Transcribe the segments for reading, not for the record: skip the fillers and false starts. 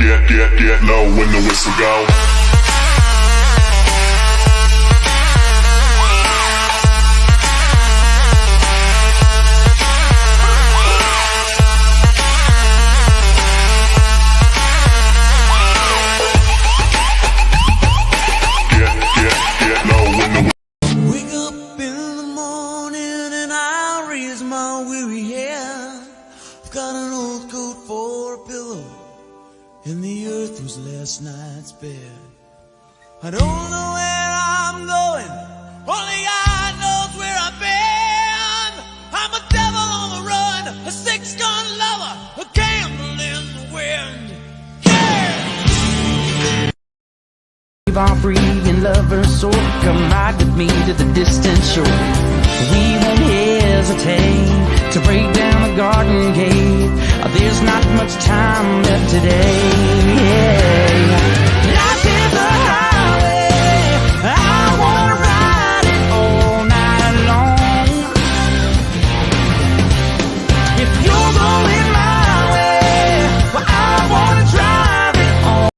Get low when the whistle go. Get low when the Wake up in the morning and I raise my weary head. I've got an old coat for a pillow, and the earth was last night's bed. I don't know where I'm going, only God knows where I've been. I'm a devil on the run, a six-gun lover, a candle in the wind. Yeah! Our free and lover's soul, come ride with me to the distant shore. We won't hesitate to break down the garden gate. There's not much time left today. Life is a highway, I wanna ride it all night long. If you're going my way, well, I wanna drive it all.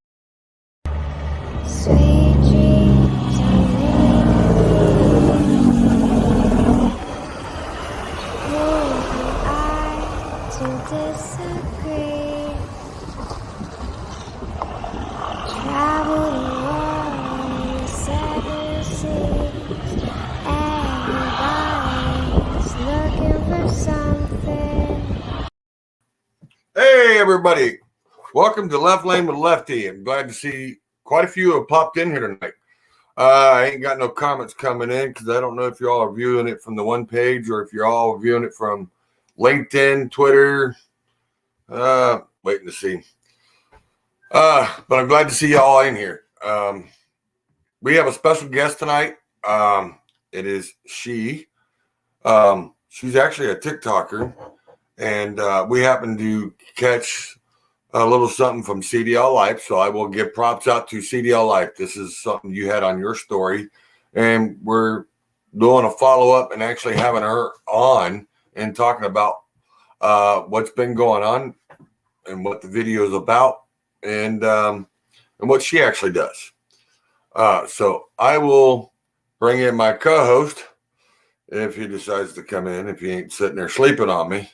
Sweet dreams are who am I to disagree? Travel the world in seven seas. Everybody's looking for something. Hey, everybody. Welcome to Left Lane with Lefty. I'm glad to see quite a few have popped in here tonight. I ain't got no comments coming in because I don't know if you all are viewing it from the one page or if you're all viewing it from LinkedIn, Twitter. Waiting to see. But I'm glad to see you all in here. We have a special guest tonight. It is she. She's actually a TikToker, and we happen to catch a little something from Cdllife, so I will give props out to Cdllife. This is something you had on your story, and we're doing a follow-up and actually having her on and talking about what's been going on and what the video is about and what she actually does. So I will bring in my co-host if he decides to come in, if he ain't sitting there sleeping on me.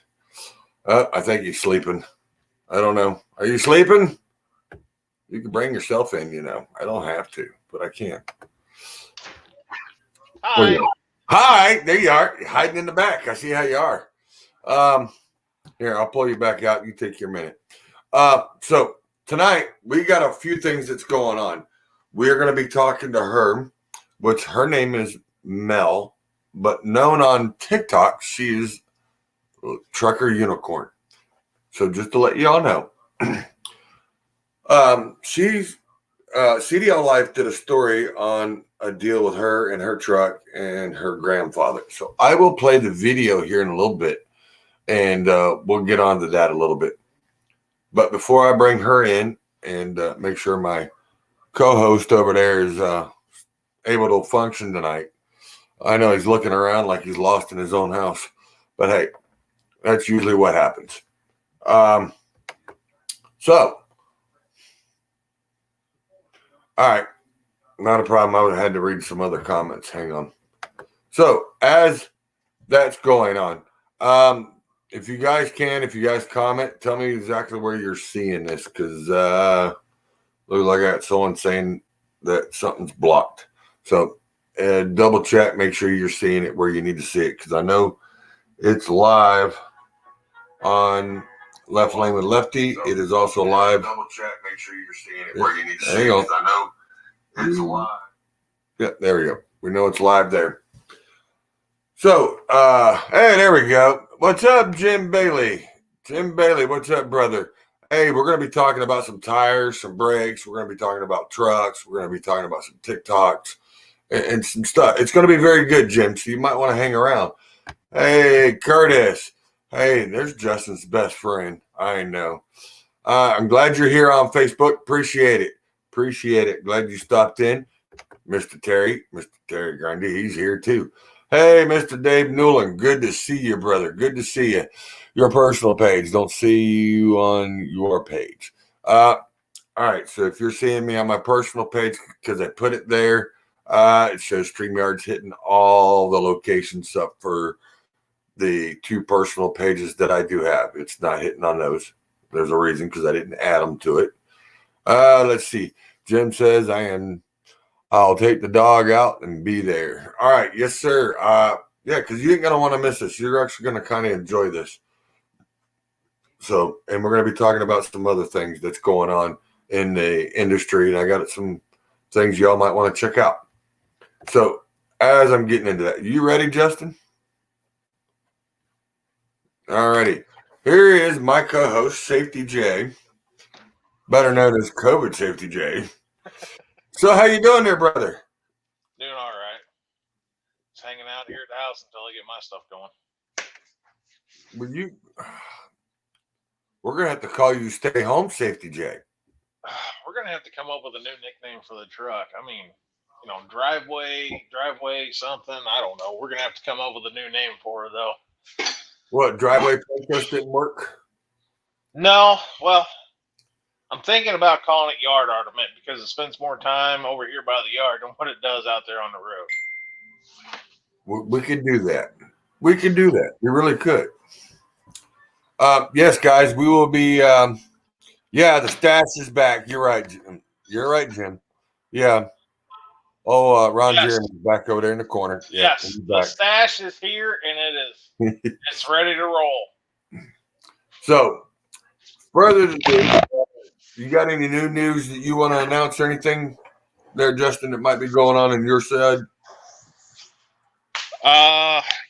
I think he's sleeping. I don't know. Are you sleeping? You can bring yourself in, you know. I don't have to, but I can. Hi. Hi. There you are. You're hiding in the back. I see how you are. Here, I'll pull you back out. You take your minute. So tonight, we got a few things that's going on. We're going to be talking to her, which her name is Mel, but known on TikTok, she is Trucker Unicorn. So just to let you all know, Cdllife did a story on a deal with her and her truck and her grandfather. So I will play the video here in a little bit, and we'll get on to that a little bit. But before I bring her in and make sure my co-host over there is able to function tonight, I know he's looking around like he's lost in his own house. But hey, that's usually what happens. So, all right, not a problem. I would have had to read some other comments. Hang on. So, as that's going on, if you guys comment, tell me exactly where you're seeing this, because looks like I got someone saying that something's blocked. So, double check, make sure you're seeing it where you need to see it, because I know it's live on Left Lane with Lefty. So, it is also live. Double check, make sure you're seeing it where you need to see it. I know it's live. Yeah, there we go. We know it's live there. So, hey, there we go. What's up, Jim Bailey? Jim Bailey, what's up, brother? Hey, we're going to be talking about some tires, some brakes. We're going to be talking about trucks. We're going to be talking about some TikToks and some stuff. It's going to be very good, Jim, so you might want to hang around. Hey, Curtis. Hey, there's Justin's best friend. I know. I'm glad you're here on Facebook. Appreciate it. Glad you stopped in. Mr. Terry Grundy, he's here too. Hey, Mr. Dave Newland, good to see you, brother. Good to see you. Your personal page. Don't see you on your page. All right. So if you're seeing me on my personal page, because I put it there, it shows StreamYard's hitting all the locations up for the 2 personal pages that I do have. It's not hitting on those. There's a reason, because I didn't add them to it. Let's see. Jim says I'll take the dog out and be there. All right. Yes, sir. Yeah, because you ain't going to want to miss this. You're actually going to kind of enjoy this. So, and we're going to be talking about some other things that's going on in the industry. And I got some things y'all might want to check out. So, as I'm getting into that, you ready, Justin? All righty. Here is my co-host, Safety J, better known as COVID Safety J. So, how you doing there, brother? Doing all right. Just hanging out here at the house until I get my stuff going. We're gonna have to call you Stay Home Safety J. We're gonna have to come up with a new nickname for the truck. I mean, driveway something. I don't know. We're gonna have to come up with a new name for it though. What, driveway podcast didn't work? No, well, I'm thinking about calling it yard ornament because it spends more time over here by the yard than what it does out there on the road. We could do that. We could do that. We really could. Yes, guys, we will be. The stash is back. You're right, Jim. You're right, Jim. Yeah. Oh, Ron Jeremy's back over there in the corner. Yeah, yes, the stash is here and it is. It's ready to roll. So, further to do, you got any new news that you want to announce or anything there, Justin, that might be going on in your side?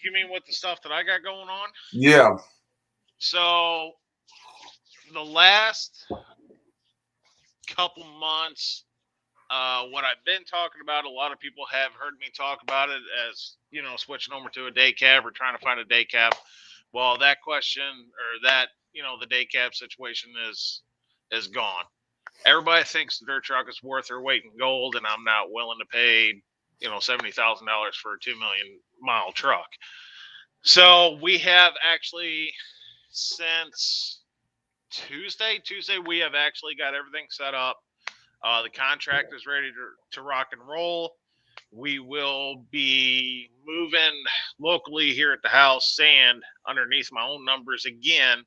You mean with the stuff that I got going on? Yeah. So, the last couple months, what I've been talking about, a lot of people have heard me talk about it as, switching over to a day cab or trying to find a day cab. Well, that question or that, the day cab situation is gone. Everybody thinks the dirt truck is worth their weight in gold, and I'm not willing to pay, $70,000 for a 2 million mile truck. So we have actually, since Tuesday, we have actually got everything set up. The contract is ready to rock and roll. We will be moving locally here at the house sand underneath my own numbers again,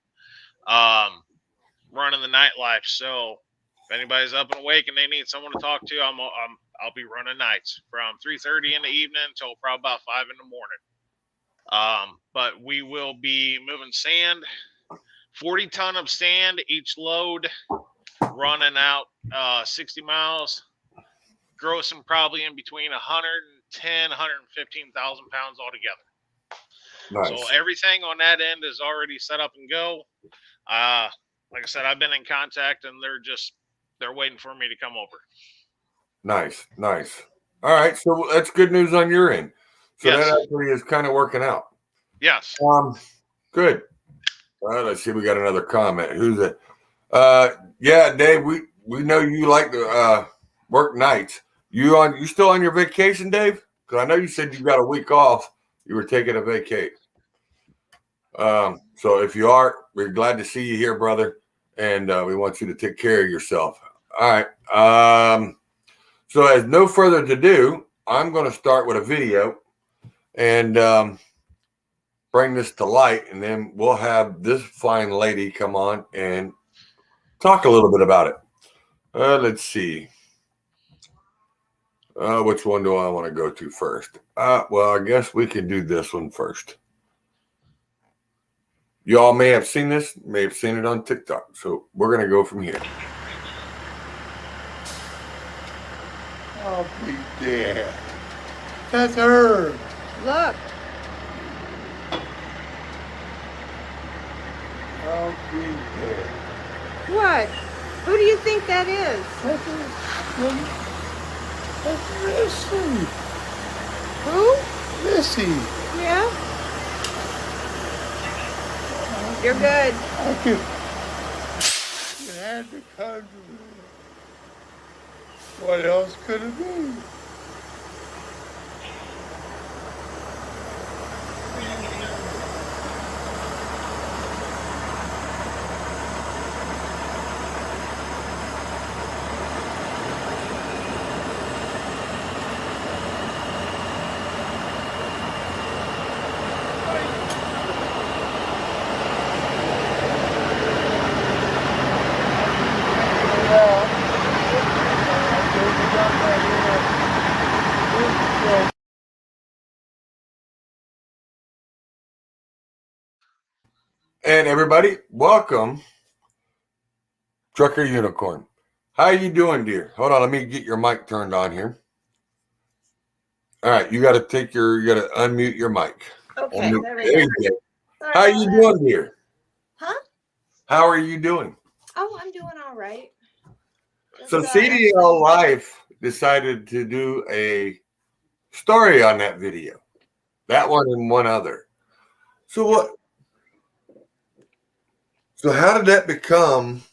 running the nightlife. So if anybody's up and awake and they need someone to talk to, I'll be running nights from 3:30 in the evening until probably about 5 in the morning. But we will be moving sand, 40 ton of sand each load, running out 60 miles, grossing probably in between 110, 115,000 pounds altogether. Nice. So everything on that end is already set up and go. Like I said, I've been in contact and they're waiting for me to come over. Nice. All right. So that's good news on your end. So yes. That actually is kind of working out. Yes. Good. Let's see. We got another comment. Who's it? Yeah, Dave, we know you like to work nights. You still on your vacation, Dave? Because I know you said you got a week off. You were taking a vacate. So if you are, we're glad to see you here, brother. And we want you to take care of yourself. All right. So as no further to do, I'm going to start with a video and bring this to light. And then we'll have this fine lady come on and talk a little bit about it. Let's see. Which one do I want to go to first? Well, I guess we can do this one first. Y'all may have seen this, may have seen it on TikTok. So we're going to go from here. Oh, be dead. That's her. Look. Oh, be dead. What? Who do you think that is? That's Missy. Who? Missy. Yeah? You're good. You had to come to me. What else could it be? And everybody, welcome, Trucker Unicorn. How you doing, dear? Hold on, let me get your mic turned on here. All right, you got to unmute your mic. Okay, there we There go. you go. Sorry How about you that. doing, dear? Huh? How are you doing? Oh, I'm doing all right. So Just, CDL Life decided to do a story on that video. That one and one other. So what? So how did that become?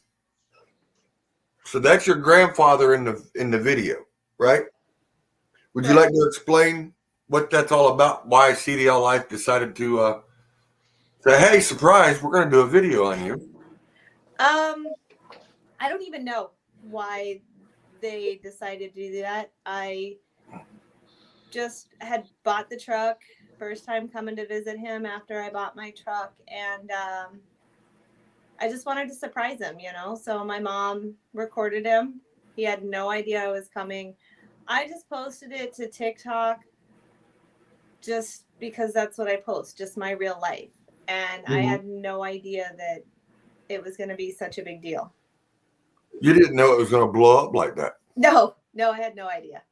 So that's your grandfather in the video, right? Would you like to explain what that's all about? Why CDL Life decided to say, "Hey, surprise! We're going to do a video on you." I don't even know why they decided to do that. I just had bought the truck, first time coming to visit him after I bought my truck, and I just wanted to surprise him, you know. So my mom recorded him. He had no idea I was coming. I just posted it to TikTok just because that's what I post, just my real life. And I had no idea that it was going to be such a big deal. You didn't know it was going to blow up like that. No, I had no idea.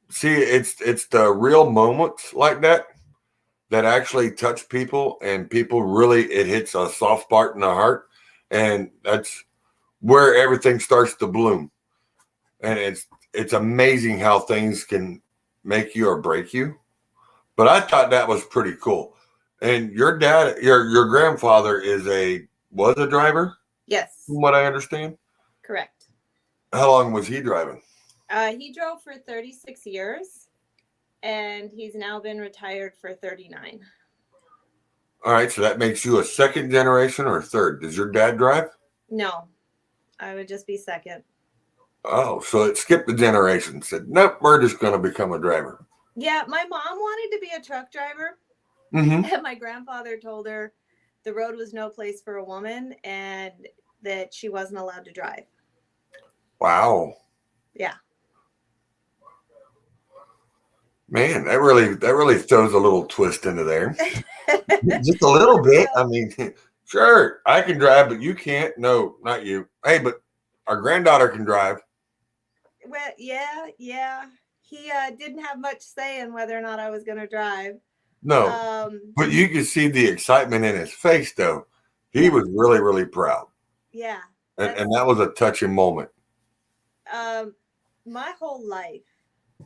See, it's the real moments like that actually touch people, and people really, it hits a soft spot in the heart, and that's where everything starts to bloom. And it's amazing how things can make you or break you. But I thought that was pretty cool. And your dad, your grandfather was a driver, Yes, from what I understand. correct. How long was he driving? He drove for 36 years, and he's now been retired for 39. All right, so that makes you a second generation or a third. Does your dad drive? No, I would just be second. Oh, so it skipped the generation. Said, nope, we're just going to become a driver. Yeah, my mom wanted to be a truck driver, Mm-hmm. and my grandfather told her the road was no place for a woman and that she wasn't allowed to drive. Wow. Yeah. Man, that really throws a little twist into there. Just a little bit. I mean, sure, I can drive, but you can't. No, not you. Hey, but our granddaughter can drive. Well, yeah. He didn't have much say in whether or not I was going to drive. No, but you could see the excitement in his face, though. He was really, really proud. Yeah. And that was a touching moment. My whole life,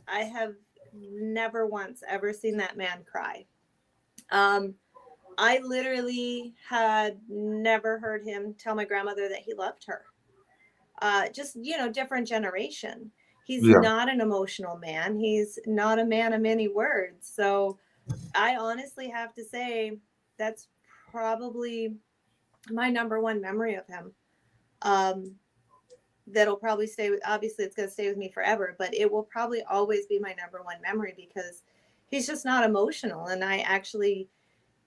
I have never once ever seen that man cry. I literally had never heard him tell my grandmother that he loved her. Just, different generation. He's not an emotional man. He's not a man of many words. So I honestly have to say that's probably my number one memory of him. That'll probably stay with, obviously it's going to stay with me forever, but it will probably always be my number one memory because he's just not emotional. And I actually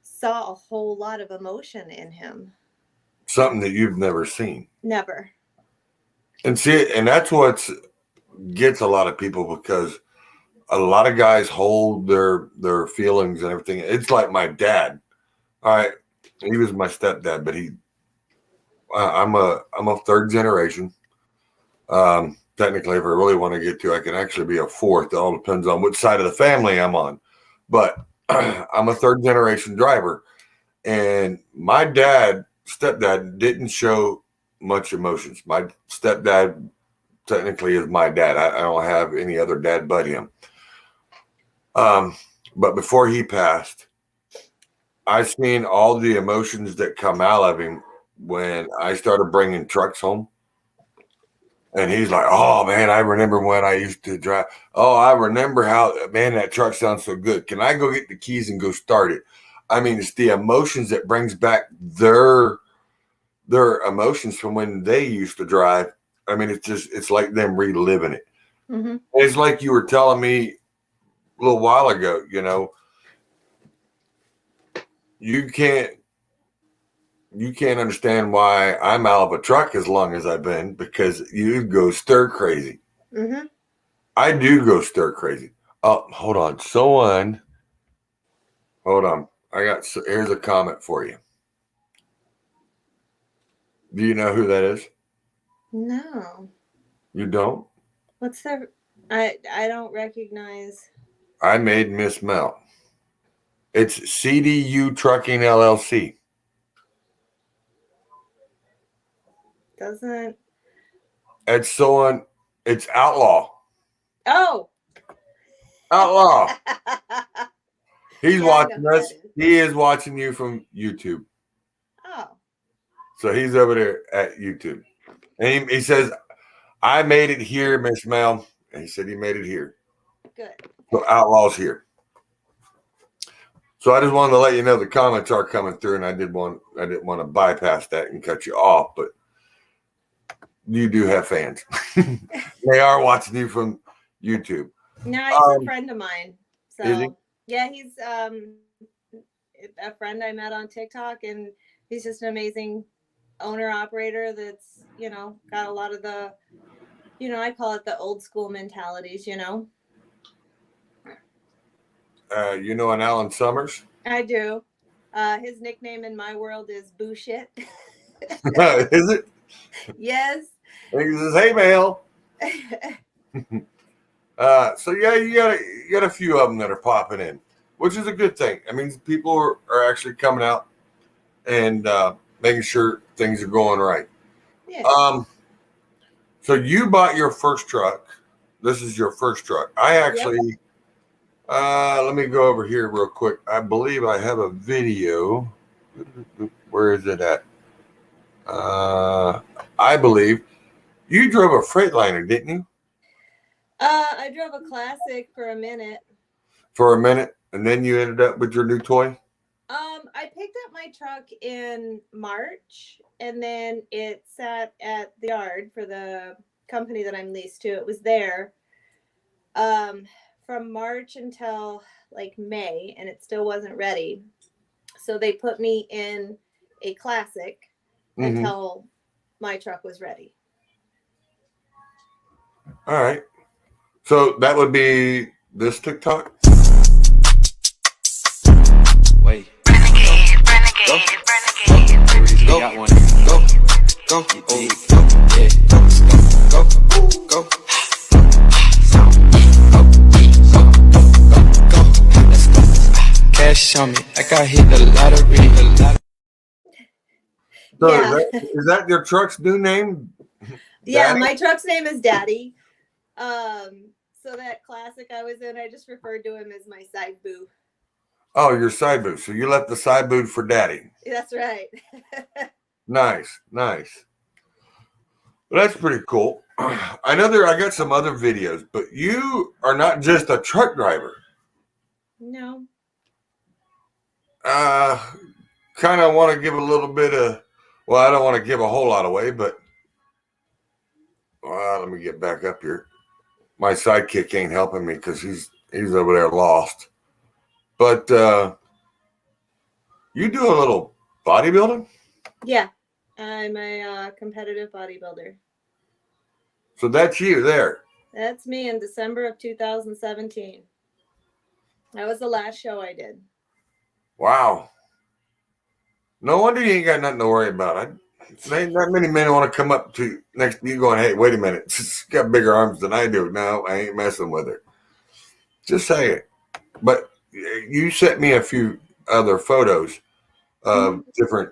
saw a whole lot of emotion in him. Something that you've never seen. Never. And see, and that's what gets a lot of people, because a lot of guys hold their feelings and everything. It's like my dad. All right, he was my stepdad, but I'm a third generation. Technically, if I really want to get to, I can actually be a fourth. It all depends on which side of the family I'm on. But I'm a third generation driver, and my stepdad didn't show much emotions. My stepdad technically is my dad. I don't have any other dad but him. But before he passed, I seen all the emotions that come out of him when I started bringing trucks home. And he's like, oh, man, I remember when I used to drive. Oh, I remember how, man, that truck sounds so good. Can I go get the keys and go start it? I mean, it's the emotions that brings back their emotions from when they used to drive. I mean, it's like them reliving it. Mm-hmm. It's like you were telling me a little while ago, you can't understand why I'm out of a truck as long as I've been, because you go stir crazy. Mm-hmm. I do go stir crazy. Oh, hold on. Hold on. Here's a comment for you. Do you know who that is? No. You don't? What's the? I don't recognize. I made Miss Mel. It's CDU Trucking LLC. Doesn't. It's someone. It's Outlaw. Oh. Outlaw. He's Yeah, I know watching who us. that is. He is watching you from YouTube. Oh. So he's over there at YouTube. And he says, I made it here, Miss Mel. And he said he made it here. Good. So Outlaw's here. So I just wanted to let you know the comments are coming through, and I didn't want to bypass that and cut you off, but you do have fans. They are watching you from YouTube. No, he's a friend of mine. Is he? So yeah, he's a friend I met on TikTok, and he's just an amazing owner operator that's, got a lot of the, I call it the old school mentalities, You know an Alan Summers? I do. His nickname in my world is Boo Shit. Is it? Yes. And he says, hey, Mel. So yeah, you got a few of them that are popping in, which is a good thing. I mean, people are actually coming out and making sure things are going right. Yeah. So you bought your first truck. This is your first truck. I actually, let me go over here real quick. I believe I have a video. Where is it at? I believe you drove a Freightliner, didn't you? I drove a Classic for a minute. For a minute, and then you ended up with your new toy? I picked up my truck in March, and then it sat at the yard for the company that I'm leased to. It was there from March until like May, and it still wasn't ready. So they put me in a Classic until my truck was ready. All right. So that would be this TikTok? Wait. Go. Got one. Go. Go. Yeah. Go. Go. Let's go. Cash on me. I got hit the lottery. So Yeah. is that your truck's new name? Yeah, Daddy? my truck's name is Daddy. So that Classic I was in, I just referred to him as my side boo. Oh, your side boot. So you left the side boot for Daddy. That's right. Nice. Well, that's pretty cool. I know I got some other videos, but you are not just a truck driver. No. Kind of want to give a little bit of, well, I don't want to give a whole lot away, but let me get back up here. My sidekick ain't helping me because he's over there lost. But you do a little bodybuilding? Yeah. I'm a competitive bodybuilder. So that's you there. That's me in December of 2017. That was the last show I did. Wow. No wonder you ain't got nothing to worry about. There ain't that many men want to come up to next to you going, hey, wait a minute. She's got bigger arms than I do. No, I ain't messing with her. Just say it. But you sent me a few other photos of different.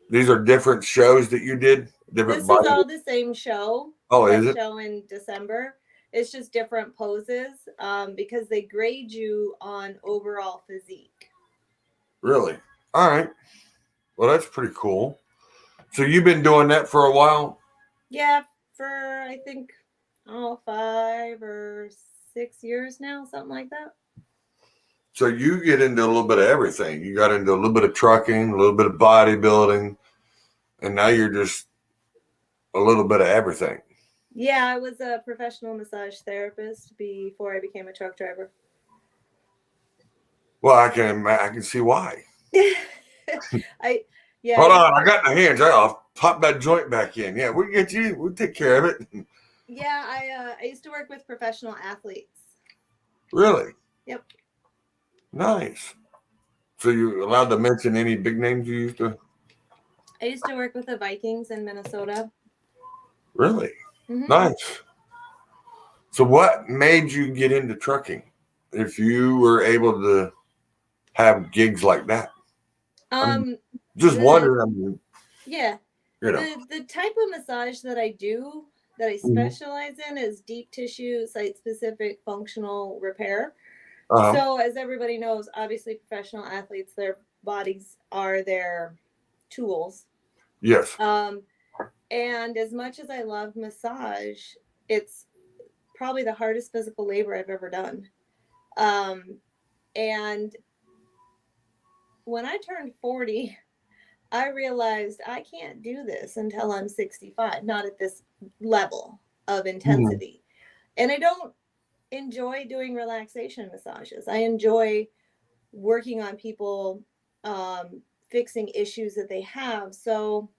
These are different shows that you did. Different. This is all the same show. Oh, is it? Show in December. It's just different poses because they grade you on overall physique. Really? All right. Well, that's pretty cool. So you've been doing that for a while? Yeah, for I think 5 or 6 years now, something like that. So you get into a little bit of everything. You got into a little bit of trucking, a little bit of bodybuilding, and now you're just a little bit of everything. Yeah, I was a professional massage therapist before I became a truck driver. Well, I can see why. Yeah. Hold on, I got my hands. I'll pop that joint back in. Yeah, we get you. We'll take care of it. Yeah, I used to work with professional athletes. Really? Yep. Nice. So you allowed to mention any big names you used to? I used to work with the Vikings in Minnesota. Really? Mhm. Nice. So what made you get into trucking if you were able to have gigs like that? Just The wondering, I mean, yeah, you know. the type of massage that I do, that I Mhm. specialize in, is deep tissue, site specific functional repair. Uh-huh. So as everybody knows, obviously professional athletes, their bodies are their tools. Yes. And as much as I love massage, it's probably the hardest physical labor I've ever done. And when I turned 40, I realized I can't do this until I'm 65, not at this level of Mhm. intensity. And I don't enjoy doing relaxation massages. I enjoy working on people, fixing issues that they have. So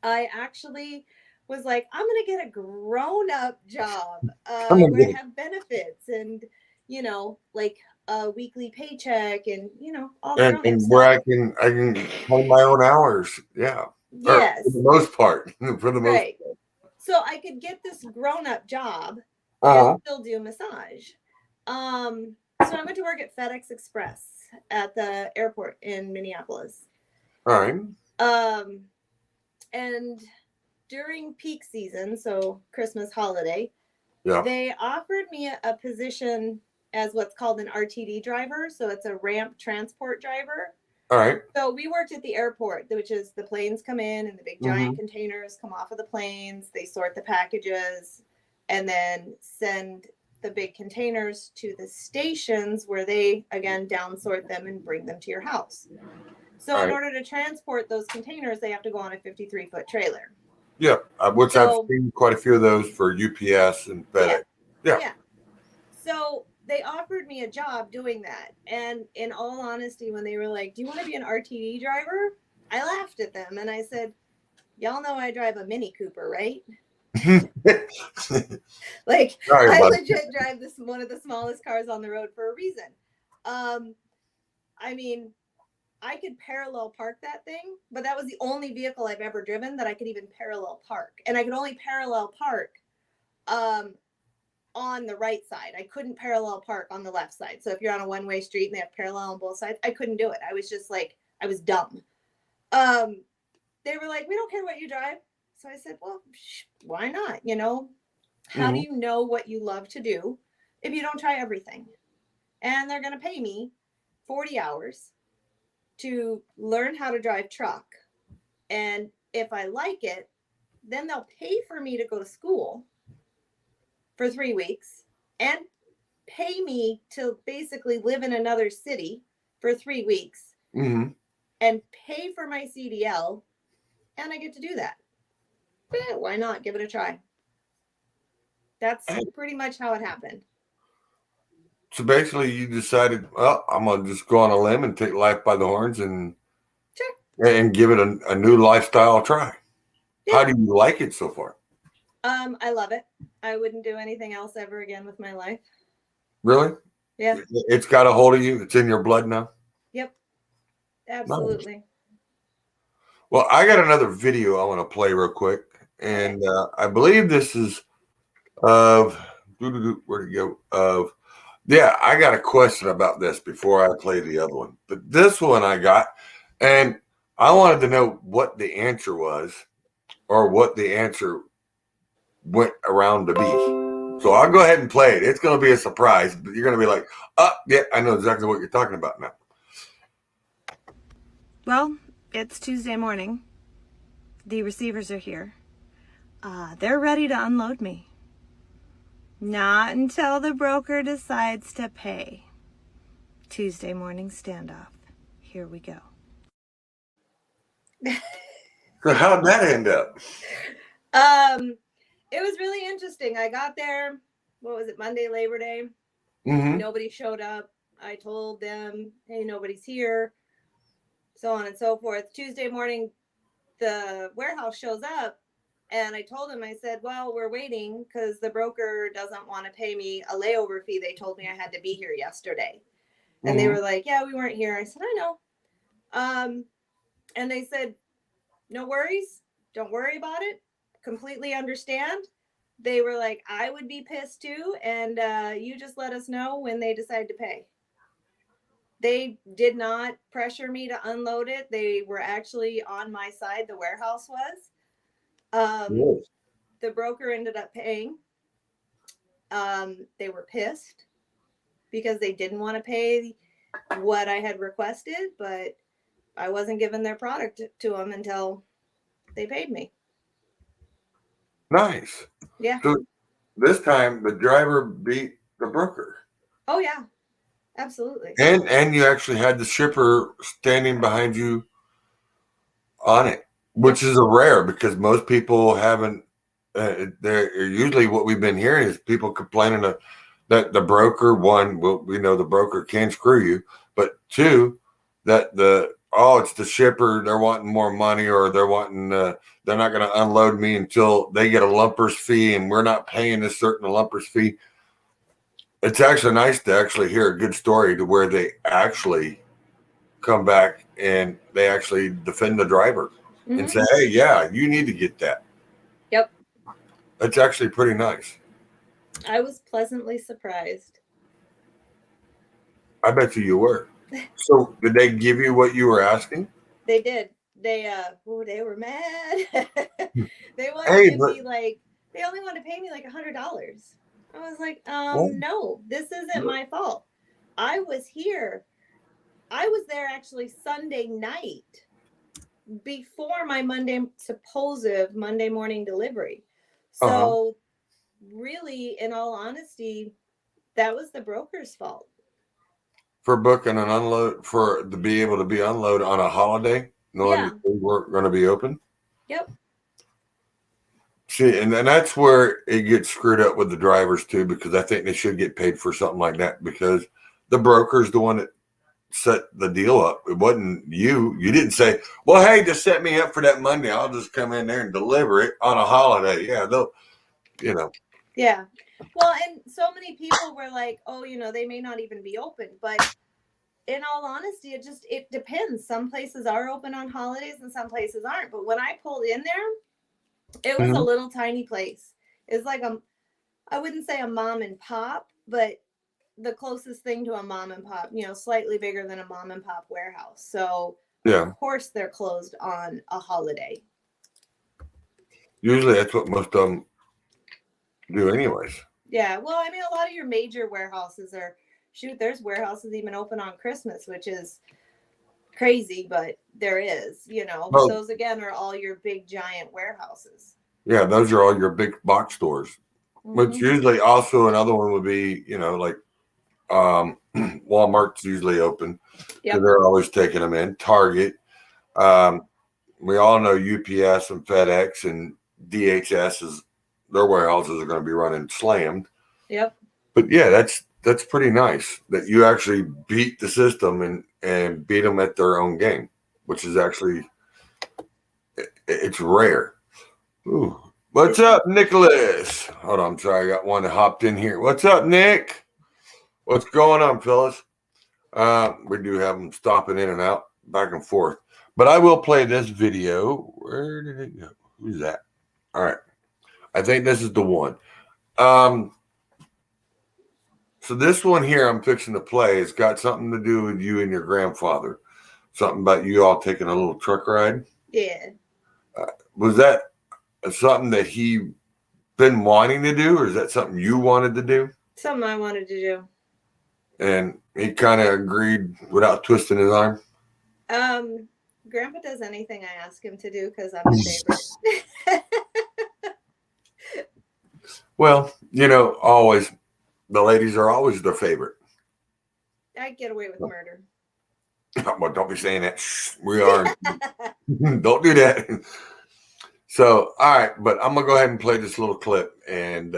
I actually was like, I'm going to get a grown up job I'm gonna where get I it. have benefits and, like a weekly paycheck and, all the And grown up where stuff. I can claim my own hours. Yeah. Or for the Yes, most part. For the most right. So I could get this grown up job and uh-huh. still do massage. So I went to work at FedEx Express at the airport in Minneapolis. All right. Um, and during peak season, so Christmas holiday, Yeah. they offered me a position as what's called an RTD driver. So it's a ramp transport driver. All right. So we worked at the airport, which is the planes come in and the big giant Mm-hmm. containers come off of the planes. They sort the packages and then send the big containers to the stations where they again downsort them and bring them to your house. So All in right. order to transport those containers, they have to go on a 53-foot trailer. Yeah. Which I've So seen quite a few of those for UPS and yeah, FedEx. Yeah. yeah. So they offered me a job doing that. And in all honesty, when they were like, "Do you want to be an RTD driver?" I laughed at them and I said, "Y'all know I drive a Mini Cooper, right? Like, Sorry I about it. legit drive this one of the smallest cars on the road for a reason." Um, I mean, I could parallel park that thing, but that was the only vehicle I've ever driven that I could even parallel park. And I could only parallel park um, on the right side. I couldn't parallel park on the left side. So if you're on a one-way street and they have parallel on both sides, I couldn't do it. I was just like, I was dumb. They were like, "We don't care what you drive." So I said, "Well, why not? How do Mm-hmm. you know what you love to do if you don't try everything?" And they're going to pay me 40 hours to learn how to drive truck. And if I like it, then they'll pay for me to go to school for 3 weeks and pay me to basically live in another city for 3 weeks Mm-hmm. and pay for my CDL. And I get to do that. Why not give it a try? That's pretty much how it happened. So basically you decided, well, I'm gonna just go on a limb and take life by the horns and Sure. and give it a new lifestyle try. Yeah. How do you like it so far? I love it. I wouldn't do anything else ever again with my life. Really? Yeah. It's got a hold of you. It's in your blood now. Yep. Nice. Absolutely. Well, I got another video I want to play real quick, Okay. and I believe this is of where'd it go? Of yeah, I got a question about this before I play the other one, but this one I got, and I wanted to know what the answer was, or what the answer went around to be. So I'll go ahead and play it. It's going to be a surprise, but you're going to be like, "Oh, yeah, I know exactly what you're talking about now." Well, it's Tuesday morning. The receivers are here. They're ready to unload me. Not until the broker decides to pay. Tuesday morning standoff. Here we go. So how'd that end up? It was really interesting. I got there, what was it, Monday, Labor Day? Mm-hmm. Nobody showed up. I told them, "Hey, nobody's here," so on and so forth. Tuesday morning, the warehouse shows up, and I told him, I said, "Well, we're waiting because the broker doesn't want to pay me a layover fee. They told me I had to be here yesterday." And they Mm-hmm. were like, "Yeah, we weren't here." I said, "I know." And they said, no worries. Don't worry about it. Completely understand. They were like, I would be pissed too. And you just let us know when they decide to pay. They did not pressure me to unload it. They were actually on my side. The warehouse was. Yes. The broker ended up paying. They were pissed because they didn't want to pay what I had requested, but I wasn't giving their product to them until they paid me. Nice. Yeah. So this time the driver beat the broker. Oh yeah. Absolutely. And you actually had the shipper standing behind you on it, which is a rare because most people haven't. They're usually what we've been hearing is people complaining that the broker, one, well, we know the broker can screw you, but two, that it's the shipper, they're wanting more money, or they're wanting they're not going to unload me until they get a lumpers fee, and we're not paying a certain lumpers fee. It's actually nice to actually hear a good story to where they actually come back and they actually defend the driver and say, hey, yeah, you need to get that. Yep. It's actually pretty nice. I was pleasantly surprised. I bet you were. So did they give you what you were asking? They did. They were mad. They wanted Hey, to but be like, they only wanted to pay me like $100. I was like, well, no, this isn't my fault. I was here. I was there actually Sunday night before my supposed Monday morning delivery. So really, in all honesty, that was the broker's fault. for booking an unload for to be able to be unload on a holiday, knowing Yeah. that they weren't going to be open. Yep. See, and that's where it gets screwed up with the drivers too, because I think they should get paid for something like that because the broker's the one that set the deal up. It wasn't you. You didn't say, well, hey, just set me up for that Monday. I'll just come in there and deliver it on a holiday. Yeah, they'll, you know. Yeah. Well, and so many people were like, oh, they may not even be open. But in all honesty, it depends. Some places are open on holidays and some places aren't. But when I pulled in there, it was a little tiny place. It's like I wouldn't say a mom and pop, but the closest thing to a mom and pop, slightly bigger than a mom and pop warehouse. So Yeah. Of course they're closed on a holiday. Usually that's what most of them do anyways. Yeah. Well, I mean, a lot of your major warehouses there's warehouses even open on Christmas, which is crazy, but there is, Well, those again are all your big giant warehouses. yeah, those are all your big box stores. Which usually also another one would be, like Walmart's usually open because they're always taking them in. Target. We all know UPS and FedEx and DHS their warehouses are going to be running slammed. Yep. But yeah, that's pretty nice that you actually beat the system and beat them at their own game, which is actually it's rare. Ooh. What's up, Nicholas? Hold on, I'm sorry, I got one that hopped in here. What's up, Nick? What's going on, fellas? We do have them stopping in and out, back and forth. But I will play this video. Where did it go? Who's that? All right. I think this is the one. So this one here I'm fixing to play has got something to do with you and your grandfather. Something about you all taking a little truck ride. Yeah. Was that something that he been wanting to do, or is that something you wanted to do? Something I wanted to do. And he kind of agreed without twisting his arm? Grandpa does anything I ask him to do because I'm his favorite. Well, always the ladies are always their favorite. I get away with murder. Well, don't be saying that. Shh, we are. Don't do that. So, all right, but I'm going to go ahead and play this little clip. And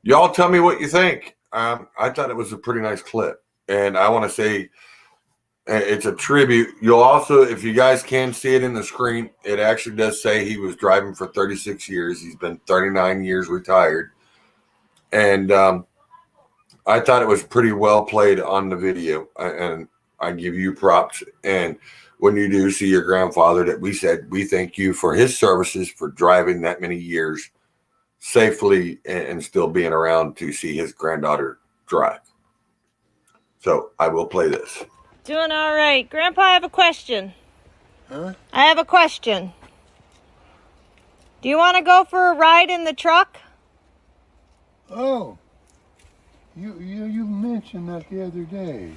y'all tell me what you think. I thought it was a pretty nice clip. And I want to say it's a tribute. You'll also, if you guys can see it in the screen, it actually does say he was driving for 36 years. He's been 39 years retired. And I thought it was pretty well played on the video. And I give you props. And when you do see your grandfather that we said we thank you for his services for driving that many years safely and still being around to see his granddaughter drive. So I will play this. Doing all right. Grandpa, I have a question. Huh? I have a question. Do you want to go for a ride in the truck? Oh, you mentioned that the other day.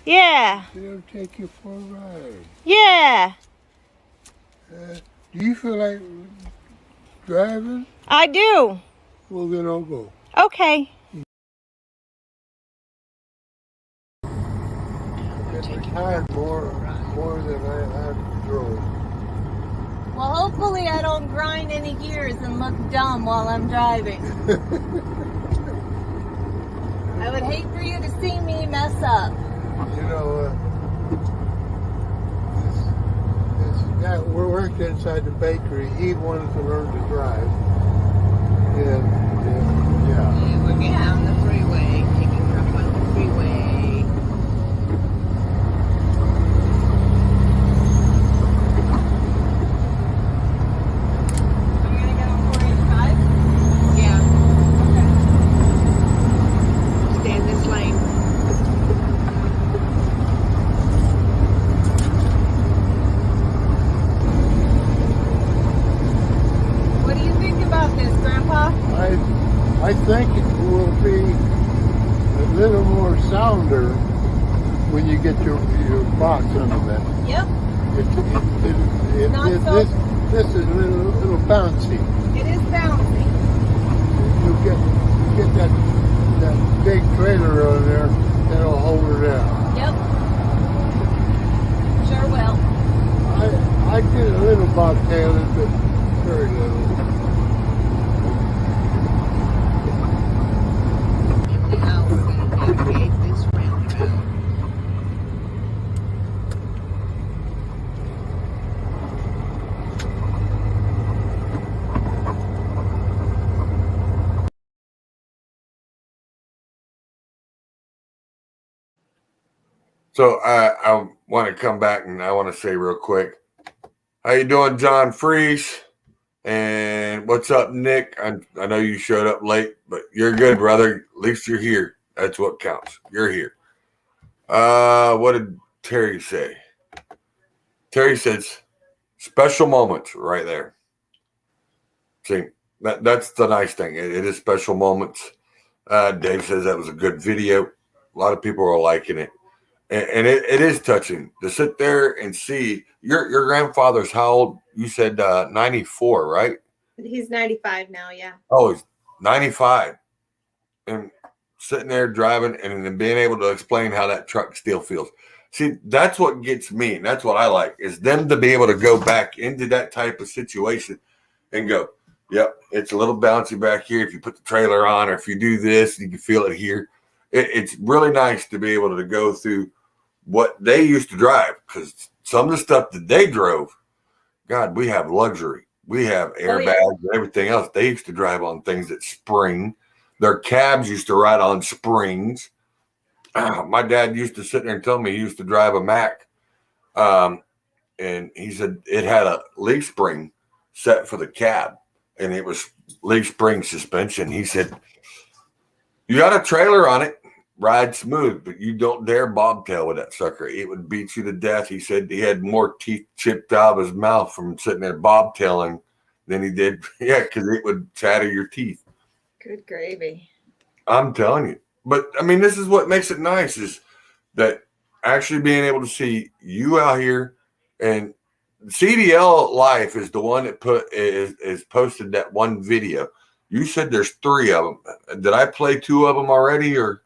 Yeah. They'll take you for a ride. Yeah. Do you feel like driving? I do. Well, then I'll go. Okay. Get retired more than I drove. Well, hopefully I don't grind any gears and look dumb while I'm driving. I would hate for you to see me mess up. You know, this guy we worked inside the bakery. He wanted to learn to drive, and yeah. We're getting on the freeway, taking truck on the freeway. Are you gonna get on 485? Yeah. Okay. Stay in this lane. What do you think about this, Grandpa? I think it will be a little more sounder when you get your box under that. Yep. Not so- This is a little bouncy. It is bouncy. You get that big trailer on there, that'll hold her down. Yep. Sure will. I did a little bobtailing, but very little. Now we're going to navigate this roundabout. So I want to come back and I want to say real quick, how you doing, John Freeze? And what's up, Nick? I know you showed up late, but you're good, brother. At least you're here. That's what counts. You're here. What did Terry say? Terry says special moments right there. See, that's the nice thing. It is special moments. Dave says that was a good video. A lot of people are liking it. And it is touching to sit there and see your grandfather's how old? You said 94, right? He's 95 now, yeah. Oh, he's 95. And sitting there driving and then being able to explain how that truck still feels. See, that's what gets me. And that's what I like is them to be able to go back into that type of situation and go, yep, it's a little bouncy back here. If you put the trailer on or if you do this, you can feel it here. It's really nice to be able to go through what they used to drive because some of the stuff that they drove, God, we have luxury. We have airbags and everything else. They used to drive on things that spring. Their cabs used to ride on springs. My dad used to sit there and tell me he used to drive a Mack. And he said it had a leaf spring set for the cab and it was leaf spring suspension. He said, you got a trailer on it. Ride smooth, but you don't dare bobtail with that sucker. It would beat you to death. He said he had more teeth chipped out of his mouth from sitting there bobtailing than he did. Yeah, because it would shatter your teeth. Good gravy. I'm telling you. But, I mean, this is what makes it nice is that actually being able to see you out here and Cdllife is the one that is posted that one video. You said there's 3 of them. Did I play 2 of them already or?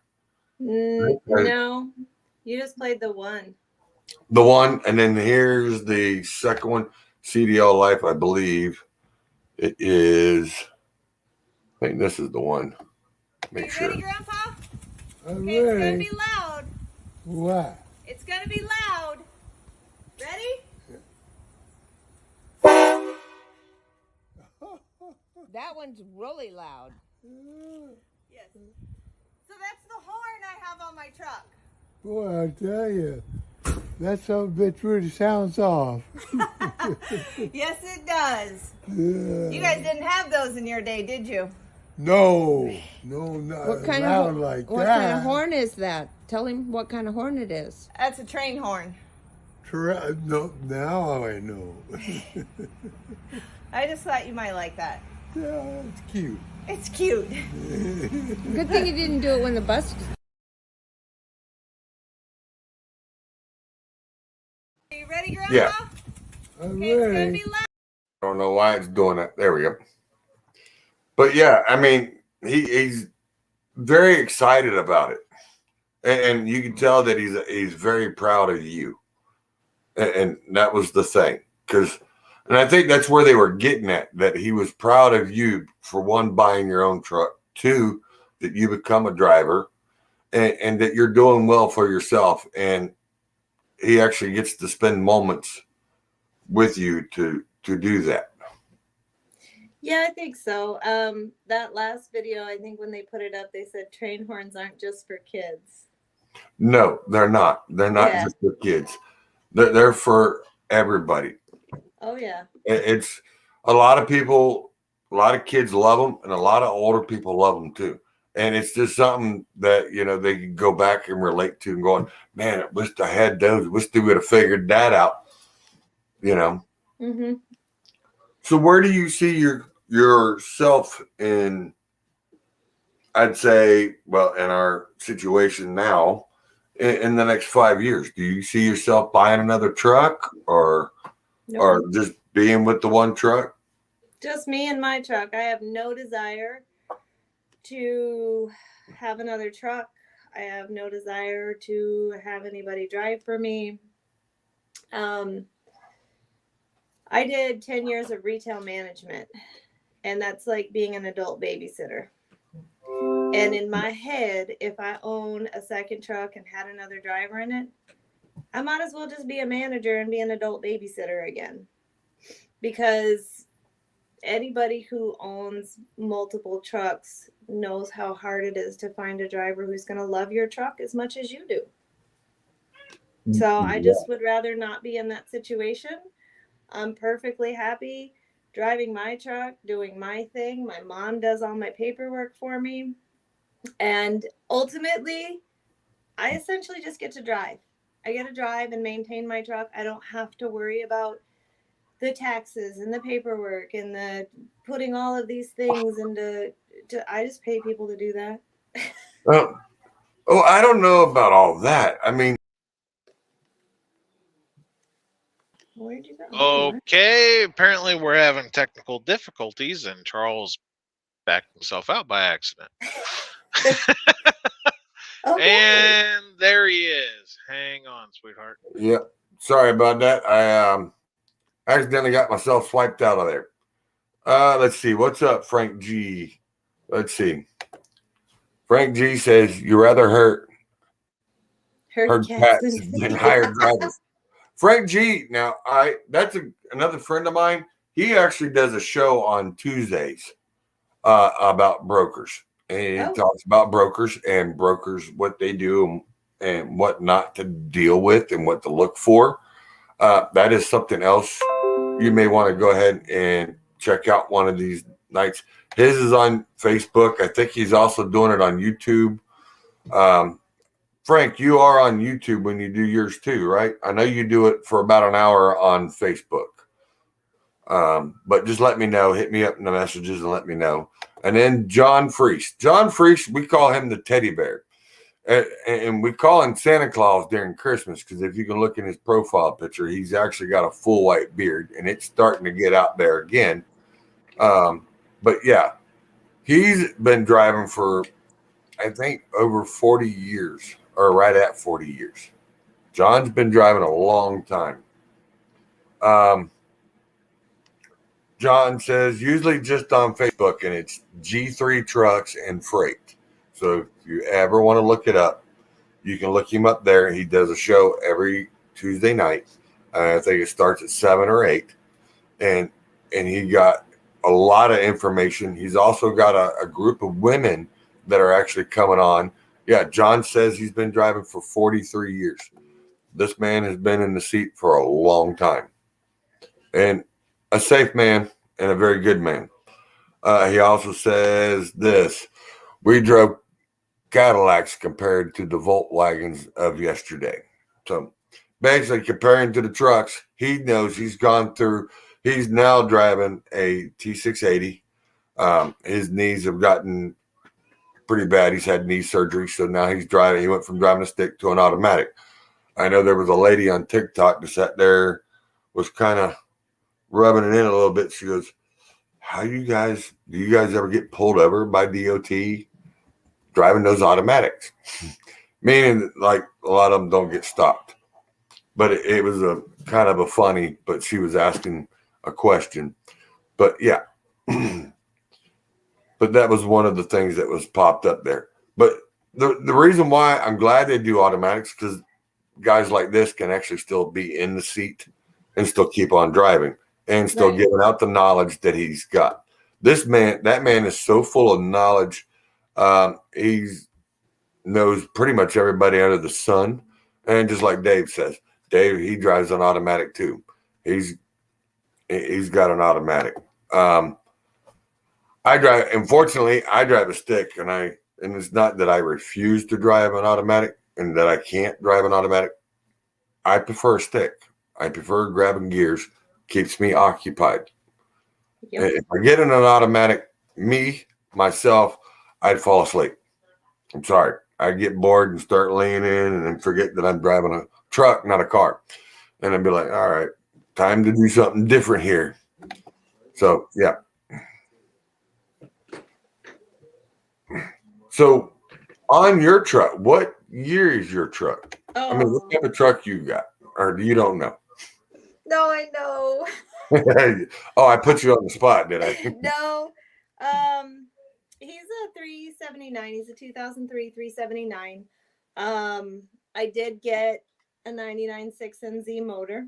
No, you just played the one. The one, and then here's the second one, Cdllife, I believe. It is, I think this is the one. Make sure. Ready, Grandpa? I'm Okay, it's gonna ready. be loud. What? It's gonna be loud. Ready? That one's really loud. Yes. So that's the horn I have on my truck. Boy, I tell you. That son of a bitch really sounds off. Yes, it does. Yeah. You guys didn't have those in your day, did you? No, not What kind loud of like what that. kind of horn is that? Tell him what kind of horn it is. That's a train horn. No, now I know. I just thought you might like that. Yeah, it's cute. It's cute. Good thing you didn't do it when the bus. Are you ready, Grandpa? Yeah. I'm Okay, it's gonna ready. be loud. I don't know why it's doing that. There we go. But yeah, I mean, he's very excited about it, and you can tell that he's very proud of you, and that was the thing. And I think that's where they were getting at, that he was proud of you for one, buying your own truck, two, that you become a driver, and that you're doing well for yourself, and he actually gets to spend moments with you to do that. Yeah, I think so. That last video, I think when they put it up, they said train horns aren't just for kids. No, they're not. They're not Yeah. just for kids. They're for everybody. Oh yeah. It's a lot of people, a lot of kids love them, and a lot of older people love them too. And it's just something that, you know, they can go back and relate to and going, man, I wish I had those. Wish they would have figured that out, you know. Mm-hmm. So where do you see yourself in, I'd say, well, in our situation now, in the next 5 years? Do you see yourself buying another truck, or just being with the one truck? Just me and my truck. I have no desire to have another truck. I have no desire to have anybody drive for me. I did 10 years of retail management, and that's like being an adult babysitter. And in my head, if I own a second truck and had another driver in it, I might as well just be a manager and be an adult babysitter again. Because anybody who owns multiple trucks knows how hard it is to find a driver who's going to love your truck as much as you do. So I just would rather not be in that situation. I'm perfectly happy driving my truck, doing my thing. My mom does all my paperwork for me. And ultimately, I essentially just get to drive. I get to drive and maintain my truck. I don't have to worry about the taxes and the paperwork and the putting all of these things into. I just pay people to do that. I don't know about all that. I mean, Where'd you go? Okay, apparently we're having technical difficulties, and Charles backed himself out by accident. Okay. And there he is. Hang on, sweetheart. yeah, sorry about that. I accidentally got myself swiped out of there. Let's see. What's up, Frank G? Let's see. Frank G says, you rather hurt cats than hire drivers. Frank G, now that's another friend of mine. He actually does a show on Tuesdays about brokers. And he talks about brokers and brokers, what they do and what not to deal with and what to look for. That is something else you may want to go ahead and check out one of these nights. His is on Facebook. I think he's also doing it on YouTube. Frank, you are on YouTube when you do yours too, right? I know you do it for about an hour on Facebook. But just let me know. Hit me up in the messages and let me know. And then John Freese. John Freese, we call him the teddy bear. And we call him Santa Claus during Christmas, because if you can look in his profile picture, he's actually got a full white beard, and it's starting to get out there again. But yeah, he's been driving for, I think, over 40 years, or right at 40 years. John's been driving a long time. John says, usually just on Facebook, and it's G3 Trucks and Freight. So if you ever want to look it up, you can look him up there. He does a show every Tuesday night. I think it starts at 7 or 8. And he got a lot of information. He's also got a group of women that are actually coming on. Yeah, John says he's been driving for 43 years. This man has been in the seat for a long time, and a safe man and a very good man. He also says this: we drove Cadillacs compared to the Volkswagens of yesterday. So basically, comparing to the trucks, he knows he's gone through. He's now driving a T680. His knees have gotten pretty bad. He's had knee surgery, so now he's driving. He went from driving a stick to an automatic. I know there was a lady on TikTok that sat there, was kind of rubbing it in a little bit. She goes, "How do you guys ever get pulled over by DOT driving those automatics?" Meaning, like, a lot of them don't get stopped. But it was a kind of a funny. But she was asking a question. But yeah. But that was one of the things that was popped up there. But the reason why I'm glad they do automatics, because guys like this can actually still be in the seat and still keep on driving and still Right. giving out the knowledge that he's got. That man is so full of knowledge. He knows pretty much everybody under the sun. And just like Dave says, Dave, he drives an automatic too. He's got an automatic. Unfortunately, I drive a stick, and it's not that I refuse to drive an automatic and that I can't drive an automatic. I prefer a stick. I prefer grabbing gears. Keeps me occupied. Yep. If I get in an automatic, myself, I'd fall asleep. I'm sorry. I'd get bored and start leaning and then forget that I'm driving a truck, not a car. And I'd be like, all right, time to do something different here. So, yeah. So, on your truck, what year is your truck? Oh, I mean, what type of truck you got? Or you don't know? no, I know. Oh, I put you on the spot, did I? No. He's a 379. He's a 2003 379. I did get a 99 6NZ motor.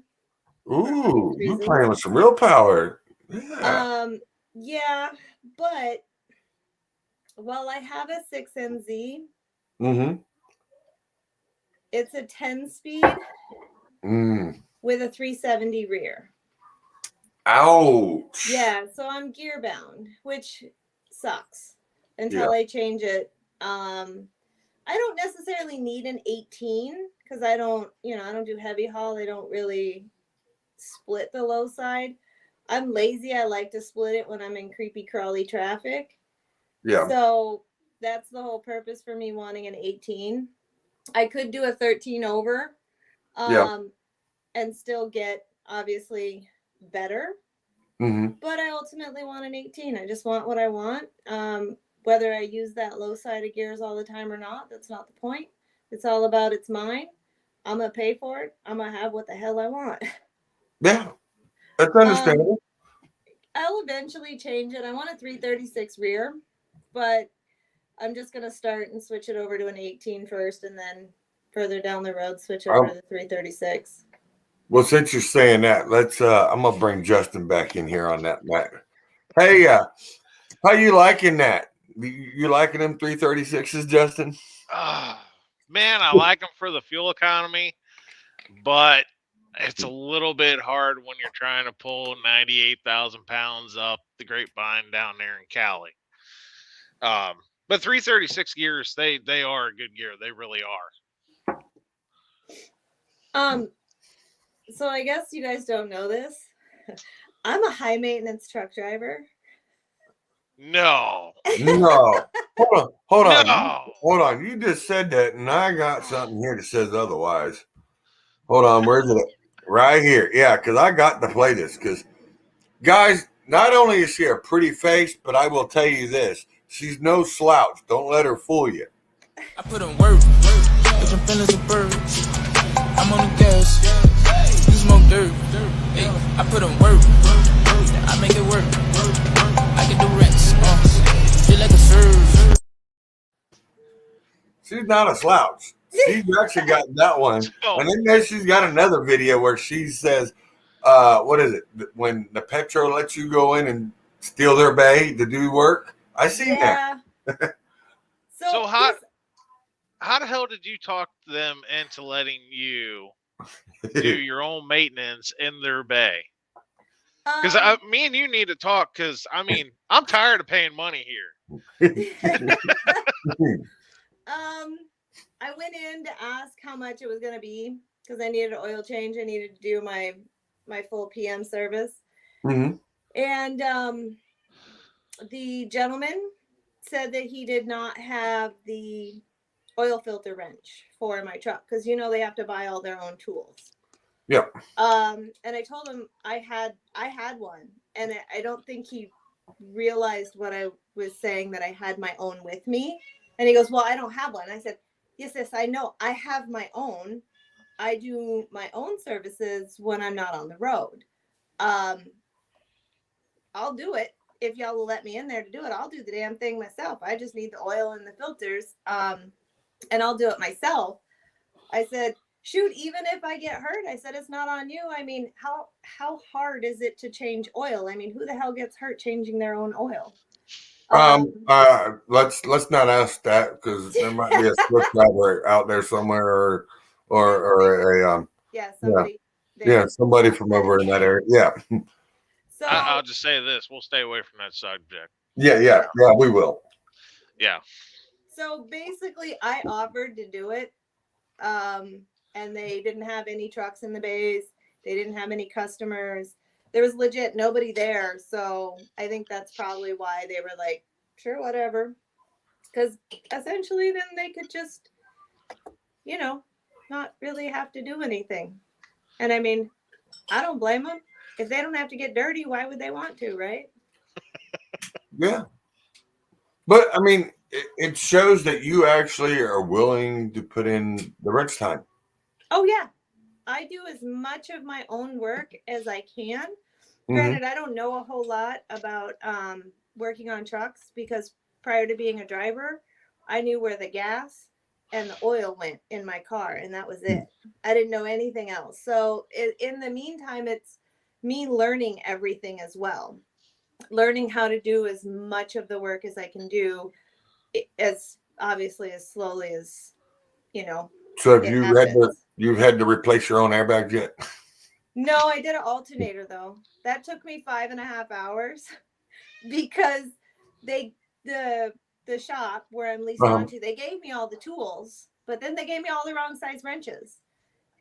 Ooh, you're reasons. playing with some real power. Yeah. Yeah, but while I have a 6NZ, Mm-hmm. it's a 10-speed with a 370 rear. Ouch. Yeah, so I'm gear bound, which sucks until I change it. I don't necessarily need an 18 because I don't do heavy haul. I don't really split the low side. I'm lazy. I like to split it when I'm in creepy crawly traffic. Yeah. So that's the whole purpose for me wanting an 18. I could do a 13 over and still get obviously better. Mm-hmm. But I ultimately want an 18. I just want what I want. Whether I use that low side of gears all the time or not, that's not the point. It's all about it's mine. I'm going to pay for it. I'm going to have what the hell I want. Yeah. That's understandable. I'll eventually change it. I want a 336 rear, but I'm just going to start and switch it over to an 18 first, and then further down the road, switch over to the 336. Well, since you're saying that, I'm going to bring Justin back in here on that matter. Hey, how you liking that? You liking them 336s, Justin? Man, I like them for the fuel economy, but it's a little bit hard when you're trying to pull 98,000 pounds up the grapevine down there in Cali. But 336 gears, they are a good gear. They really are. So I guess you guys don't know this. I'm a high maintenance truck driver. No. Hold on. No. Hold on. You just said that, and I got something here that says otherwise. Hold on. Where's it? Right here. Yeah, because I got to play this. Because, guys, not only is she a pretty face, but I will tell you this. She's no slouch. Don't let her fool you. I put in work. With them feelings of birds. I'm on the gas. You smoke dirt. Hey, I put in work. I make it work. I get the rents. Feel like a serve. She's not a slouch. She's actually got that one. And then there she's got another video where she says, what is it? When the Petro lets you go in and steal their bay to do work? I seen that. So how the hell did you talk them into letting you do your own maintenance in their bay? Because Um, me and you need to talk. Because I mean, I'm tired of paying money here. I went in to ask how much it was going to be because I needed an oil change. I needed to do my full PM service. Mm-hmm. And the gentleman said that he did not have the oil filter wrench for my truck because they have to buy all their own tools. Yeah. And I told him I had one, and I don't think he realized what I was saying, that I had my own with me. And he goes, "Well, I don't have one." I said, "Yes, I know. I have my own. I do my own services when I'm not on the road. I'll do it if y'all will let me in there to do it. I'll do the damn thing myself. I just need the oil and the filters, and I'll do it myself." I said, "Shoot, even if I get hurt," I said, "it's not on you. I mean, how hard is it to change oil? I mean, who the hell gets hurt changing their own oil?" Let's not ask that because there might be a Swift driver out there somewhere, or a Yeah, somebody. somebody from over in that area. Yeah, So I'll just say this: we'll stay away from that subject. yeah, we will. Yeah. So basically, I offered to do it, and they didn't have any trucks in the bays. They didn't have any customers. There was legit nobody there. So I think that's probably why they were like, "Sure, whatever," because essentially, then they could just, not really have to do anything. And I mean, I don't blame them. If they don't have to get dirty, why would they want to, right? Yeah, but I mean, it shows that you actually are willing to put in the wrench time. Oh yeah, I do as much of my own work as I can. Mm-hmm. Granted, I don't know a whole lot about working on trucks because prior to being a driver, I knew where the gas and the oil went in my car, and that was it. I didn't know anything else. So in the meantime, it's me learning everything as well, learning how to do as much of the work as I can do, as obviously as slowly as So have it you've happens. had to replace your own airbag yet? No, I did an alternator though. That took me 5.5 hours because they the shop where I'm leased onto, they gave me all the tools, but then they gave me all the wrong size wrenches.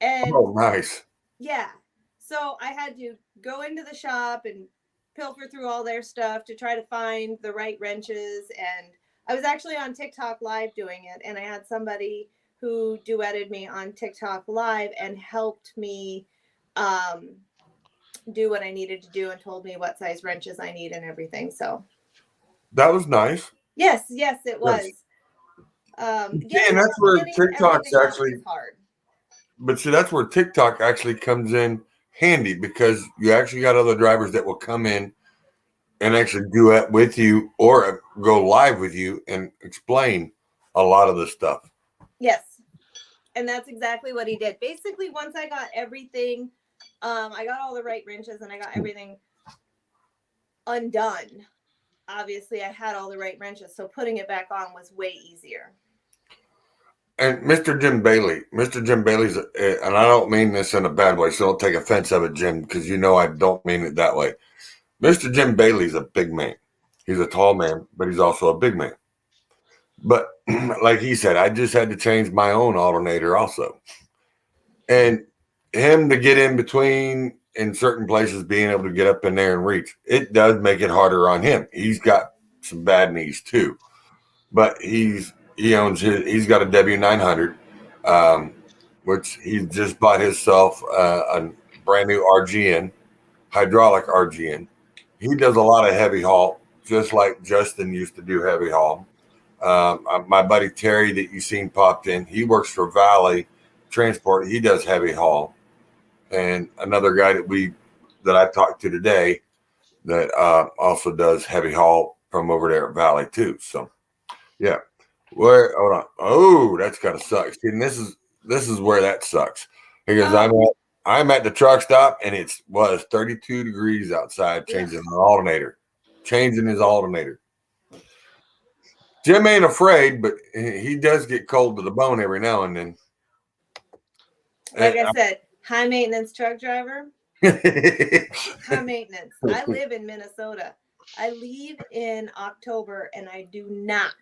And Oh, nice. yeah, so I had to go into the shop and pilfer through all their stuff to try to find the right wrenches. And I was actually on TikTok Live doing it, and I had somebody who duetted me on TikTok Live and helped me do what I needed to do and told me what size wrenches I need and everything. So That was nice. yes, it was. And that's where TikTok's actually hard. But see, that's where TikTok actually comes in handy because you actually got other drivers that will come in and actually duet with you or go live with you and explain a lot of the stuff. Yes. And that's exactly what he did. Basically, once I got everything, I got all the right wrenches and I got everything undone. Obviously, I had all the right wrenches, so putting it back on was way easier. And Mr. Jim Bailey's, and I don't mean this in a bad way, so don't take offense of it, Jim, because I don't mean it that way. Mr. Jim Bailey's a big man. He's a tall man, but he's also a big man. But like he said, I just had to change my own alternator also. And him to get in between in certain places, being able to get up in there and reach, it does make it harder on him. He's got some bad knees too, but he's got a W900, which he just bought himself a brand new RGN, hydraulic RGN. He does a lot of heavy haul, just like Justin used to do heavy haul. My buddy Terry that you seen popped in, he works for Valley Transport. He does heavy haul. And another guy that I talked to today that also does heavy haul from over there at Valley too. So yeah. Hold on. Oh, that's kind of sucks. And this is where that sucks. Because I'm at the truck stop and it was 32 degrees outside changing his alternator. Jim ain't afraid, but he does get cold to the bone every now and then. Like I said, High maintenance truck driver. High maintenance. I live in Minnesota. I leave in October, and I do not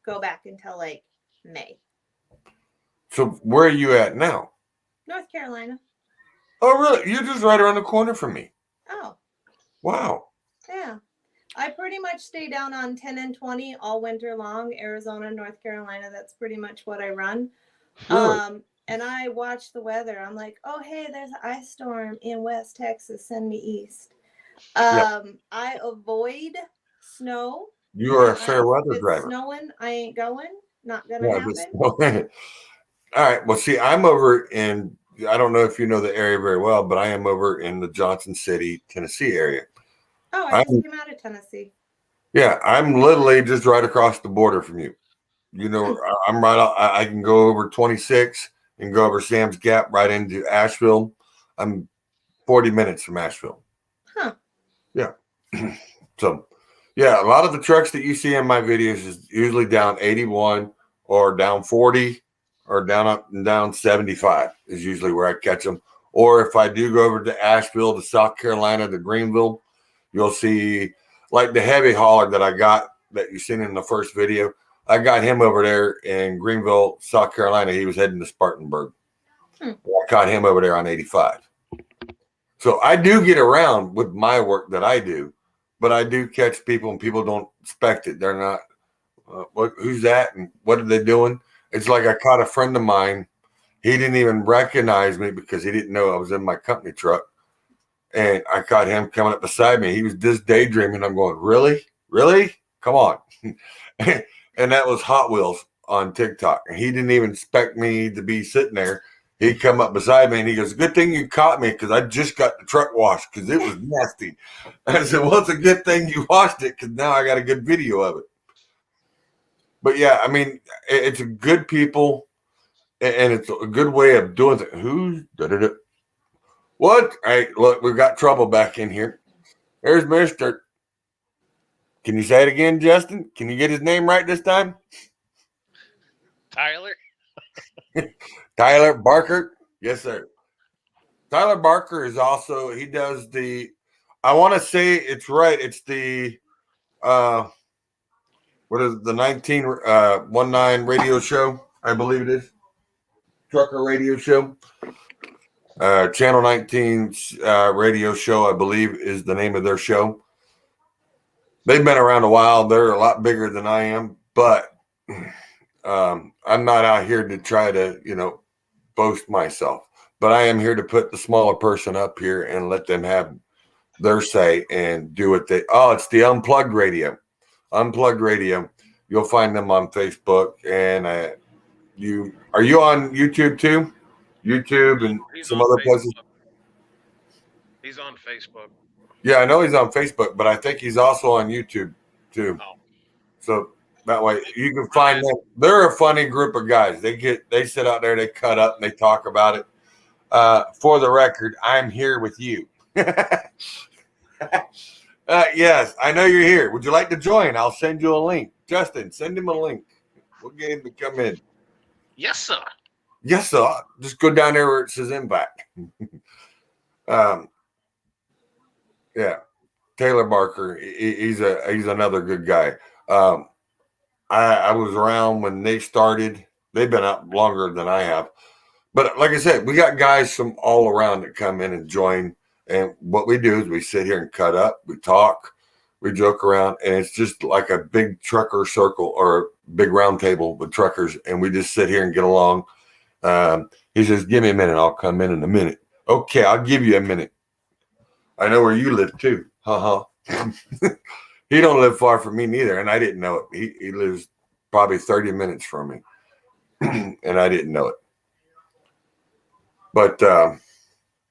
go back until like May. So where are you at now? North Carolina. Oh, really? You're just right around the corner from me. Oh, Wow. yeah. I pretty much stay down on 10 and 20 all winter long. Arizona, North Carolina. That's pretty much what I run. Really? And I watch the weather. I'm like, oh, hey, there's an ice storm in West Texas. Send me east. Yeah. I avoid snow You are a and fair ice. If weather it's driver. snowing, I ain't going. Not gonna Yeah, happen. all right. Well, see, I'm over in, I don't know if you know the area very well, but I am over in the Johnson City, Tennessee area. Oh, I just I'm, came out of Tennessee. yeah, I'm literally just right across the border from you. You know, I'm right. I can go over 26 and go over Sam's Gap right into Asheville. I'm 40 minutes from Asheville. Huh. Yeah. So, yeah, a lot of the trucks that you see in my videos is usually down 81 or down 40 or down up and down 75 is usually where I catch them. Or if I do go over to Asheville, to South Carolina, to Greenville, you'll see like the heavy hauler that I got that you seen in the first video. I got him over there in Greenville, South Carolina. He was heading to Spartanburg. I caught him over there on 85. So I do get around with my work that I do, but I do catch people and people don't expect it. They're not, who's that? And what are they doing? It's like I caught a friend of mine. He didn't even recognize me because he didn't know I was in my company truck. And I caught him coming up beside me. He was just daydreaming. I'm going, really? Really? Come on. And that was Hot Wheels on TikTok. And he didn't even expect me to be sitting there. He come up beside me and he goes, good thing you caught me because I just got the truck washed because it was nasty. I said, well, it's a good thing you washed it because now I got a good video of it. But yeah, I mean, it's a good people and it's a good way of doing it. Who's what? Hey, look, we've got trouble back in here. There's Mr. Can you say it again, Justin? Can you get his name right this time? Tyler. Tyler Barker. Yes, sir. Tyler Barker is also, he does the, I want to say it's right. It's the, what is it, the 19 radio show? I believe it is. Trucker radio show. Channel 19 radio show, I believe, is the name of their show. They've been around a while. They're a lot bigger than I am, but I'm not out here to try to, boast myself. But I am here to put the smaller person up here and let them have their say and do what they. Oh, it's the Unplugged Radio. Unplugged Radio. You'll find them on Facebook and are you on YouTube too? YouTube and He's some on other Facebook. places. He's on Facebook. Yeah, I know he's on Facebook, but I think he's also on YouTube too. Oh. So that way you can find them. They're a funny group of guys. They sit out there, they cut up and they talk about it. For the record, I'm here with you. Yes, I know you're here. Would you like to join? I'll send you a link. Justin, send him a link. We'll get him to come in. Yes, sir. Yes, sir. Just go down there where it says invite. Yeah. Taylor Barker, he's another good guy. I was around when they started. They've been out longer than I have. But like I said, we got guys from all around that come in and join. And what we do is we sit here and cut up, we talk, we joke around, and it's just like a big trucker circle or big round table with truckers, and we just sit here and get along. He says, give me a minute, I'll come in a minute. Okay, I'll give you a minute. I know where you live too. He don't live far from me neither, and I didn't know it. He lives probably 30 minutes from me, and I didn't know it. But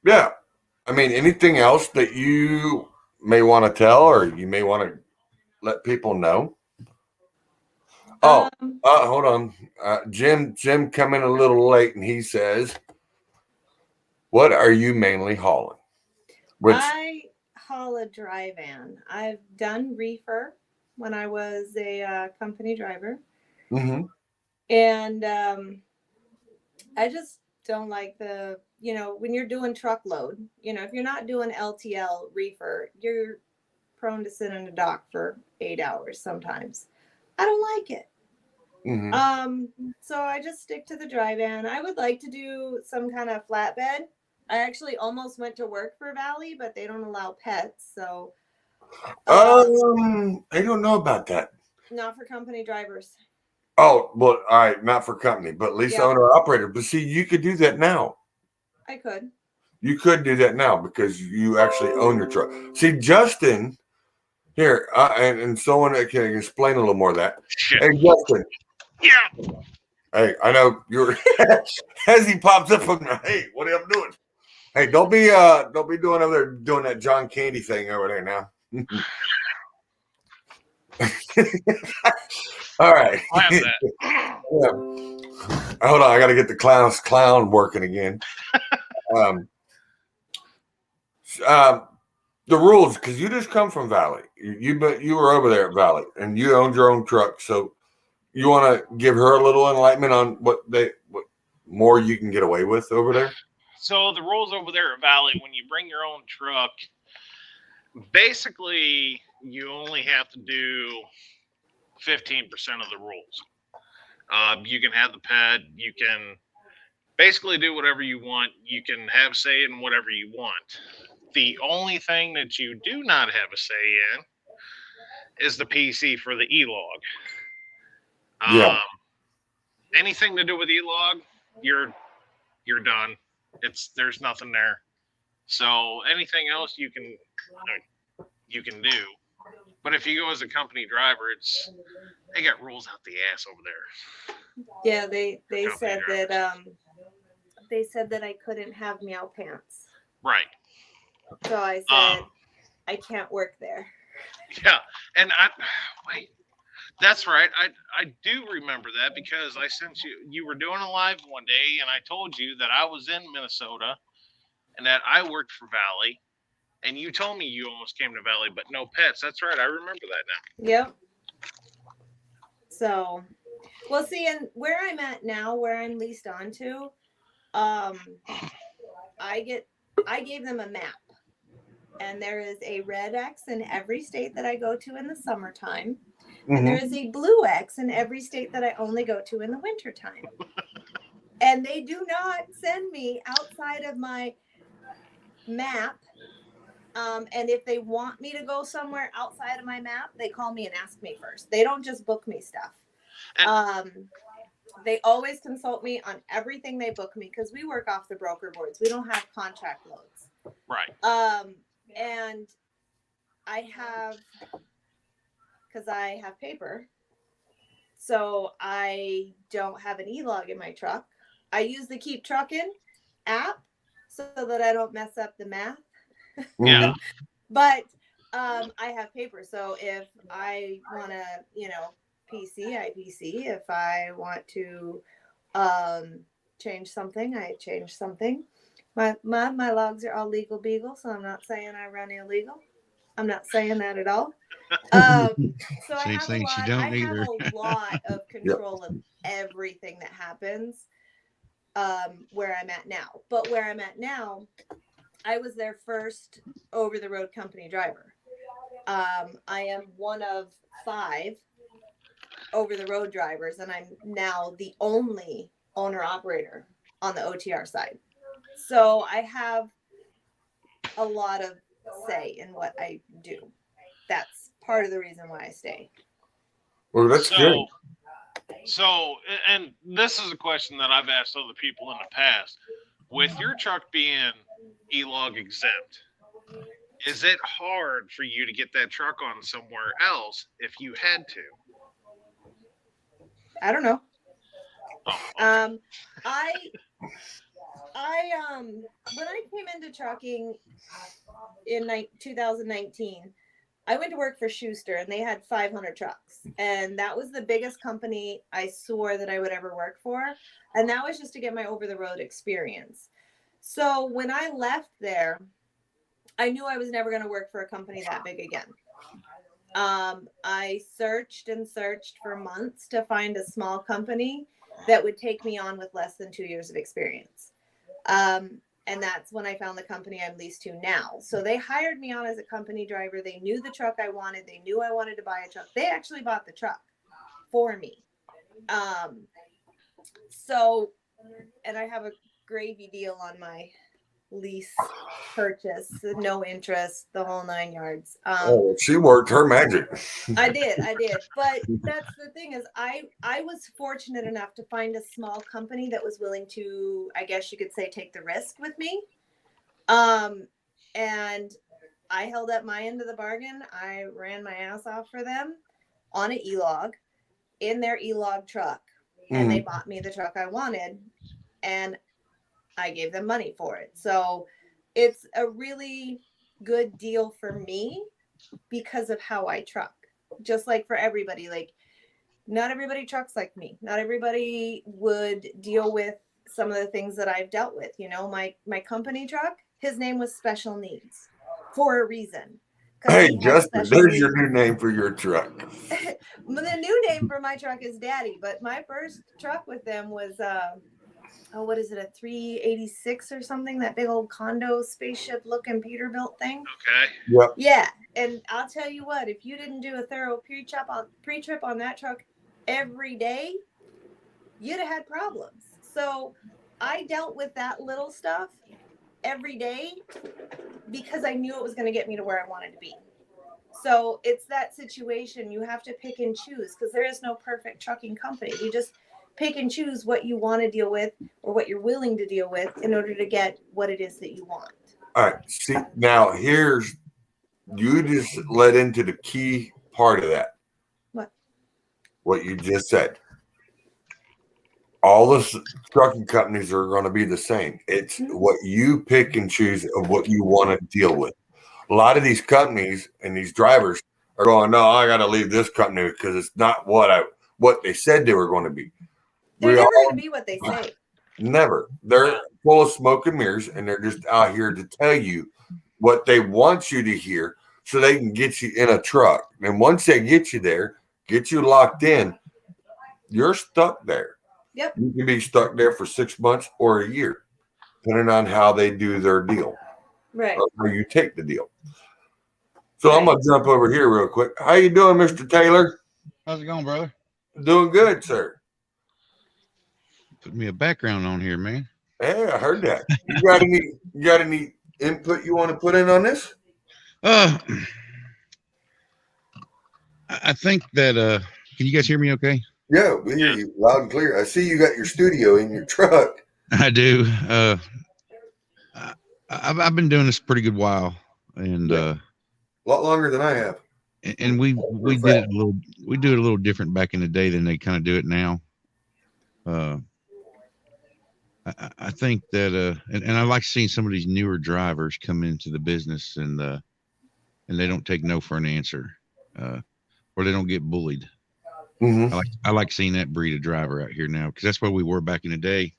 yeah, I mean, anything else that you may want to tell or you may want to let people know? Oh, hold on. Jim come in a little late, and he says, what are you mainly hauling? I haul a dry van. I've done reefer when I was a company driver. Mm-hmm. And I just don't like the, when you're doing truckload, if you're not doing LTL reefer, you're prone to sit in a dock for 8 hours sometimes. I don't like it. So I just stick to the dry van. I would like to do some kind of flatbed. I actually almost went to work for Valley, but they don't allow pets, so I don't know about that. not for company drivers. Oh, well, all right, not for company, but lease Yeah. owner operator. But see, you could do that now. I could. You could do that now because you actually own your truck. See, Justin, here, and someone that can explain a little more of that. Shit. Hey, Justin. Yeah. Hey, I know you're as he pops up on the, hey, what am I doing? Hey, don't be doing over there doing that John Candy thing over there now. All right. I have that. Yeah. Hold on, I got to get the clown working again. The rules, because you just come from Valley. You were over there at Valley, and you owned your own truck. So you want to give her a little enlightenment on what more you can get away with over there? So the rules over there at Valley, when you bring your own truck, basically you only have to do 15% of the rules. You can have the pet. You can basically do whatever you want. You can have say in whatever you want. The only thing that you do not have a say in is the PC for the E-log. Yeah. Anything to do with E-log, you're done. There's nothing there. So anything else you can do. But if you go as a company driver, they got rules out the ass over there. Yeah, they said that I couldn't have meow pants. Right. So I said I can't work there. Yeah, and wait. That's right. I do remember that because I sent you were doing a live one day and I told you that I was in Minnesota and that I worked for Valley and you told me you almost came to Valley but no pets. That's right. I remember that now. Yep. So, well, see, and where I'm at now, where I'm leased onto, I gave them a map and there is a red X in every state that I go to in the summertime. And there is a blue X in every state that I only go to in the wintertime. And they do not send me outside of my map. And if they want me to go somewhere outside of my map, they call me and ask me first. They don't just book me stuff. They always consult me on everything they book me because we work off the broker boards. We don't have contract loads. Right. And because I have paper, so I don't have an E-log in my truck. I use the Keep Truckin' app so that I don't mess up the math. Yeah. But I have paper, so if I want to, PC, I PC. If I want to change something, I change something. My logs are all legal beagle, so I'm not saying I run illegal. I'm not saying that at all. So I have a lot of control of everything that happens where I'm at now. But where I'm at now, I was their first over-the-road company driver. I am one of 5 over-the-road drivers, and I'm now the only owner-operator on the OTR side. So I have a lot of say in what I do. That's part of the reason why I stay. Well, that's good. So, and this is a question that I've asked other people in the past. With your truck being E-log exempt, is it hard for you to get that truck on somewhere else if you had to? I don't know. Oh, okay. When I came into trucking in 2019, I went to work for Schuster and they had 500 trucks. And that was the biggest company I swore that I would ever work for. And that was just to get my over-the-road experience. So when I left there, I knew I was never going to work for a company that big again. I searched and searched for months to find a small company that would take me on with less than 2 years of experience. And that's when I found the company I'm leased to now. So they hired me on as a company driver. They knew the truck I wanted. They knew I wanted to buy a truck. They actually bought the truck for me. So, and I have a gravy deal on my lease purchase, no interest, the whole 9 yards. She worked her magic. I did. But that's the thing is I was fortunate enough to find a small company that was willing to, I guess you could say, take the risk with me. And I held up my end of the bargain. I ran my ass off for them on an E-Log in their E-Log truck. And they bought me the truck I wanted, and I gave them money for it. So it's a really good deal for me because of how I truck. Just like for everybody, like not everybody trucks like me. Not everybody would deal with some of the things that I've dealt with. You know, my company truck, his name was Special Needs for a reason. Hey, Justin, there's your new name for your truck. The new name for my truck is Daddy, but my first truck with them was what is it, a 386 or something? That big old condo spaceship looking Peterbilt thing. Okay. Yep. Yeah, and I'll tell you what, if you didn't do a thorough pre-trip on that truck every day, you'd have had problems. So I dealt with that little stuff every day because I knew it was going to get me to where I wanted to be. So it's that situation. You have to pick and choose because there is no perfect trucking company. You just pick and choose what you want to deal with or what you're willing to deal with in order to get what it is that you want. All right. See, now you just led into the key part of that. What you just said. All the trucking companies are going to be the same. It's what you pick and choose of what you want to deal with. A lot of these companies and these drivers are going, no, I got to leave this company because it's not what they said they were going to be. They're never going to be what they say. Never. They're full of smoke and mirrors, and they're just out here to tell you what they want you to hear so they can get you in a truck. And once they get you there, get you locked in, you're stuck there. Yep. You can be stuck there for 6 months or a year, depending on how they do their deal. Right. Or how you take the deal. So I'm going to jump over here real quick. How you doing, Mr. Taylor? How's it going, brother? Doing good, sir. Put me a background on here, man. Hey, I heard that. You got any input you want to put in on this? I think that can you guys hear me okay? Yeah, we hear you loud and clear. I see you got your studio in your truck. I do. I've been doing this a pretty good while, and a lot longer than I have. And we did it we do it a little different back in the day than they kind of do it now. I think that and I like seeing some of these newer drivers come into the business and they don't take no for an answer, or they don't get bullied. Mm-hmm. I like seeing that breed of driver out here now, because that's where we were back in the day.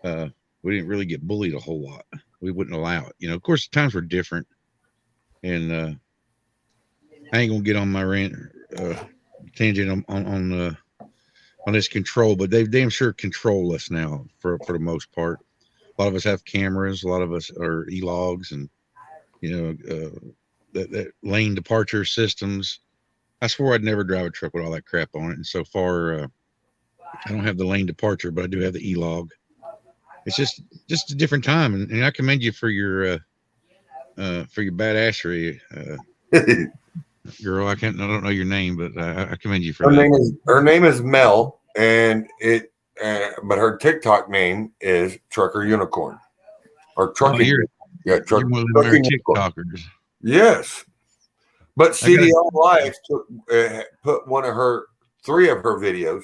We didn't really get bullied a whole lot. We wouldn't allow it. You know, of course, times were different, and I ain't gonna get on my rant tangent on this control, but they damn sure control us now for the most part. A lot of us have cameras. A lot of us are e-logs, and that lane departure systems. I swore I'd never drive a truck with all that crap on it, and so far I don't have the lane departure, but I do have the e-log. It's just a different time, and I commend you for your badassery, girl. I don't know your name, but I commend you for that. Her name is Mel, and but her TikTok name is Trucker Unicorn, or Trucking. You're one of the TikTokers. Yes, but Cdllife put three of her videos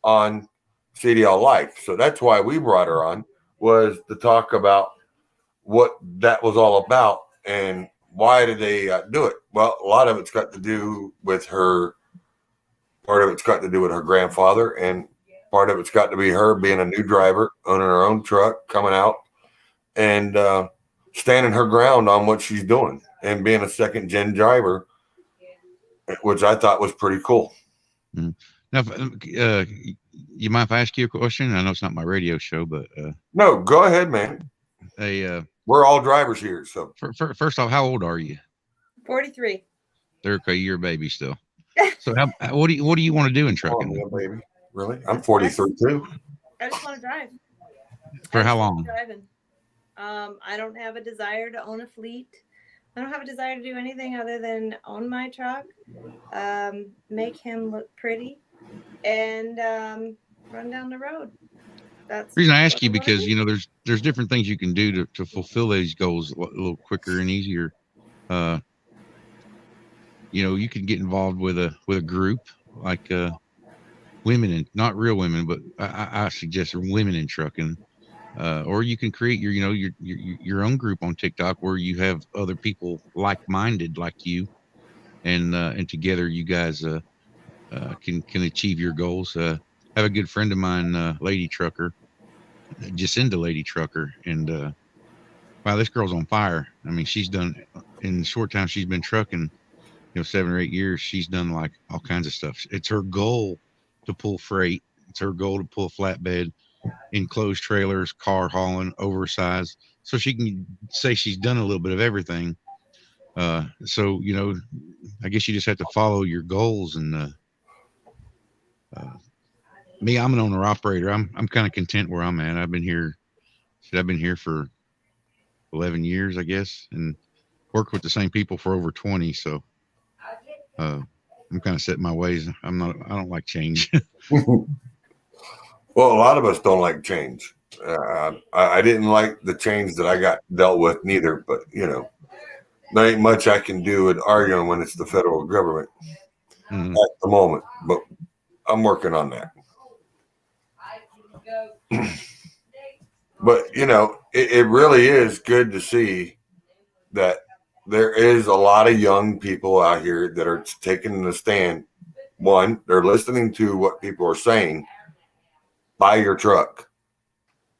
on Cdllife, so that's why we brought her on, was to talk about what that was all about and why did they do it. Well, a lot of it's got to do with her. Part of it's got to do with her grandfather, and part of it's got to be her being a new driver, owning her own truck, coming out and standing her ground on what she's doing and being a second-gen driver, which I thought was pretty cool. Now, Now, you mind if I ask you a question? I know it's not my radio show, but No, go ahead, man. We're all drivers here. So first off, how old are you? 43. They're okay. You're a baby still. So what do you want to do in trucking? Oh, baby. Really? I'm 43 too. I just want to drive. For how long? Driving. I don't have a desire to own a fleet. I don't have a desire to do anything other than own my truck, make him look pretty, and run down the road. That's the reason I ask you because there's different things you can do to fulfill these goals a little quicker and easier. You can get involved with a group like women, and not real women, but I suggest women in trucking. Or you can create your own group on TikTok where you have other people like-minded like you, and together you guys can achieve your goals. I have a good friend of mine, Lady Trucker, Jacinda Lady Trucker, and wow, this girl's on fire. I mean, she's done in the short time she's been trucking, 7 or 8 years. She's done like all kinds of stuff. It's her goal to pull freight. It's her goal to pull flatbed, enclosed trailers, car hauling, oversized. So she can say she's done a little bit of everything. So I guess you just have to follow your goals. And me, I'm an owner operator. I'm kind of content where I'm at. I've been here for 11 years, I guess, and worked with the same people for over 20. So I'm kind of set in my ways. I don't like change. Well, a lot of us don't like change. I didn't like the change that I got dealt with neither, but there ain't much I can do with arguing when it's the federal government at the moment, but I'm working on that. But it really is good to see that there is a lot of young people out here that are taking the stand. One, they're listening to what people are saying. Buy your truck.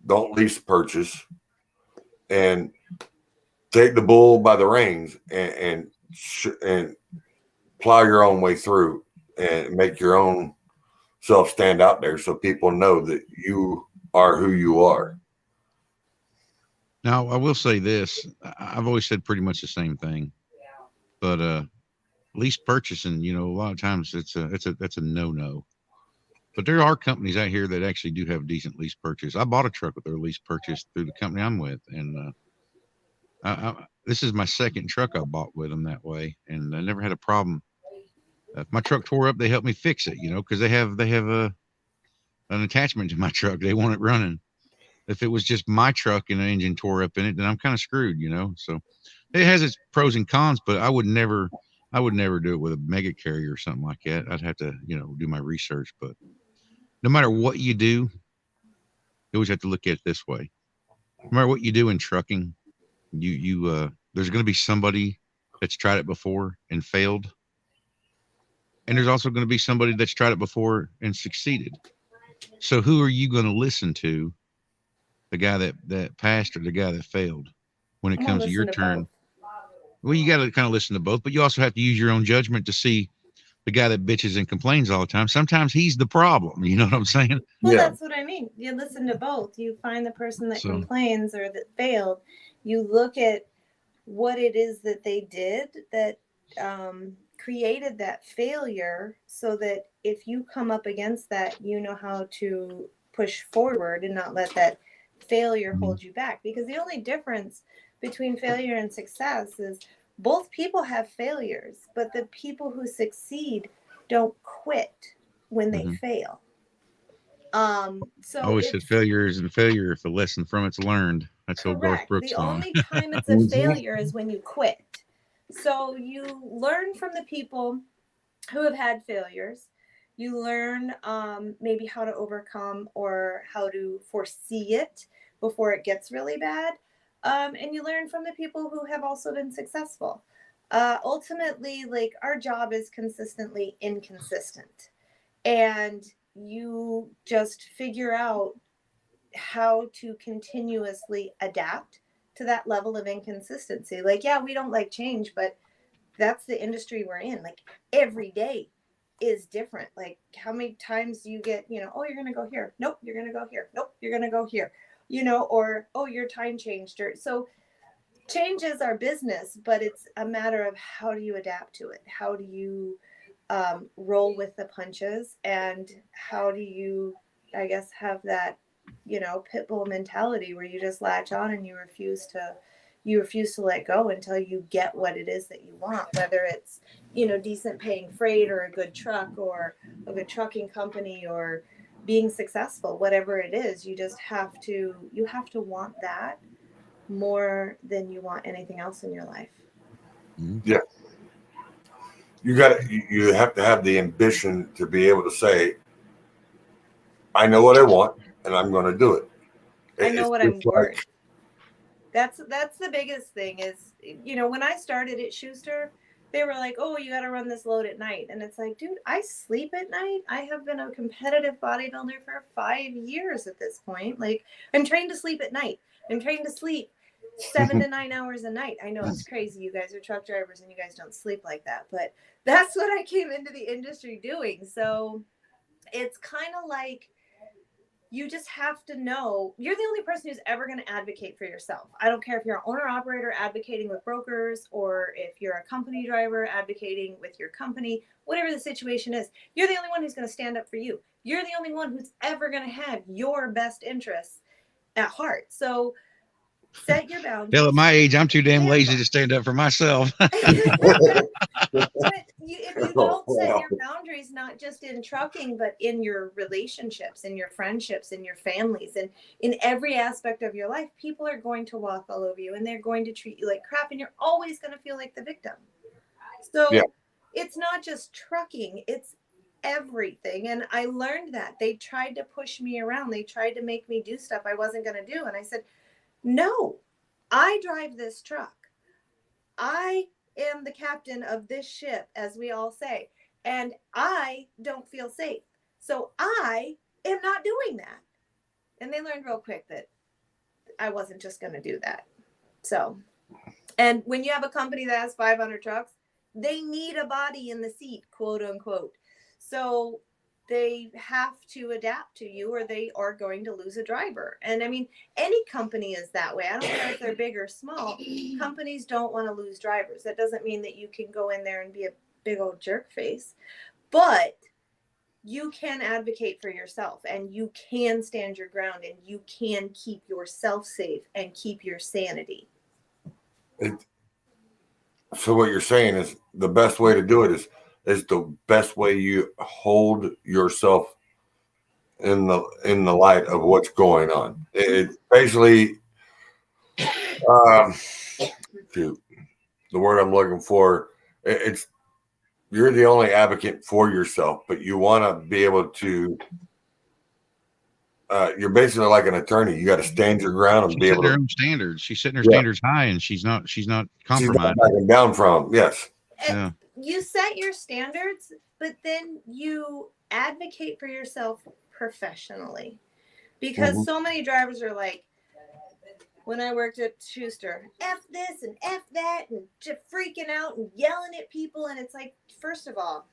Don't lease purchase. And take the bull by the reins and plow your own way through and make your own self stand out there so people know that you are who you are. Now, I will say this. I've always said pretty much the same thing, but lease purchasing, a lot of times that's a no-no. But there are companies out here that actually do have decent lease purchase. I bought a truck with their lease purchase through the company I'm with, and this is my second truck I bought with them that way, and I never had a problem. If my truck tore up, they helped me fix it, because they have an attachment to my truck. They want it running. If it was just my truck and an engine tore up in it, then I'm kind of screwed, So it has its pros and cons, but I would never do it with a mega carrier or something like that. I'd have to, do my research. But no matter what you do, you always have to look at it this way. No matter what you do in trucking, there's going to be somebody that's tried it before and failed. And there's also going to be somebody that's tried it before and succeeded. So who are you going to listen to? The guy that passed or the guy that failed when it comes to your turn? Well, you got to kind of listen to both, but you also have to use your own judgment to see the guy that bitches and complains all the time. Sometimes he's the problem. You know what I'm saying? Well, that's what I mean. You listen to both. You find the person that complains or that failed. You look at what it is that they did that created that failure so that if you come up against that, you know how to push forward and not let that failure hold you back. Because the only difference between failure and success is both people have failures, but the people who succeed don't quit when they fail. So I always said failure isn't failure if a lesson from it's learned. That's old Garth Brooks the song. only time it's a failure is when you quit. So you learn from the people who have had failures. You learn maybe how to overcome or how to foresee it before it gets really bad. And you learn from the people who have also been successful. Ultimately, like, our job is consistently inconsistent. And you just figure out how to continuously adapt to that level of inconsistency. Like, yeah, we don't like change, but that's the industry we're in. Like, every day is different. Like how many times do you get, oh, you're going to go here. Nope. You're going to go here. Nope. You're going to go here, or, oh, your time changed. So change is our business, but it's a matter of how do you adapt to it? How do you roll with the punches, and how do you, I guess, have that, pit bull mentality where you just latch on and you refuse to let go until you get what it is that you want, whether it's, decent paying freight or a good truck or a good trucking company or being successful, whatever it is. You have to want that more than you want anything else in your life. Yeah. You have to have the ambition to be able to say, I know what I want and I'm going to do it. I know It's what I'm just worth. That's the biggest thing is, when I started at Schuster, they were like, oh, you got to run this load at night. And it's like, dude, I sleep at night. I have been a competitive bodybuilder for 5 years at this point. Like, I'm trained to sleep at night. I'm trained to sleep 7 to 9 hours a night. I know it's crazy. You guys are truck drivers and you guys don't sleep like that, but that's what I came into the industry doing. So it's kind of like, you just have to know you're the only person who's ever going to advocate for yourself. I don't care if you're an owner operator advocating with brokers, or if you're a company driver advocating with your company, whatever the situation is, you're the only one who's going to stand up for you. You're the only one who's ever going to have your best interests at heart. So set your boundaries. Hell, at my age, I'm too damn lazy to stand up for myself. But if you don't set your boundaries, not just in trucking, but in your relationships, in your friendships, in your families, and in every aspect of your life, people are going to walk all over you and they're going to treat you like crap, and you're always going to feel like the victim. So it's not just trucking, it's everything. And I learned that. They tried to push me around. They tried to make me do stuff I wasn't going to do. And I said, no, I drive this truck. I am the captain of this ship, as we all say, and I don't feel safe. So I am not doing that. And they learned real quick that I wasn't just going to do that. So, and when you have a company that has 500 trucks, they need a body in the seat, quote unquote. So they have to adapt to you, or they are going to lose a driver. And I mean, any company is that way. I don't care if they're big or small. Companies don't want to lose drivers. That doesn't mean that you can go in there and be a big old jerk face, but you can advocate for yourself, and you can stand your ground, and you can keep yourself safe and keep your sanity. So what you're saying is the best way to do it is the best way you hold yourself in the light of what's going on. It's basically shoot, the word I'm looking for. It's you're the only advocate for yourself, but you want to be able to. You're basically like an attorney. You got to stand your ground and She's be able setting her to. own standards. She's setting her standards high, and she's not She's not compromising. backing down from. Yes. Yeah. You set your standards, but then you advocate for yourself professionally, because so many drivers are like, when I worked at Schuster, F this and F that, and just freaking out and yelling at people. And it's like, first of all,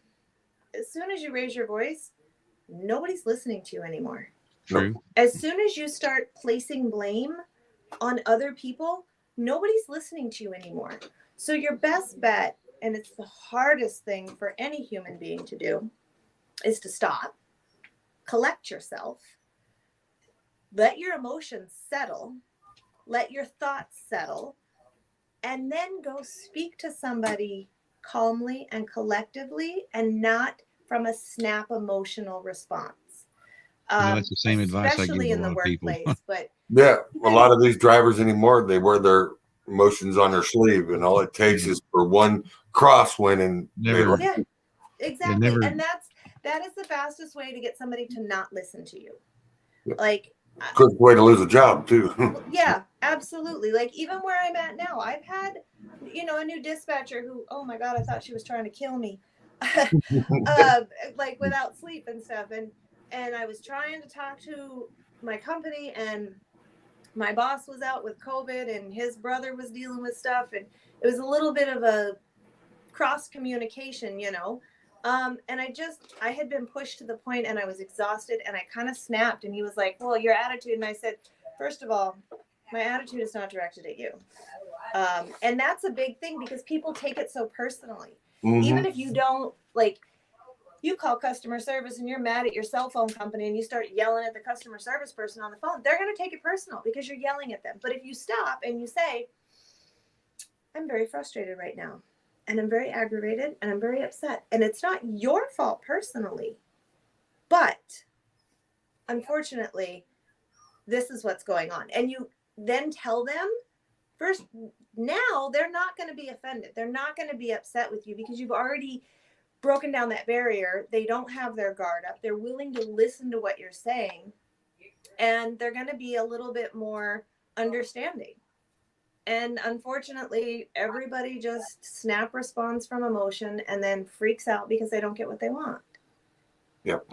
as soon as you raise your voice, nobody's listening to you anymore. True. As soon as you start placing blame on other people, nobody's listening to you anymore. So your best bet, and it's the hardest thing for any human being to do, is to stop, collect yourself, let your emotions settle, let your thoughts settle, and then go speak to somebody calmly and collectively, and not from a snap emotional response. That's the same advice I give Especially to a in the lot of people. workplace. But yeah, a lot of these drivers anymore, they wear their emotions on their sleeve, and all it takes is for one crosswind, and Never. Yeah, exactly. Never. And that is the fastest way to get somebody to not listen to you. Like, quick way to lose a job too. yeah, absolutely. Like, even where I'm at now, I've had, a new dispatcher who, oh my God, I thought she was trying to kill me, like without sleep and stuff. And I was trying to talk to my company, and my boss was out with COVID, and his brother was dealing with stuff. And it was a little bit of a cross communication, And I had been pushed to the point and I was exhausted and I kind of snapped and he was like, well, your attitude. And I said, first of all, my attitude is not directed at you. And that's a big thing because people take it so personally. Mhm. Even if you don't, like, you call customer service and you're mad at your cell phone company and you start yelling at the customer service person on the phone, they're going to take it personal because you're yelling at them. But if you stop and you say, I'm very frustrated right now and I'm very aggravated and I'm very upset, and it's not your fault personally, but unfortunately, this is what's going on. And you then tell them first, now they're not going to be offended. They're not going to be upset with you because you've already broken down that barrier. They don't have their guard up. They're willing to listen to what you're saying, and they're going to be a little bit more understanding. And unfortunately, everybody just snap responds from emotion and then freaks out because they don't get what they want. Yep.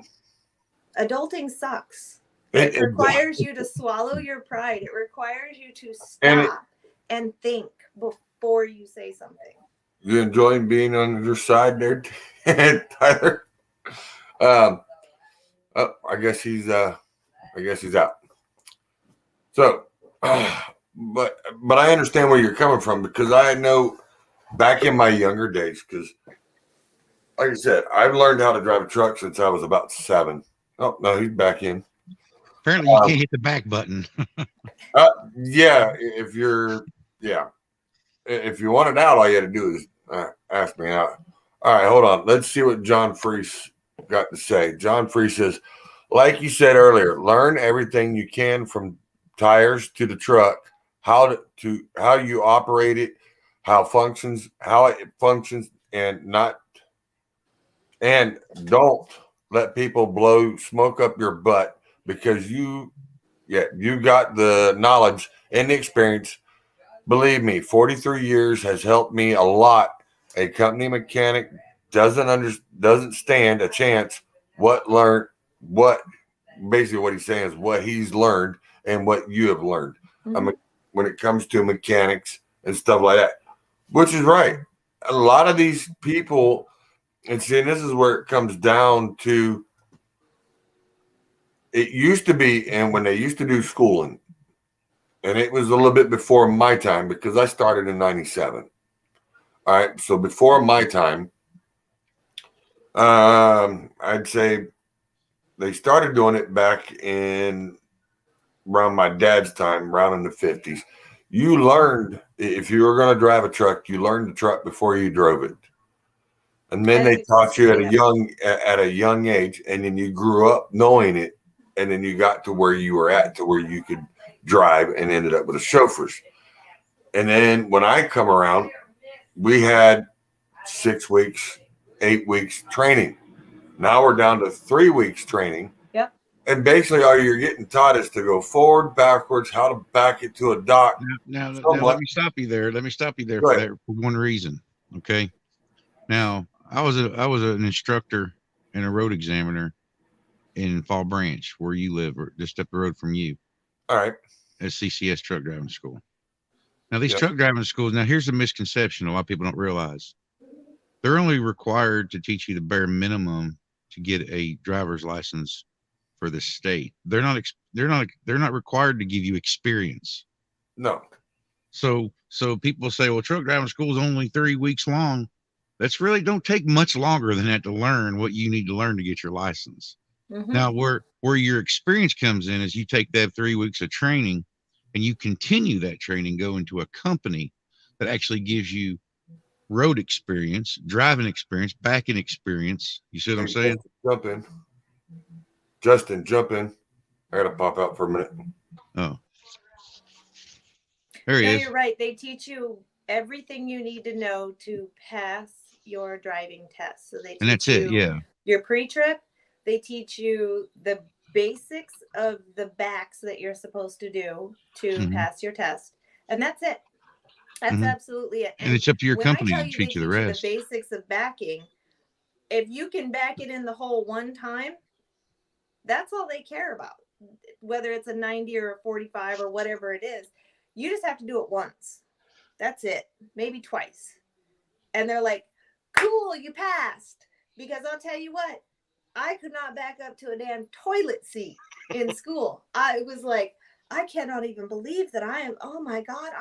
Adulting sucks. It requires you to swallow your pride. It requires you to stop and think before you say something. You enjoying being on your side there, Tyler? Oh, I guess he's out. So, but I understand where you're coming from because I know back in my younger days, because like I said, I've learned how to drive a truck since I was about 7. Oh no, he's back in. Apparently, you can't hit the back button. Yeah, if you want it out, all you had to do is ask me out. All right, hold on. Let's see what John Freese got to say. John Freese says, like you said earlier, learn everything you can from tires to the truck, how you operate it, how it functions, and don't let people blow smoke up your butt because you got the knowledge and the experience. Believe me, 43 years has helped me a lot. A company mechanic doesn't stand a chance. What basically what he's saying is what he's learned and what you have learned. Mm-hmm. When it comes to mechanics and stuff like that, which is right. A lot of these people, and see, and this is where it comes down to. It used to be, and when they used to do schooling, and it was a little bit before my time because I started in 97. All right. So before my time, I'd say they started doing it back in around my dad's time, around in the 50s. You learned if you were going to drive a truck, you learned the truck before you drove it. And then they taught you at a young age, and then you grew up knowing it, and then you got to where you were at to where you could drive and ended up with a chauffeurs. And then when I come around, we had 6 weeks, 8 weeks training. Now we're down to 3 weeks training. Yep. And basically all you're getting taught is to go forward, backwards, how to back it to a dock. Now let me stop you there. For one reason. Okay. Now I was an instructor and a road examiner in Fall Branch, where you live, or just up the road from you. All right. At CCS truck driving school. Now these truck driving schools. Now here's a misconception a lot of people don't realize. They're only required to teach you the bare minimum to get a driver's license for the state. They're not required to give you experience. No. So people say, well, truck driving school is only 3 weeks long. That's really don't take much longer than that to learn what you need to learn to get your license. Mm-hmm. Now, where your experience comes in is you take that 3 weeks of training and you continue that training, go into a company that actually gives you road experience, driving experience, backing experience. You see what I'm saying? Justin, jump in. I got to pop out for a minute. Oh. There he is. You're right. They teach you everything you need to know to pass your driving test. So they teach and that's it. Yeah. Your pre-trip. They teach you the basics of the backs that you're supposed to do to pass your test. And that's it. That's absolutely it. And it's up to your company to teach you the rest. The basics of backing. If you can back it in the hole one time, that's all they care about. Whether it's a 90 or a 45 or whatever it is, you just have to do it once. That's it. Maybe twice. And they're like, cool, you passed. Because I'll tell you what, I could not back up to a damn toilet seat in school. I was like, I cannot even believe that I am, oh my God,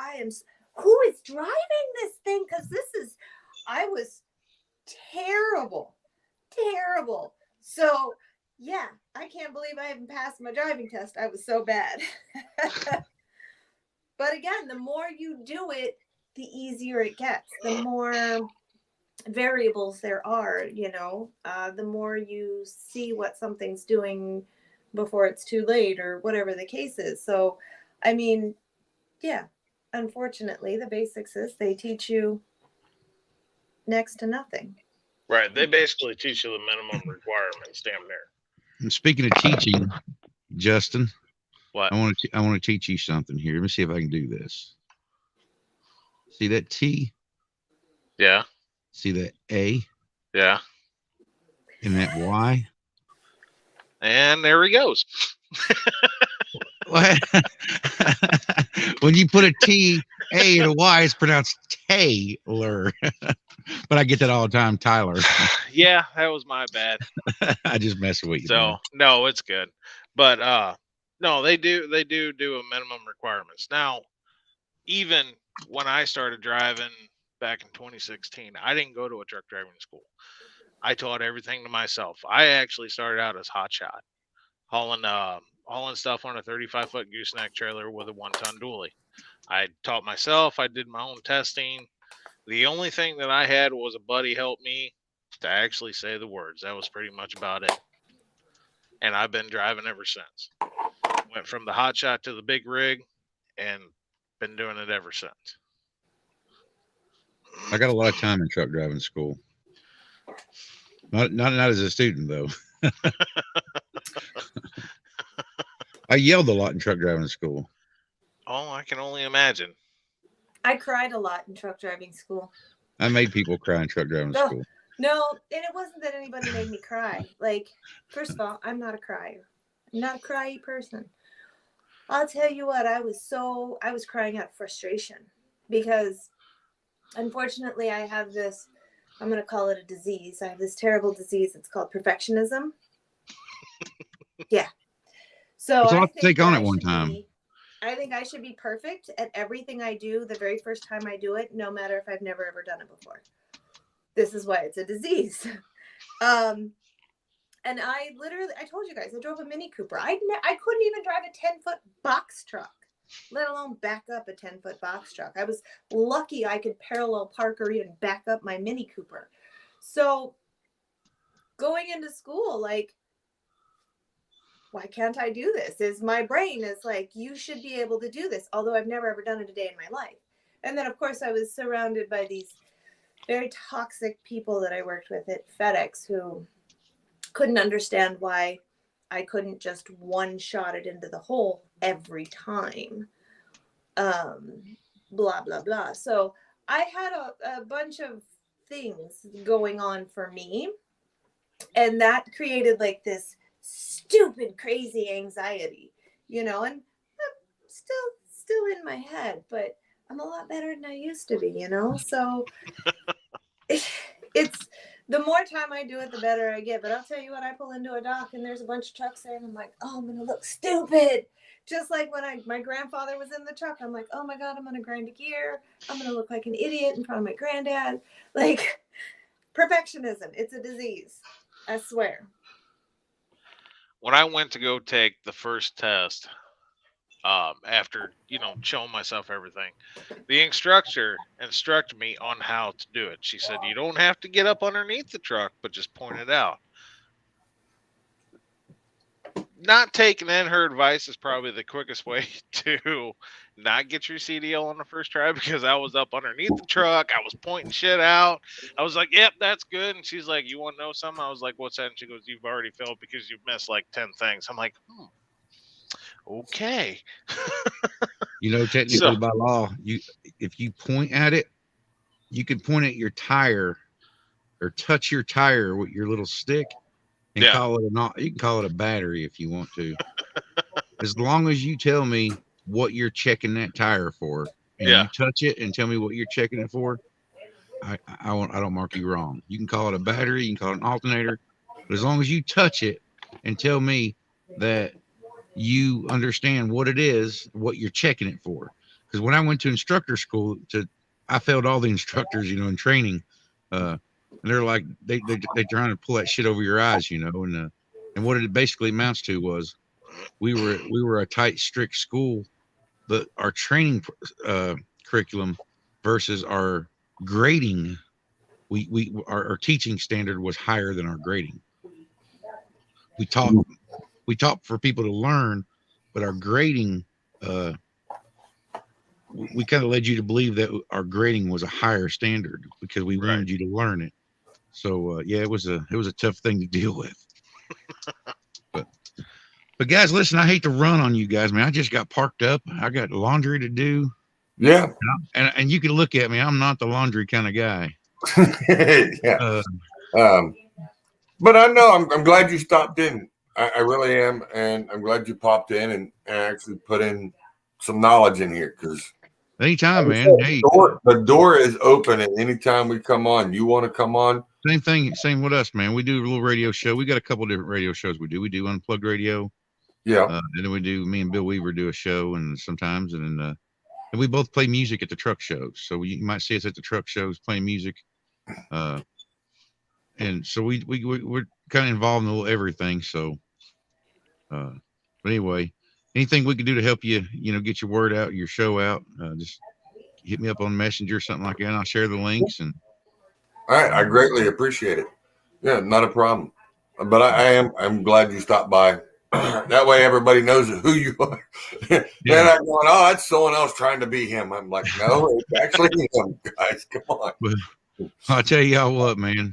who is driving this thing? Because I was terrible, terrible. So, yeah, I can't believe I haven't passed my driving test. I was so bad. But again, the more you do it, the easier it gets. The more variables there are, the more you see what something's doing before it's too late or whatever the case is. So, I mean, yeah, unfortunately, the basics is they teach you next to nothing. Right. They basically teach you the minimum requirements, damn near. And speaking of teaching, Justin, What? I want to teach you something here. Let me see if I can do this. See that T? Yeah. See that A? Yeah. And that Y? And there he goes. When you put a T, A, and a Y, it's pronounced Taylor. But I get that all the time, Tyler. Yeah, that was my bad. I just mess with you. So man. no, it's good. But no, they do a minimum requirements. Now, even when I started driving back in 2016, I didn't go to a truck driving school. I taught everything to myself. I actually started out as hotshot, hauling stuff on a 35-foot gooseneck trailer with a 1-ton dually. I taught myself. I did my own testing. The only thing that I had was a buddy help me to actually say the words. That was pretty much about it. And I've been driving ever since. Went from the hotshot to the big rig and been doing it ever since. I got a lot of time in truck driving school. Not as a student though. I yelled a lot in truck driving school. Oh, I can only imagine. I cried a lot in truck driving school. I made people cry in truck driving school. No, and it wasn't that anybody made me cry. Like, first of all, I'm not a crier. I'm not a cryy person. I'll tell you what, I was crying out of frustration because unfortunately I have this, I'm going to call it a disease. I have this terrible disease. It's called perfectionism. Yeah. So I'll have to take on it one time. I think I should be perfect at everything I do the very first time I do it, no matter if I've never ever done it before. This is why it's a disease. And I told you guys, I drove a Mini Cooper. I couldn't even drive a 10-foot box truck, let alone back up a 10-foot box truck. I was lucky I could parallel park or even back up my Mini Cooper. So going into school, like, why can't I do this? My brain is like, you should be able to do this, although I've never ever done it a day in my life. And then, of course, I was surrounded by these very toxic people that I worked with at FedEx who couldn't understand why I couldn't just one-shot it into the hole every time. Blah, blah, blah. So I had a bunch of things going on for me. And that created like this stupid, crazy anxiety, and I'm still in my head, but I'm a lot better than I used to be, So it's the more time I do it, the better I get. But I'll tell you what, I pull into a dock and there's a bunch of trucks there and I'm like, oh, I'm going to look stupid. Just like when my grandfather was in the truck, I'm like, oh my God, I'm going to grind a gear. I'm going to look like an idiot in front of my granddad. Like, perfectionism, it's a disease. I swear. When I went to go take the first test, after, showing myself everything, the instructor instructed me on how to do it. She said, you don't have to get up underneath the truck, but just point it out. Not taking in her advice is probably the quickest way to not get your CDL on the first try, because I was up underneath the truck. I was pointing shit out. I was like, yep, that's good. And she's like, you want to know something? I was like, what's that? And she goes, you've already failed because you've missed like 10 things. I'm like, okay. Technically by law, if you point at it, you can point at your tire or touch your tire with your little stick and call it you can call it a battery if you want to. As long as you tell me what you're checking that tire for and you touch it and tell me what you're checking it for, I don't mark you wrong. You can call it a battery, you can call it an alternator, but as long as you touch it and tell me that you understand what it is, what you're checking it for. Because when I went to instructor school, I failed all the instructors, in training, and they're like they trying to pull that shit over your eyes, and what it basically amounts to was we were a tight, strict school, but our training curriculum versus our grading, our teaching standard was higher than our grading. We taught for people to learn, but our grading, we kind of led you to believe that our grading was a higher standard because we wanted you to learn it. So yeah, it was a tough thing to deal with. But guys, listen, I hate to run on you guys, man. I just got parked up. I got laundry to do. Yeah. And you can look at me. I'm not the laundry kind of guy. Yeah. But I know I'm glad you stopped in. I really am, and I'm glad you popped in and actually put in some knowledge in here because anytime, man. Hey, the door is open, and anytime we come on, you want to come on. Same thing, same with us, man. We do a little radio show. We got a couple different radio shows. We do Unplugged Radio. Yeah. And then me and Bill Weaver do a show, and sometimes, and we both play music at the truck shows. So you might see us at the truck shows playing music. And so we're kind of involved in a little everything. So, but anyway, anything we can do to help you, get your word out, your show out, just hit me up on Messenger or something like that, and I'll share the links. And all right, I greatly appreciate it. Yeah, not a problem. But I'm glad you stopped by. That way everybody knows who you are. They're not going, oh, that's someone else trying to be him. I'm like, no, it's actually him, guys. Come on. But I'll tell y'all what, man.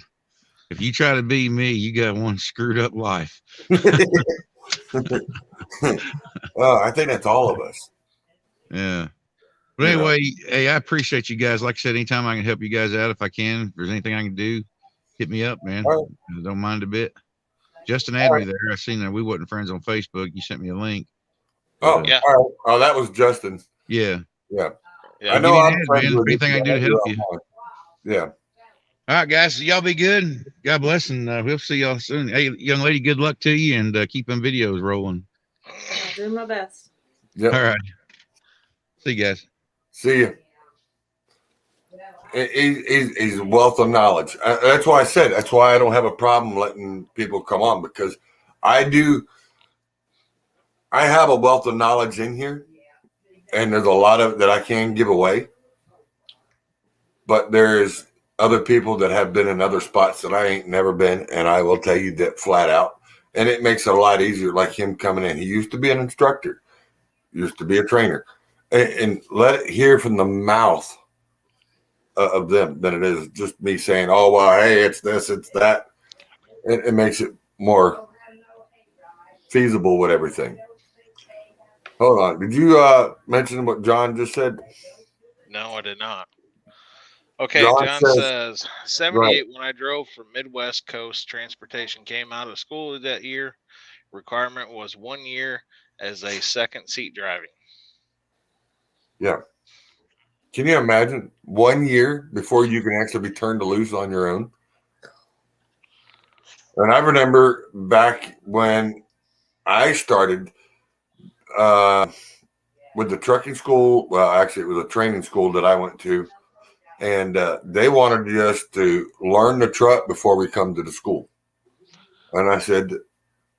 If you try to be me, you got one screwed up life. Well, I think that's all of us. Yeah. But anyway, hey, I appreciate you guys. Like I said, anytime I can help you guys out, if I can, if there's anything I can do, hit me up, man. Right. I don't mind a bit. Justin added me there. I seen that we wasn't friends on Facebook. You sent me a link. Oh, yeah. All right. Oh, that was Justin. Yeah. Yeah. I know I'm friends with anything I can do to help you. Yeah. All right, guys. Y'all be good. God bless, and we'll see y'all soon. Hey, young lady, good luck to you, and keep them videos rolling. I'll do my best. Yeah. All right. See you guys. See you. He's a wealth of knowledge. That's why I said, that's why I don't have a problem letting people come on, because I have a wealth of knowledge in here, and there's a lot of that I can give away. But there's other people that have been in other spots that I ain't never been, and I will tell you that flat out. And it makes it a lot easier, like him coming in. He used to be an instructor, used to be a trainer, and let it hear from the mouth of them than it is just me saying, oh, well, hey, it's this, it's that. It makes it more feasible with everything. Hold on. Did you mention what John just said? No, I did not. Okay, John says 78 when I drove from Midwest Coast Transportation came out of school that year. Requirement was 1 year as a second seat driving. Yeah. Can you imagine 1 year before you can actually be turned loose on your own? And I remember back when I started with the trucking school. Well, actually, it was a training school that I went to. And they wanted us to learn the truck before we come to the school. And I said,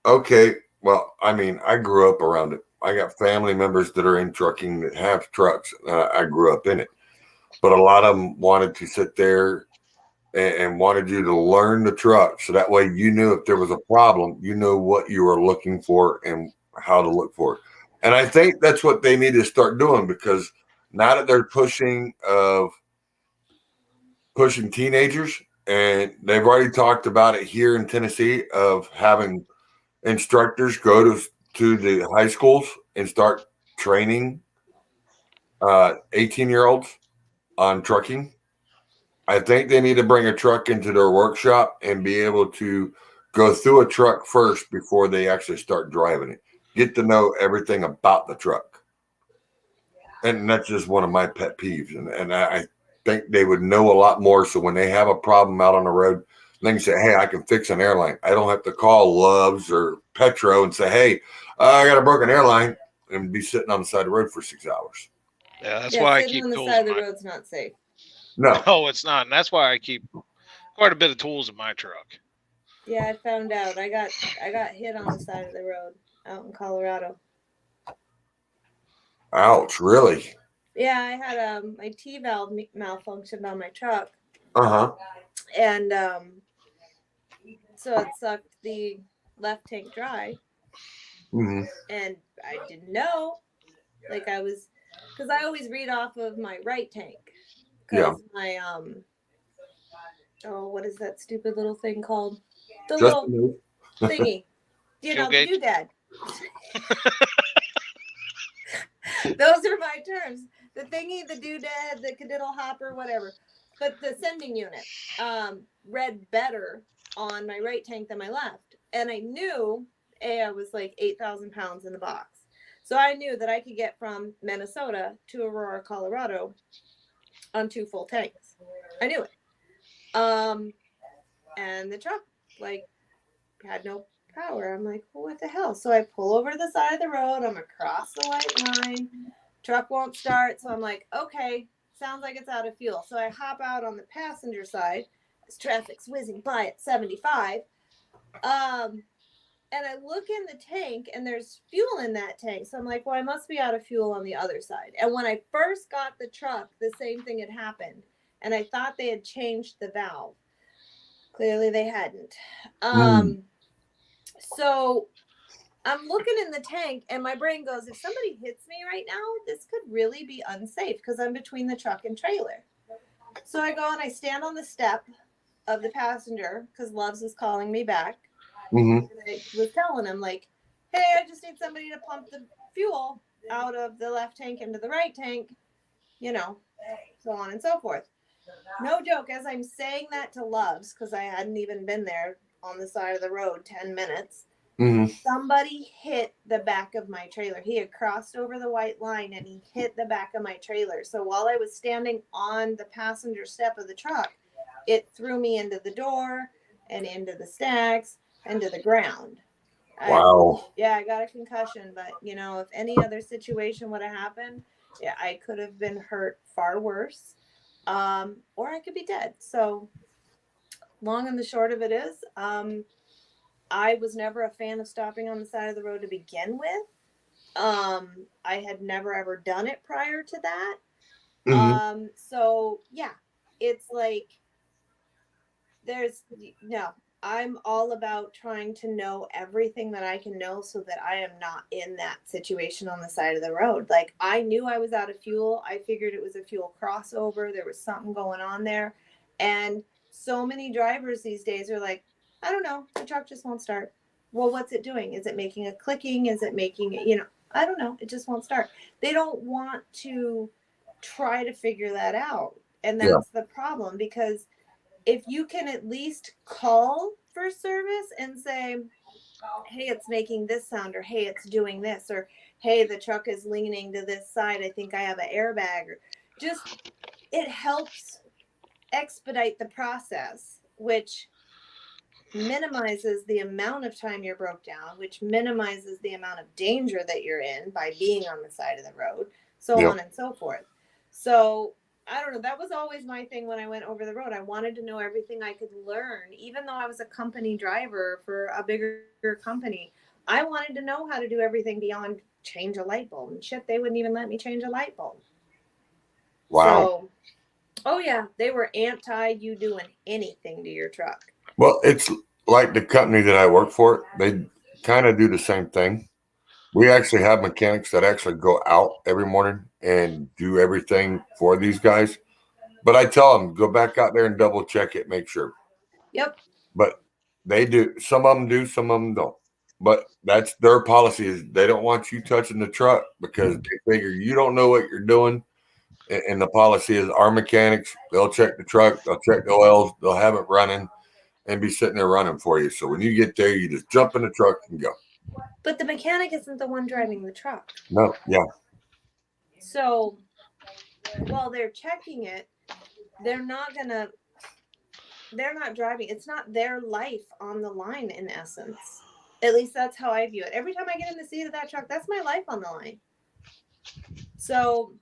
okay, well, I mean, I grew up around it. I got family members that are in trucking that have trucks. I grew up in it. But a lot of them wanted to sit there and wanted you to learn the truck. So that way you knew if there was a problem, you know what you were looking for and how to look for it. And I think that's what they need to start doing, because now that they're pushing teenagers, and they've already talked about it here in Tennessee of having instructors go to the high schools and start training 18-year-olds on trucking. I think they need to bring a truck into their workshop and be able to go through a truck first before they actually start driving it. Get to know everything about the truck. And that's just one of my pet peeves. And think they would know a lot more. So when they have a problem out on the road, they can say, "Hey, I can fix an airline. I don't have to call Love's or Petro and say, hey, I got a broken airline,' and be sitting on the side of the road for 6 hours." Yeah, that's Yeah, why I sitting keep on the tools side in of the my. road's not safe. No. No, it's not, and that's why I keep quite a bit of tools in my truck. Yeah, I found out. I got hit on the side of the road out in Colorado. Ouch, really? Yeah, I had my T valve malfunctioned on my truck, Uh-huh. and so it sucked the left tank dry, Mm-hmm. and I didn't know. Like I was, because I always read off of my right tank, Yeah. because my oh, what is that stupid little thing called? The Just little thingy, you Fuel know, the gauge? doodad. Those are my terms. The thingy, the doodad, the cadiddle hopper, whatever. But the sending unit read better on my right tank than my left. And I knew I was like 8,000 pounds in the box. So I knew that I could get from Minnesota to Aurora, Colorado on 2 full tanks. I knew it. And the truck like had no power. I'm like, well, what the hell? So I pull over to the side of the road. I'm across the white line. Truck won't start. So I'm like, okay, sounds like it's out of fuel. So I hop out on the passenger side as traffic's whizzing by at 75. And I look in the tank and there's fuel in that tank. So I'm like, well, I must be out of fuel on the other side. And when I first got the truck, the same thing had happened. And I thought they had changed the valve. Clearly they hadn't. So I'm looking in the tank and my brain goes, if somebody hits me right now, this could really be unsafe because I'm between the truck and trailer. So I go and I stand on the step of the passenger because Loves is calling me back. Mm-hmm. And I was telling him, like, hey, I just need somebody to pump the fuel out of the left tank into the right tank, you know, so on and so forth. No joke, as I'm saying that to Loves, because I hadn't even been there on the side of the road 10 minutes, Mm-hmm. somebody hit the back of my trailer. He had crossed over the white line and he hit the back of my trailer. So while I was standing on the passenger step of the truck, it threw me into the door and into the stacks and to the ground. Wow. I got a concussion, but you know, if any other situation would have happened, yeah, I could have been hurt far worse. Or I could be dead. So long and the short of it is, I was never a fan of stopping on the side of the road to begin with. I had never ever done it prior to that. Mm-hmm. So yeah, it's like there's no, I'm all about trying to know everything that I can know so that I am not in that situation on the side of the road. Like I knew I was out of fuel. I figured it was a fuel crossover. There was something going on there. And so many drivers these days are like, I don't know, the truck just won't start. Well, what's it doing? Is it making a clicking? Is it making it, you know, I don't know. It just won't start. They don't want to try to figure that out. And Yeah. that's the problem because if you can at least call for service and say, hey, it's making this sound, or hey, it's doing this, or hey, the truck is leaning to this side, I think I have an airbag, or just it helps expedite the process, which minimizes the amount of time you're broke down, which minimizes the amount of danger that you're in by being on the side of the road, so Yep. on and so forth. So I don't know. That was always my thing when I went over the road. I wanted to know everything I could learn, even though I was a company driver for a bigger company. I wanted to know how to do everything beyond change a light bulb and shit. They wouldn't even let me change a light bulb. Wow. So, oh yeah, they were anti you doing anything to your truck. Well, it's like the company that I work for, they kind of do the same thing. We actually have mechanics that actually go out every morning and do everything for these guys. But I tell them, go back out there and double check it, make sure. Yep. But they do. Some of them do, some of them don't. But that's their policy is they don't want you touching the truck because they figure you don't know what you're doing. And the policy is our mechanics, they'll check the truck, they'll check the oils, they'll have it running and be sitting there running for you. So when you get there, you just jump in the truck and go. But the mechanic isn't the one driving the truck. No, yeah. So while they're checking it, they're not driving. It's not their life on the line in essence. At least that's how I view it. Every time I get in the seat of that truck, that's my life on the line. So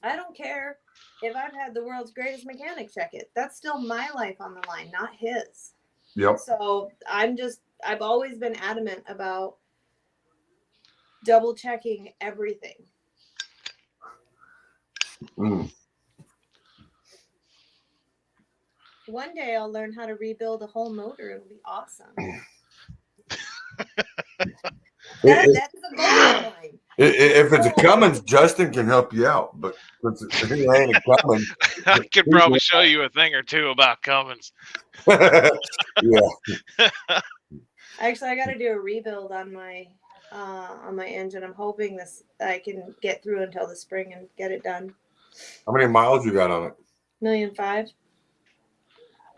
I don't care if I've had the world's greatest mechanic check it. That's still my life on the line, not his. Yep. So I've always been adamant about double checking everything. Mm. One day I'll learn how to rebuild a whole motor. It'll be awesome. That's a goal of mine. If it's a Cummins, Justin can help you out. But if he ain't a Cummins, I could probably show you a thing or two about Cummins. yeah. Actually, I got to do a rebuild on my engine. I'm hoping I can get through until the spring and get it done. How many miles you got on it? 1,000,005.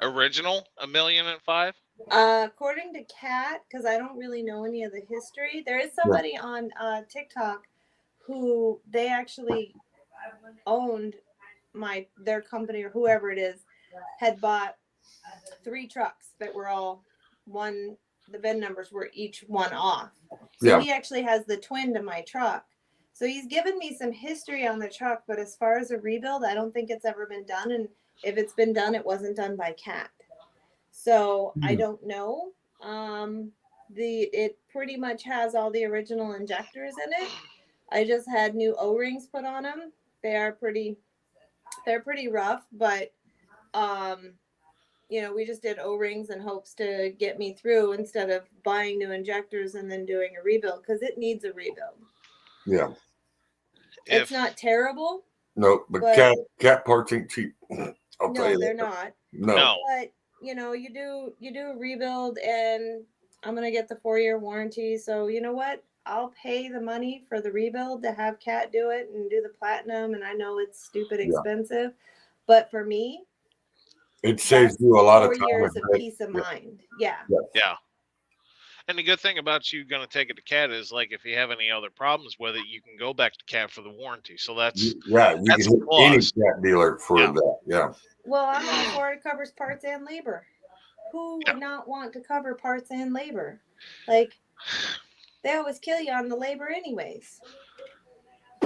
Original, 1,000,005. According to Kat, because I don't really know any of the history, there is somebody on TikTok who they actually owned their company or whoever it is had bought 3 trucks that were all one. The VIN numbers were each one off. So he actually has the twin to my truck. So he's given me some history on the truck, but as far as a rebuild, I don't think it's ever been done. And if it's been done, it wasn't done by Kat. So I don't know. It pretty much has all the original injectors in it. I just had new O-rings put on them. They're pretty rough, but we just did O-rings in hopes to get me through instead of buying new injectors and then doing a rebuild, because it needs a rebuild. Yeah. It's not terrible. No, but cat parts ain't cheap. I'll tell you that. They're not. No. But you do a rebuild, and I'm gonna get the 4-year warranty. So you know what? I'll pay the money for the rebuild to have Kat do it and do the platinum. And I know it's stupid expensive, but for me, it saves you a lot of 4 time. years of peace of mind. Yeah. And the good thing about you going to take it to Cat is, like, if you have any other problems with it, you can go back to Cat for the warranty. So that's you can hit any cat dealer for that. Yeah. Well, I'm all for it. Covers parts and labor. Who would not want to cover parts and labor? Like, they always kill you on the labor anyways.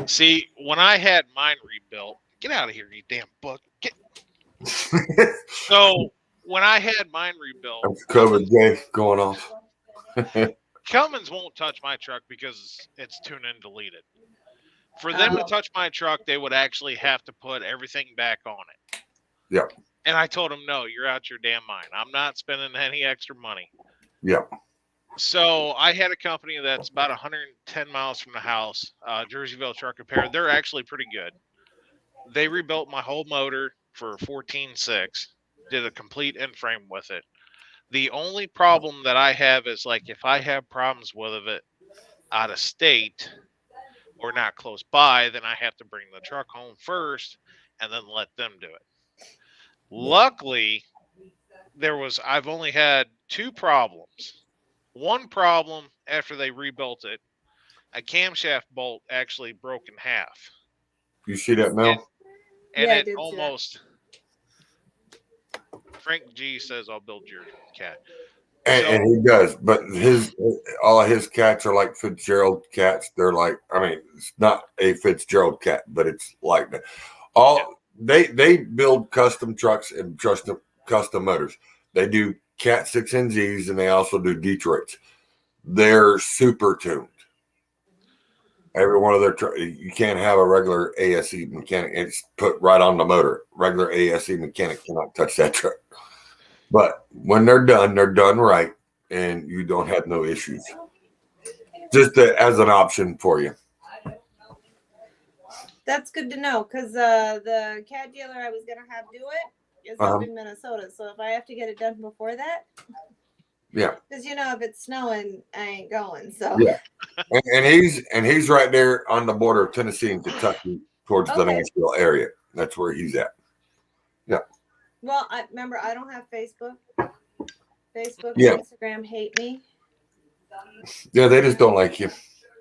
See, when I had mine rebuilt, get out of here, you damn book. So when I had mine rebuilt, That's COVID day going off. Cummins won't touch my truck because it's tune in deleted. For them to touch my truck, they would actually have to put everything back on it. Yeah. And I told them, no, you're out your damn mind. I'm not spending any extra money. Yeah. So I had a company that's about 110 miles from the house, Jerseyville Truck Repair. They're actually pretty good. They rebuilt my whole motor for 14.6, did a complete end frame with it. The only problem that I have is, like, if I have problems with it out of state or not close by, then I have to bring the truck home first and then let them do it. Luckily, I've only had 2 problems. One problem after they rebuilt it, a camshaft bolt actually broke in half. You see that now? And it almost. Frank G says, "I'll build your cat." And he does, but all of his cats are like Fitzgerald cats. They're like, I mean, it's not a Fitzgerald cat, but it's like that. They build custom trucks and custom motors. They do Cat 6NZs and they also do Detroits. They're super tuned. Every one of their you can't have a regular ASE mechanic. It's put right on the motor. Regular ASE mechanic cannot touch that truck. But when they're done right, and you don't have no issues. Just as an option for you. That's good to know, because the cat dealer I was going to have do it is up in Minnesota. So if I have to get it done before that. Yeah. Because, if it's snowing, I ain't going. So. Yeah. And he's right there on the border of Tennessee and Kentucky towards the Nashville area. That's where he's at. Yeah. Well, I don't have Facebook. Facebook and Instagram hate me. Yeah, they just don't like you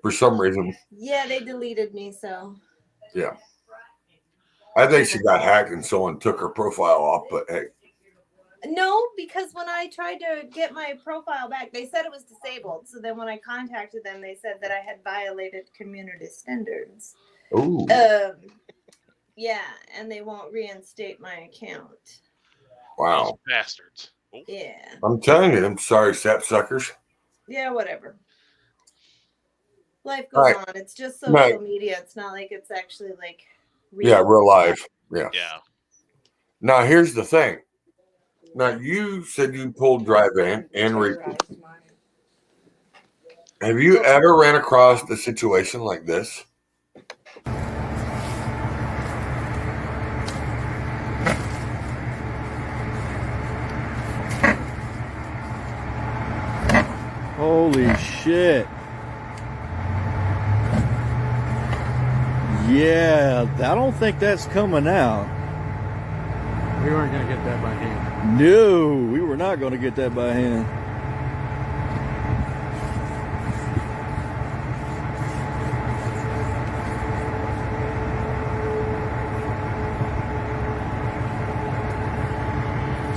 for some reason. Yeah, they deleted me, so. Yeah. I think she got hacked and someone took her profile off, but hey. No, because when I tried to get my profile back, they said it was disabled. So then when I contacted them, they said that I had violated community standards. Ooh. Yeah, and they won't reinstate my account. Wow. Those bastards. Oh. Yeah. I'm telling you, I'm sorry, sapsuckers. Yeah, whatever. Life goes on. It's just social media. It's not like it's actually like real life. Yeah. Yeah. Now here's the thing. Now you said you pulled drive-in and repeat. Have you ever ran across a situation like this? Holy shit. Yeah, I don't think that's coming out. We weren't going to get that by hand. No, we were not going to get that by hand.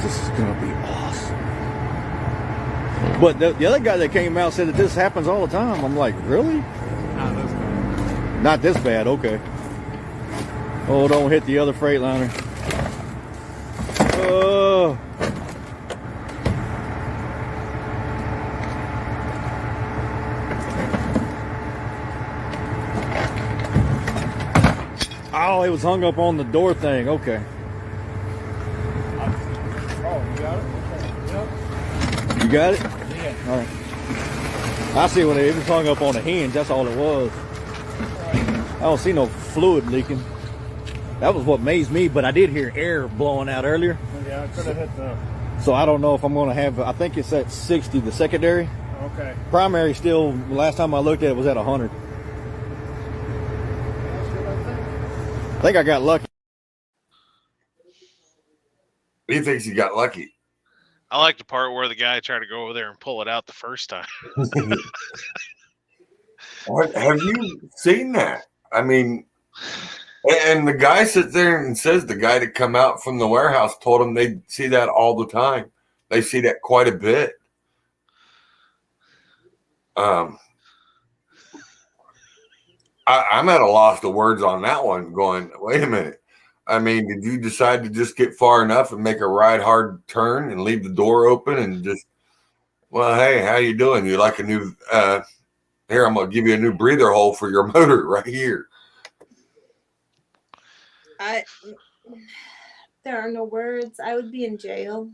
This is going to be awesome. But the other guy that came out said that this happens all the time. I'm like, really? Not this bad. Not this bad, okay. Oh, don't hit the other Freightliner. Oh. Oh, it was hung up on the door thing. Okay. Oh, you got it? Okay. Yep. You got it? Yeah. All right. I see what it was hung up on a hinge. That's all it was. I don't see no fluid leaking. That was what amazed me, but I did hear air blowing out earlier. Yeah, I could have hit the... So I don't know if I'm going to have, I think it's at 60, the secondary. Okay. Primary still, last time I looked at it, was at 100. I think I got lucky. He thinks he got lucky. I like the part where the guy tried to go over there and pull it out the first time. Have you seen that? I mean, and the guy sits there and says the guy that come out from the warehouse told him they see that all the time. They see that quite a bit. I'm at a loss of words on that one going, wait a minute. I mean, did you decide to just get far enough and make a ride hard turn and leave the door open and just, well, hey, how you doing? You like a new, here, I'm going to give you a new breather hole for your motor right here. There are no words. I would be in jail.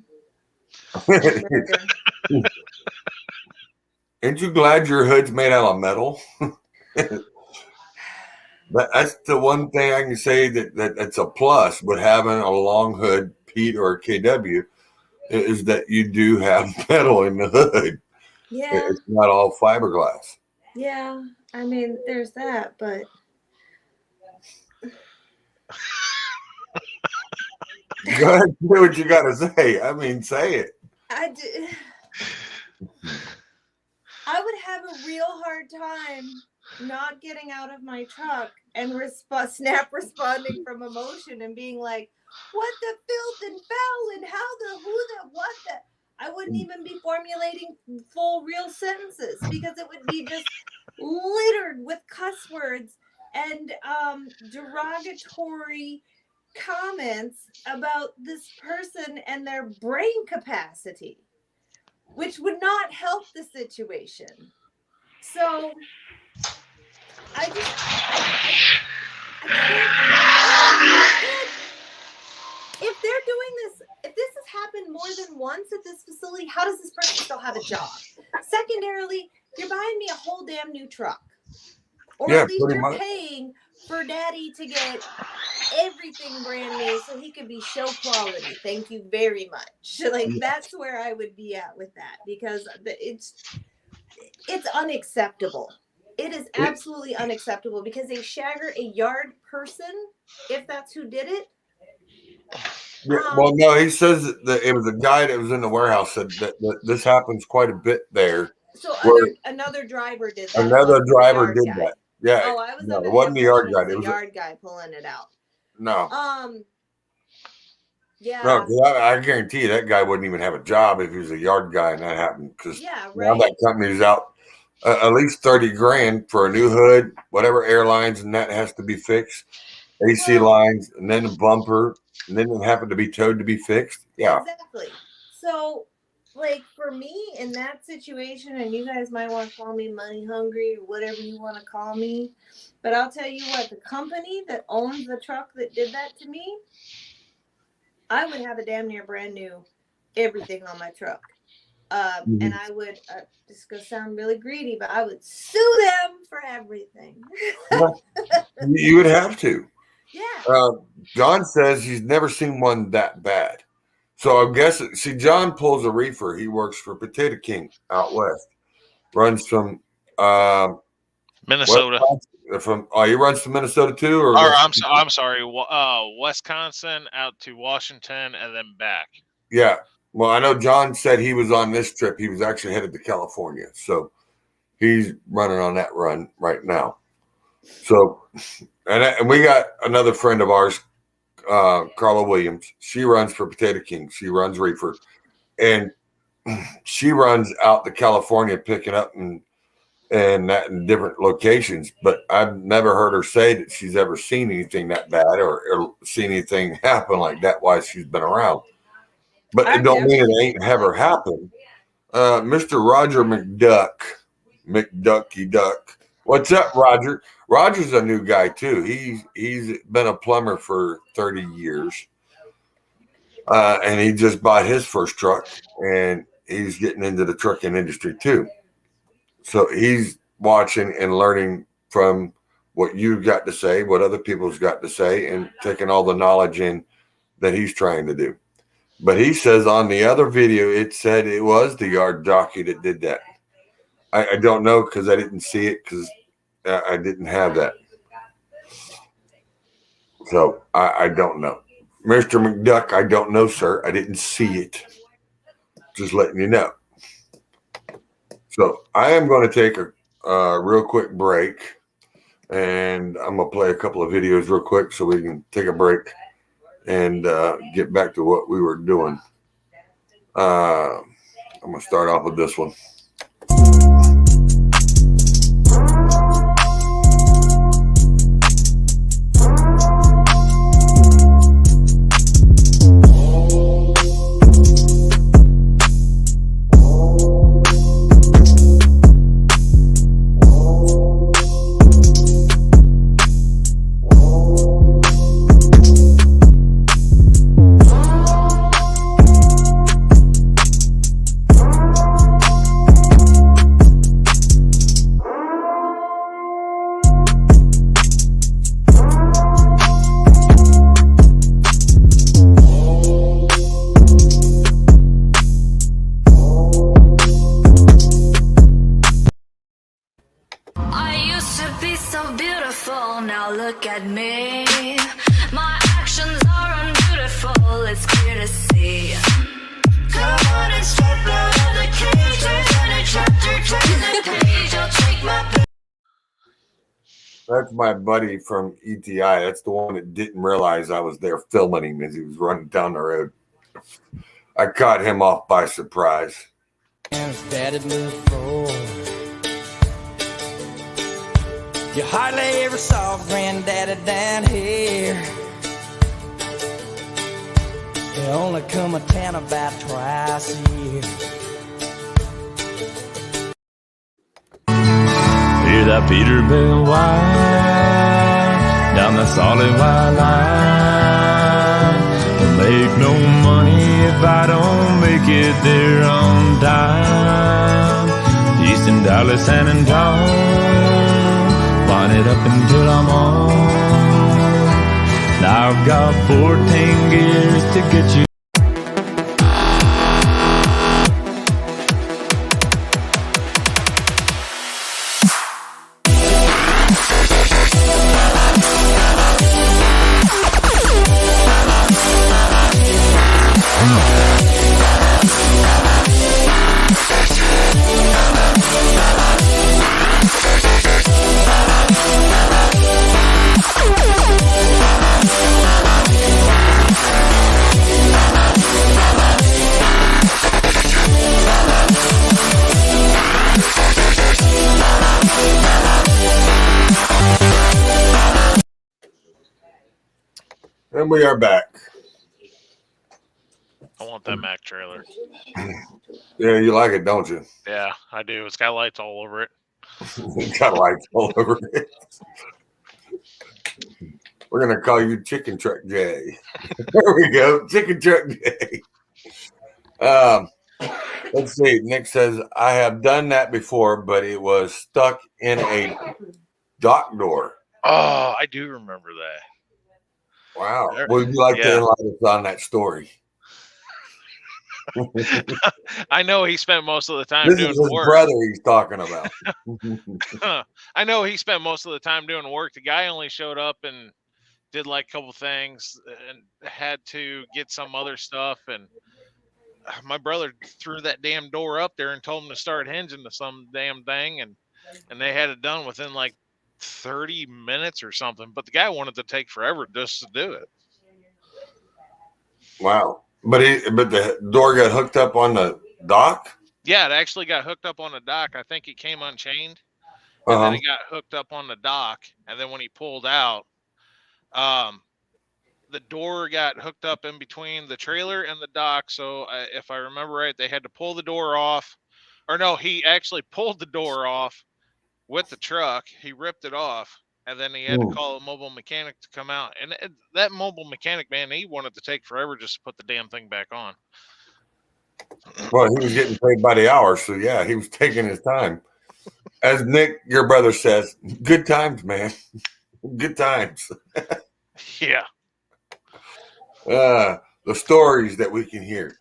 Aren't you glad your hood's made out of metal? That's the one thing I can say that's a plus with having a long hood, Pete or KW, is that you do have metal in the hood. Yeah. It's not all fiberglass. Yeah. I mean, there's that, but go ahead, say what you got to say. I mean, say it. I would have a real hard time not getting out of my truck and snap responding from emotion and being like, what the filth and foul and how the, who the, what the. I wouldn't even be formulating full real sentences because it would be just littered with cuss words and derogatory comments about this person and their brain capacity, which would not help the situation. So I can't. If they're doing this, if this has happened more than once at this facility, how does this person still have a job? Secondarily, you're buying me a whole damn new truck. Or at least you're paying for daddy to get everything brand new so he could be show quality. Thank you very much. Like, that's where I would be at with that, because it's unacceptable. It is absolutely unacceptable because they shagger a yard person, if that's who did it. Yeah, well, no, he says that it was a guy that was in the warehouse said that this happens quite a bit there. So another driver did that. Another driver did that. Yeah. Oh, I was no, it wasn't the yard guy. It was the yard guy pulling it out. No. Yeah. No, 'cause I guarantee you that guy wouldn't even have a job if he was a yard guy and that happened. Because Yeah, now right. that company's out at least 30 grand for a new hood, whatever airlines and that has to be fixed, AC lines, and then a bumper, and then it happened to be towed to be fixed. Yeah. Exactly. So, like for me in that situation, and you guys might want to call me money hungry or whatever you want to call me, but I'll tell you what, the company that owns the truck that did that to me, I would have a damn near brand new everything on my truck. And I would, this is going to sound really greedy, but I would sue them for everything. You would have to. Yeah. John says he's never seen one that bad. So I guess, see, John pulls a reefer. He works for Potato King out west. Runs from Minnesota. He runs from Minnesota too, or I'm sorry, Wisconsin out to Washington and then back. Yeah. Well, I know John said he was on this trip. He was actually headed to California, so he's running on that run right now. So, and we got another friend of ours, Carla Williams. She runs for Potato King. She runs reefer, and she runs out to California picking up and that in different locations. But I've never heard her say that she's ever seen anything that bad or seen anything happen like that while she's been around. But it don't mean it ain't ever happened. Mr. Roger McDucky Duck. What's up, Roger? Roger's a new guy too. He's been a plumber for 30 years. And he just bought his first truck, and he's getting into the trucking industry too. So he's watching and learning from what you've got to say, what other people's got to say, and taking all the knowledge in that he's trying to do. But he says on the other video, it said it was the yard jockey that did that. I don't know because I didn't see it because I didn't have that. So I don't know. Mr. McDuck, I don't know, sir. I didn't see it. Just letting you know. So I am going to take a real quick break, and I'm going to play a couple of videos real quick so we can take a break and get back to what we were doing. I'm going to start off with this one. That's my buddy from ETI. That's the one that didn't realize I was there filming him as he was running down the road. I caught him off by surprise. Daddy moved forward. You hardly ever saw Granddaddy down here. They only come a town about twice a year. Hear that Peterbilt whine down the solid white line. Don't make no money if I don't make it there on time. Houston, Dallas, San Antonio, line it up until I'm home. Now I've got 14 gears to get you. And we are back. I want that Mac trailer. Yeah, you like it, don't you? Yeah, I do. It's got lights all over it. It's got lights all over it. We're gonna call you Chicken Truck Jay. There we go, Chicken Truck Jay. Let's see. Nick says I have done that before, but it was stuck in a dock door. Oh, I do remember that. Wow. Would you like to Yeah. enlighten us on that story? I know he spent most of the time This doing is his work. brother he's talking about. I know he spent most of the time doing work. The guy only showed up and did like a couple things and had to get some other stuff. And my brother threw that damn door up there and told him to start hinging to some damn thing. And they had it done within like 30 minutes or something. But the guy wanted to take forever just to do it. Wow. But the door got hooked up on the dock? Yeah, it actually got hooked up on the dock. I think it came unchained. And then it got hooked up on the dock. And then when he pulled out, the door got hooked up in between the trailer and the dock. So if I remember right, they had to pull the door off. Or no, he actually pulled the door off with the truck. He ripped it off. And then he had to call a mobile mechanic to come out. And that mobile mechanic, man, he wanted to take forever just to put the damn thing back on. Well, he was getting paid by the hour. So, yeah, he was taking his time. As Nick, your brother, says, good times, man. Good times. Yeah. The stories that we can hear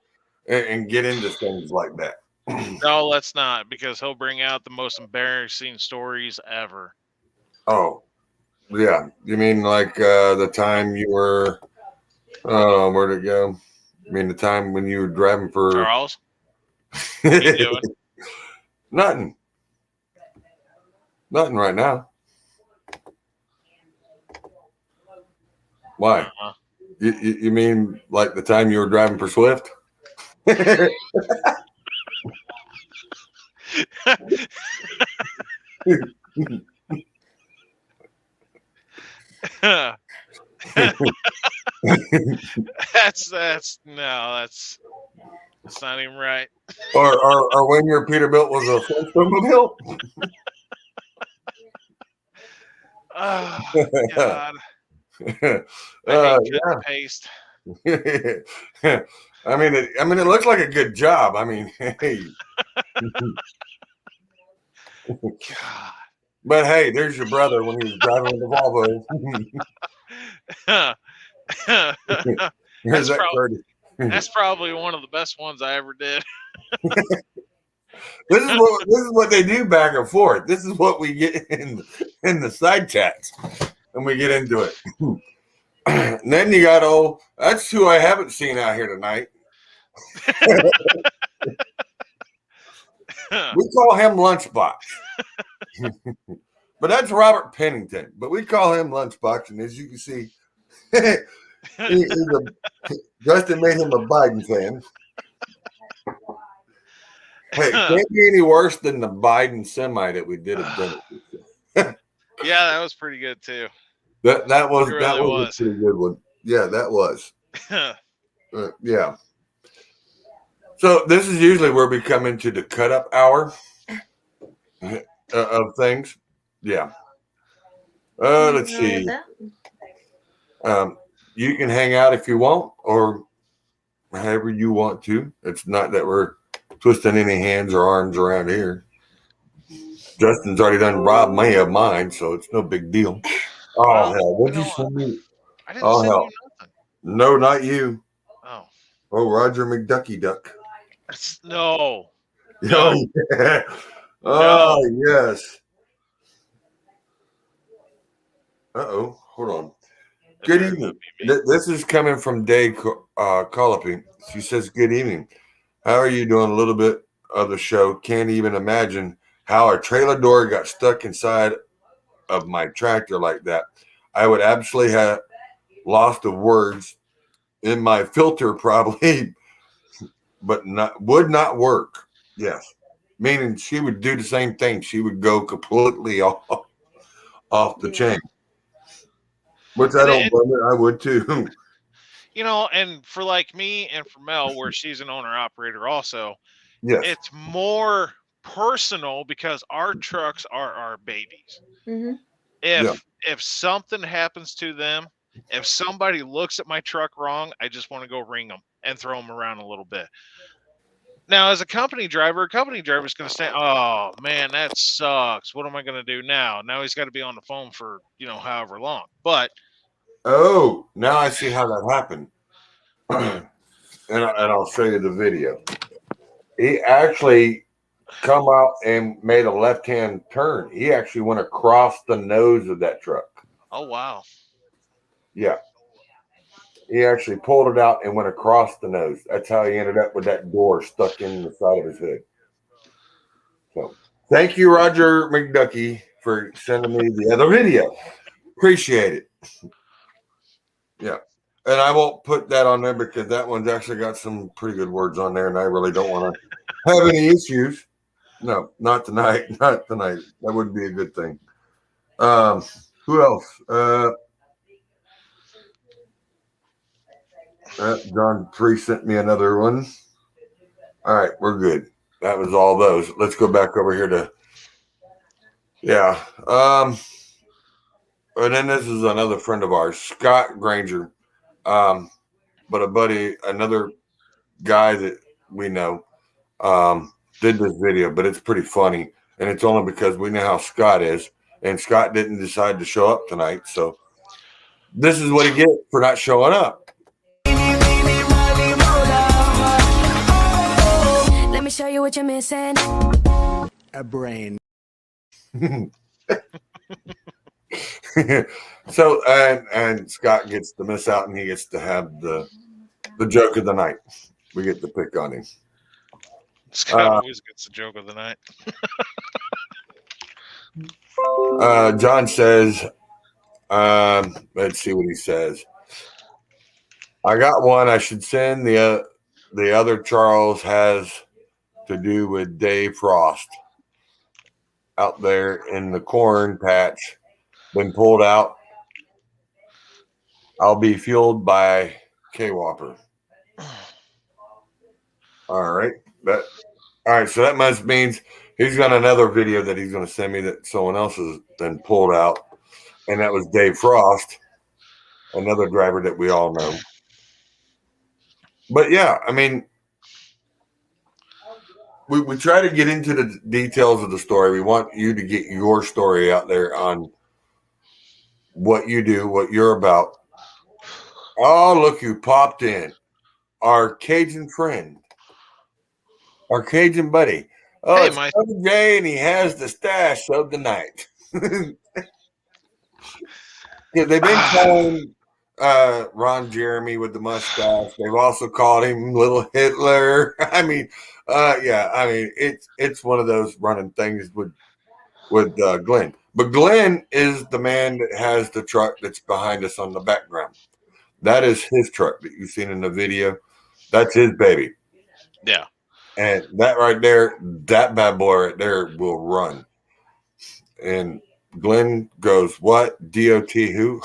and get into things like that. No, let's not, because he'll bring out the most embarrassing stories ever. Oh, yeah. You mean like the time you were, where'd it go? I mean, the time when you were driving for Charles? What are you doing? Nothing. Nothing right now. Why? You mean like the time you were driving for Swift? that's not even right. or when your Peterbilt was a Flintstone-mobile? Oh God. I hate cut and paste. I mean, it looks like a good job. I mean, hey. God. But hey, there's your brother when he was driving the Volvo. That's probably one of the best ones I ever did. This is what they do back and forth. This is what we get in the side chats, and we get into it. And then you got that's who I haven't seen out here tonight. We call him Lunchbox. But that's Robert Pennington. But we call him Lunchbox, and as you can see, Justin made him a Biden fan. Hey, can't be any worse than the Biden semi that we did at dinner. Yeah, that was pretty good too. That was It that really was a pretty good one. Yeah, that was. Yeah. So this is usually where we come into the cut up hour of things. Yeah. Let's see. You can hang out if you want, or however you want to. It's not that we're twisting any hands or arms around here. Justin's already done robbed me of mine, so it's no big deal. Oh hell! What'd you send me? I didn't send you nothing. No, not you. Oh. Oh, Roger McDucky Duck. No. Oh, yeah. Oh, yes. Uh-oh. Hold on. Good evening. This is coming from Day Colopy. She says, good evening. How are you doing? A little bit of the show. Can't even imagine how a trailer door got stuck inside of my tractor like that. I would absolutely have lost the words in my filter probably, but would not work. Yes. Meaning she would do the same thing. She would go completely off the chain. Which I don't blame her. I would too. and for like me and for Mel, where she's an owner operator also, Yes. it's more personal because our trucks are our babies. Mm-hmm. Yeah. If something happens to them, if somebody looks at my truck wrong, I just want to go ring them and throw them around a little bit. Now, as a company driver is going to say, "Oh man, that sucks. What am I going to do now?" Now he's got to be on the phone for however long. But Oh, now I see how that happened. And I'll show you the video. He actually come out and made a left-hand turn. He actually went across the nose of that truck. oh wow, Yeah. He actually pulled it out and went across the nose. That's how he ended up with that door stuck in the side of his hood. So thank you, Roger McDucky, for sending me the other video. Appreciate it. Yeah. And I won't put that on there because that one's actually got some pretty good words on there, and I really don't want to have any issues. No, not tonight. Not tonight. That wouldn't be a good thing. Who else? John 3 sent me another one. All right, we're good. That was all those. Let's go back over here to and then this is another friend of ours, Scott Granger. But another guy that we know, did this video, but it's pretty funny. And it's only because we know how Scott is. And Scott didn't decide to show up tonight. So this is what he gets for not showing up. Let me show you what you're missing. A brain. So and Scott gets to miss out, and he gets to have the joke of the night. We get to pick on him. Scott always gets the joke of the night. John says, let's see what he says. I got one I should send. The other Charles has to do with Dave Frost out there in the corn patch. Been pulled out. I'll be fueled by K-Whopper. All right. All right. So that must means he's got another video that he's going to send me that someone else has been pulled out. And that was Dave Frost, another driver that we all know. But yeah, I mean, we try to get into the details of the story. We want you to get your story out there on what you do, what you're about. Oh, look, you popped in. Our Cajun friend. Our Cajun buddy. Oh, Hey, it's Mike. Jay, and he has the stash of the night. Yeah, they've been calling Ron Jeremy with the mustache. They've also called him Little Hitler. I mean, it's one of those running things with Glenn. But Glenn is the man that has the truck that's behind us on the background. That is his truck that you've seen in the video. That's his baby. Yeah. And that right there, that bad boy right there will run. And Glenn goes, "What? DOT who?"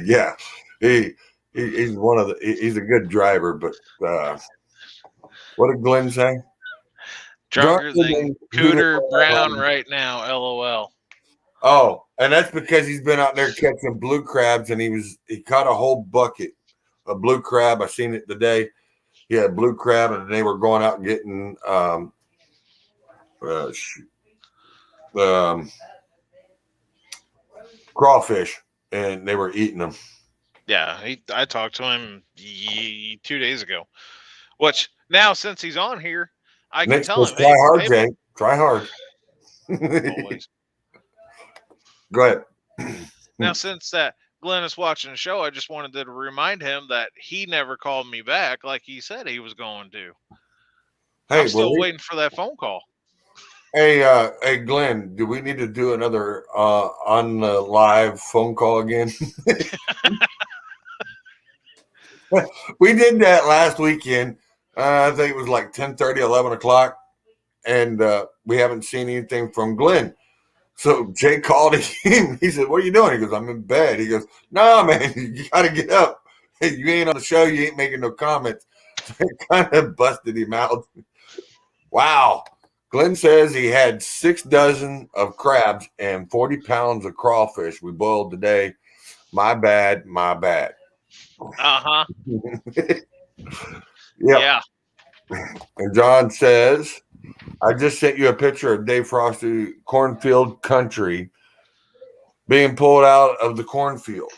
Yeah. He's one of the he's a good driver, but what did Glenn say? Drunker than Cooter Brown right now, LOL. Oh, and that's because he's been out there catching blue crabs, and he caught a whole bucket of blue crab. I seen it today. He had blue crab, and they were going out and getting crawfish, and they were eating them. Yeah, I talked to him 2 days ago. Which now, since he's on here, I can tell him, try hard, Jay. Try hard. Always. Go ahead. Now, since that Glenn is watching the show, I just wanted to remind him that he never called me back like he said he was going to. Hey, I'm still waiting for that phone call. Hey, Glenn, do we need to do another on the live phone call again? We did that last weekend. I think it was like 10:30, 11 o'clock, and we haven't seen anything from Glenn. So Jay called him. He said, "What are you doing?" He goes, "I'm in bed." He goes, "No, man, you got to get up. You ain't on the show. You ain't making no comments. So it kind of busted him out. Wow. Glenn says he had 6 dozen of crabs and 40 pounds of crawfish we boiled today. My bad. My bad. Uh-huh. Yep. Yeah. And John says, I just sent you a picture of Dave Frosty cornfield country being pulled out of the cornfield.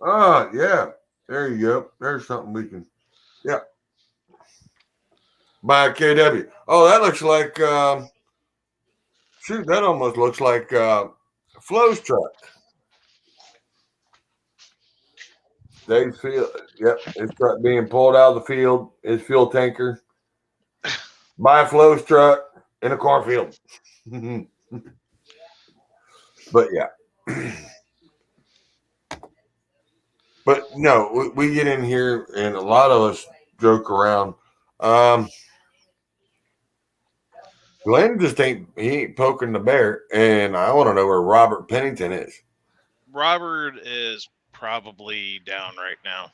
Oh, yeah. There you go. There's something we can. Yeah. By KW. Oh, that looks like, shoot, that almost looks like Flo's truck. Dave's field. Yep. His truck being pulled out of the field. His fuel tanker. By Flo's truck in a cornfield. But yeah. But no, we get in here and a lot of us joke around. Glenn just he ain't poking the bear, and I want to know where Robert Pennington is. Robert is probably down right now.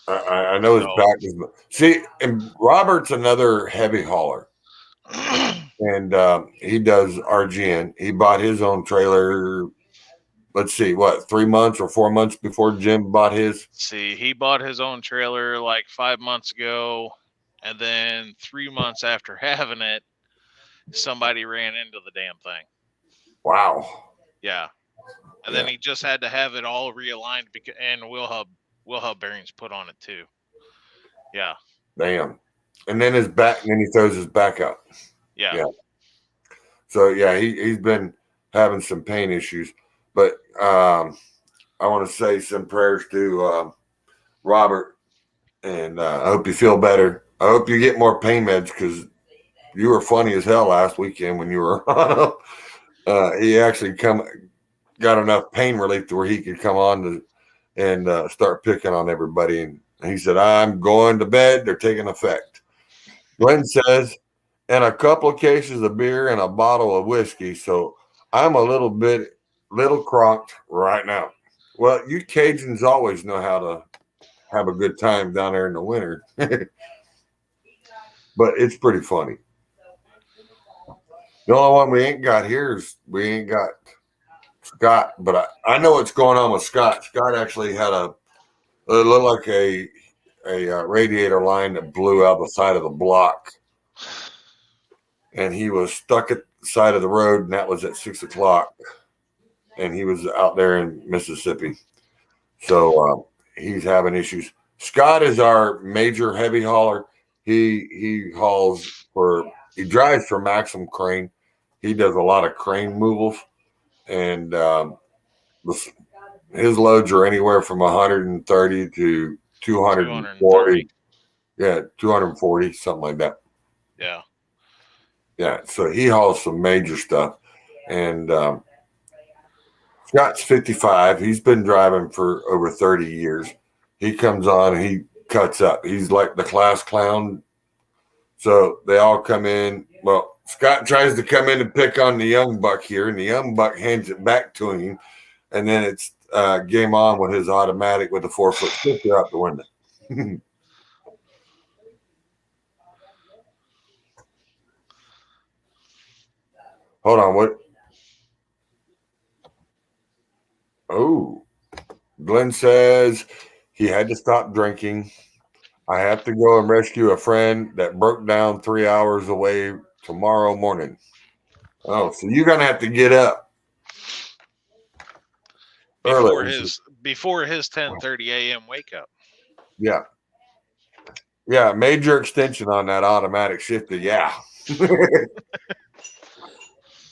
I know his back is. See, and Robert's another heavy hauler, and he does RGN. He bought his own trailer. Let's see, what, 3 months or 4 months before Jim bought his? See, he bought his own trailer like 5 months ago, and then 3 months after having it, somebody ran into the damn thing. Wow. Yeah. And then he just had to have it all realigned and wheel hub bearings put on it too. Yeah. Damn. And then his back, and then he throws his back out. Yeah. So yeah, he's been having some pain issues. But I want to say some prayers to Robert, and I hope you feel better. I hope you get more pain meds because you were funny as hell last weekend when you were on. He actually got enough pain relief to where he could come on and start picking on everybody. And he said, I'm going to bed. They're taking effect. Glenn says, and a couple of cases of beer and a bottle of whiskey. So I'm a little crocked right now. Well, you Cajuns always know how to have a good time down there in the winter. But it's pretty funny. The only one we ain't got here is we ain't got Scott, but I know what's going on with Scott. Scott actually had it looked like a radiator line that blew out the side of the block, and he was stuck at the side of the road, and that was at 6 o'clock, and he was out there in Mississippi, so he's having issues. Scott is our major heavy hauler. He drives for Maxim Crane. He does a lot of crane movals, and his loads are anywhere from 130 to 240. Yeah, 240, something like that. Yeah. Yeah, so he hauls some major stuff. And Scott's 55. He's been driving for over 30 years. He comes on, he cuts up. He's like the class clown. So they all come in. Well, Scott tries to come in and pick on the young buck here, and the young buck hands it back to him. And then it's game on with his automatic with a 4-foot shifter out the window. Hold on, what? Oh, Glenn says he had to stop drinking. I have to go and rescue a friend that broke down 3 hours away tomorrow morning. Oh, so you're gonna have to get up before his 10:30 a.m. wake up. Yeah. Yeah, major extension on that automatic shifter. Yeah.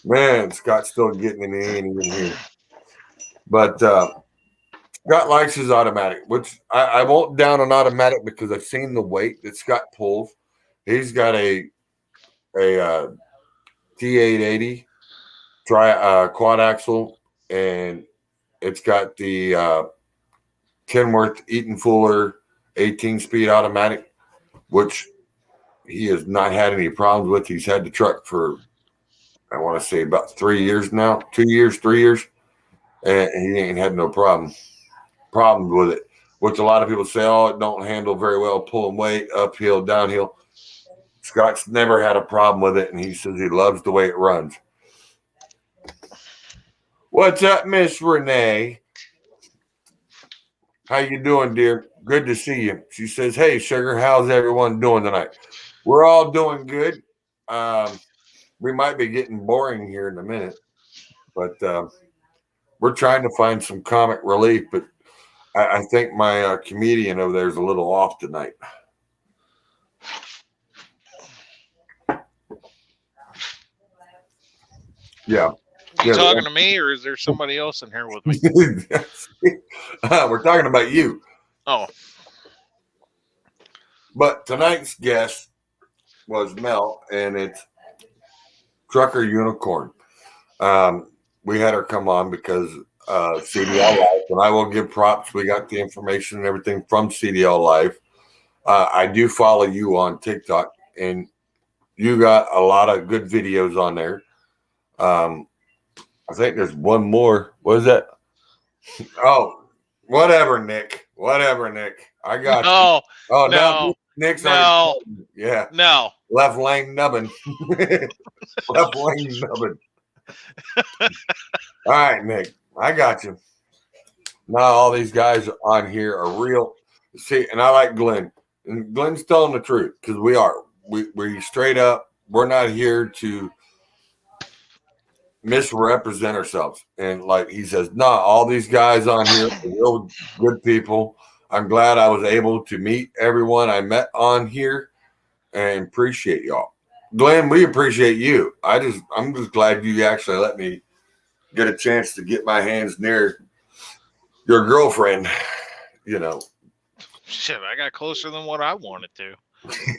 Man, Scott's still getting in the ain't even here. But Scott likes his automatic, which I won't down an automatic because I've seen the weight that Scott pulls. He's got a T880 quad axle, and it's got the Kenworth Eaton Fuller 18-speed automatic, which he has not had any problems with. He's had the truck for, I want to say, about 3 years now, 2 years, 3 years, and he ain't had no problem. problems with it, which a lot of people say, oh, it don't handle very well pulling weight uphill, downhill. Scott's never had a problem with it, and he says he loves the way it runs. What's up, Miss Renee? How you doing, dear? Good to see you. She says, hey, sugar, how's everyone doing tonight? We're all doing good. We might be getting boring here in a minute, but we're trying to find some comic relief, but I think my comedian over there is a little off tonight. Yeah. You talking to me, or is there somebody else in here with me? We're talking about you. Oh. But tonight's guest was Mel, and it's Trucker Unicorn. We had her come on because Cdllife, and I will give props. We got the information and everything from Cdllife. I do follow you on TikTok, and you got a lot of good videos on there. I think there's one more. What is that? Oh, whatever, Nick. Whatever, Nick. I got you. Oh, no, now Nick's already. Yeah. No. Left lane nubbin. Left lane nubbin. All right, Nick. I got you. Now all these guys on here are real. See, and I like Glenn. And Glenn's telling the truth because we are. We straight up. We're not here to misrepresent ourselves. And like he says, nah, all these guys on here are real good people. I'm glad I was able to meet everyone I met on here and appreciate y'all. Glenn, we appreciate you. I'm just glad you actually let me get a chance to get my hands near your girlfriend, you know. Shit, I got closer than what I wanted to.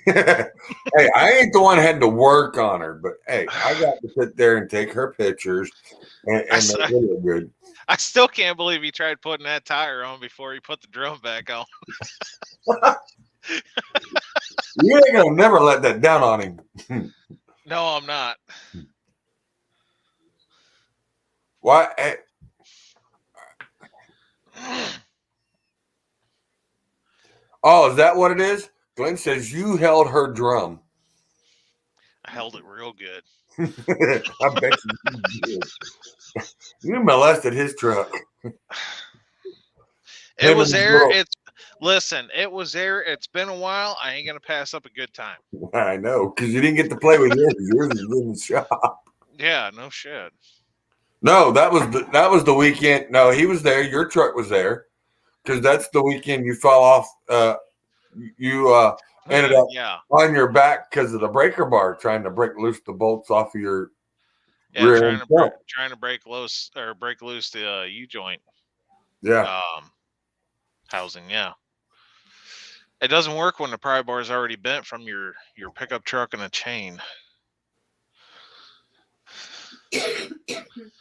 Hey, I ain't the one who had to work on her, but hey, I got to sit there and take her pictures and make it look good. I still can't believe he tried putting that tire on before he put the drum back on. You ain't gonna never let that down on him. No, I'm not. Why? Oh, is that what it is? Glenn says you held her drum. I held it real good. I bet you did. You molested his truck. It was there. It was there. It's been a while. I ain't gonna pass up a good time. I know, because you didn't get to play with yours. Yours is in the shop. Yeah, no shit. No, that was the weekend. No, he was there. Your truck was there, because that's the weekend you fell off. You ended up on your back because of the breaker bar, trying to break loose the bolts off of your rear end. Trying to break loose the U joint. Yeah. Housing. Yeah. It doesn't work when the pry bar is already bent from your pickup truck and a chain.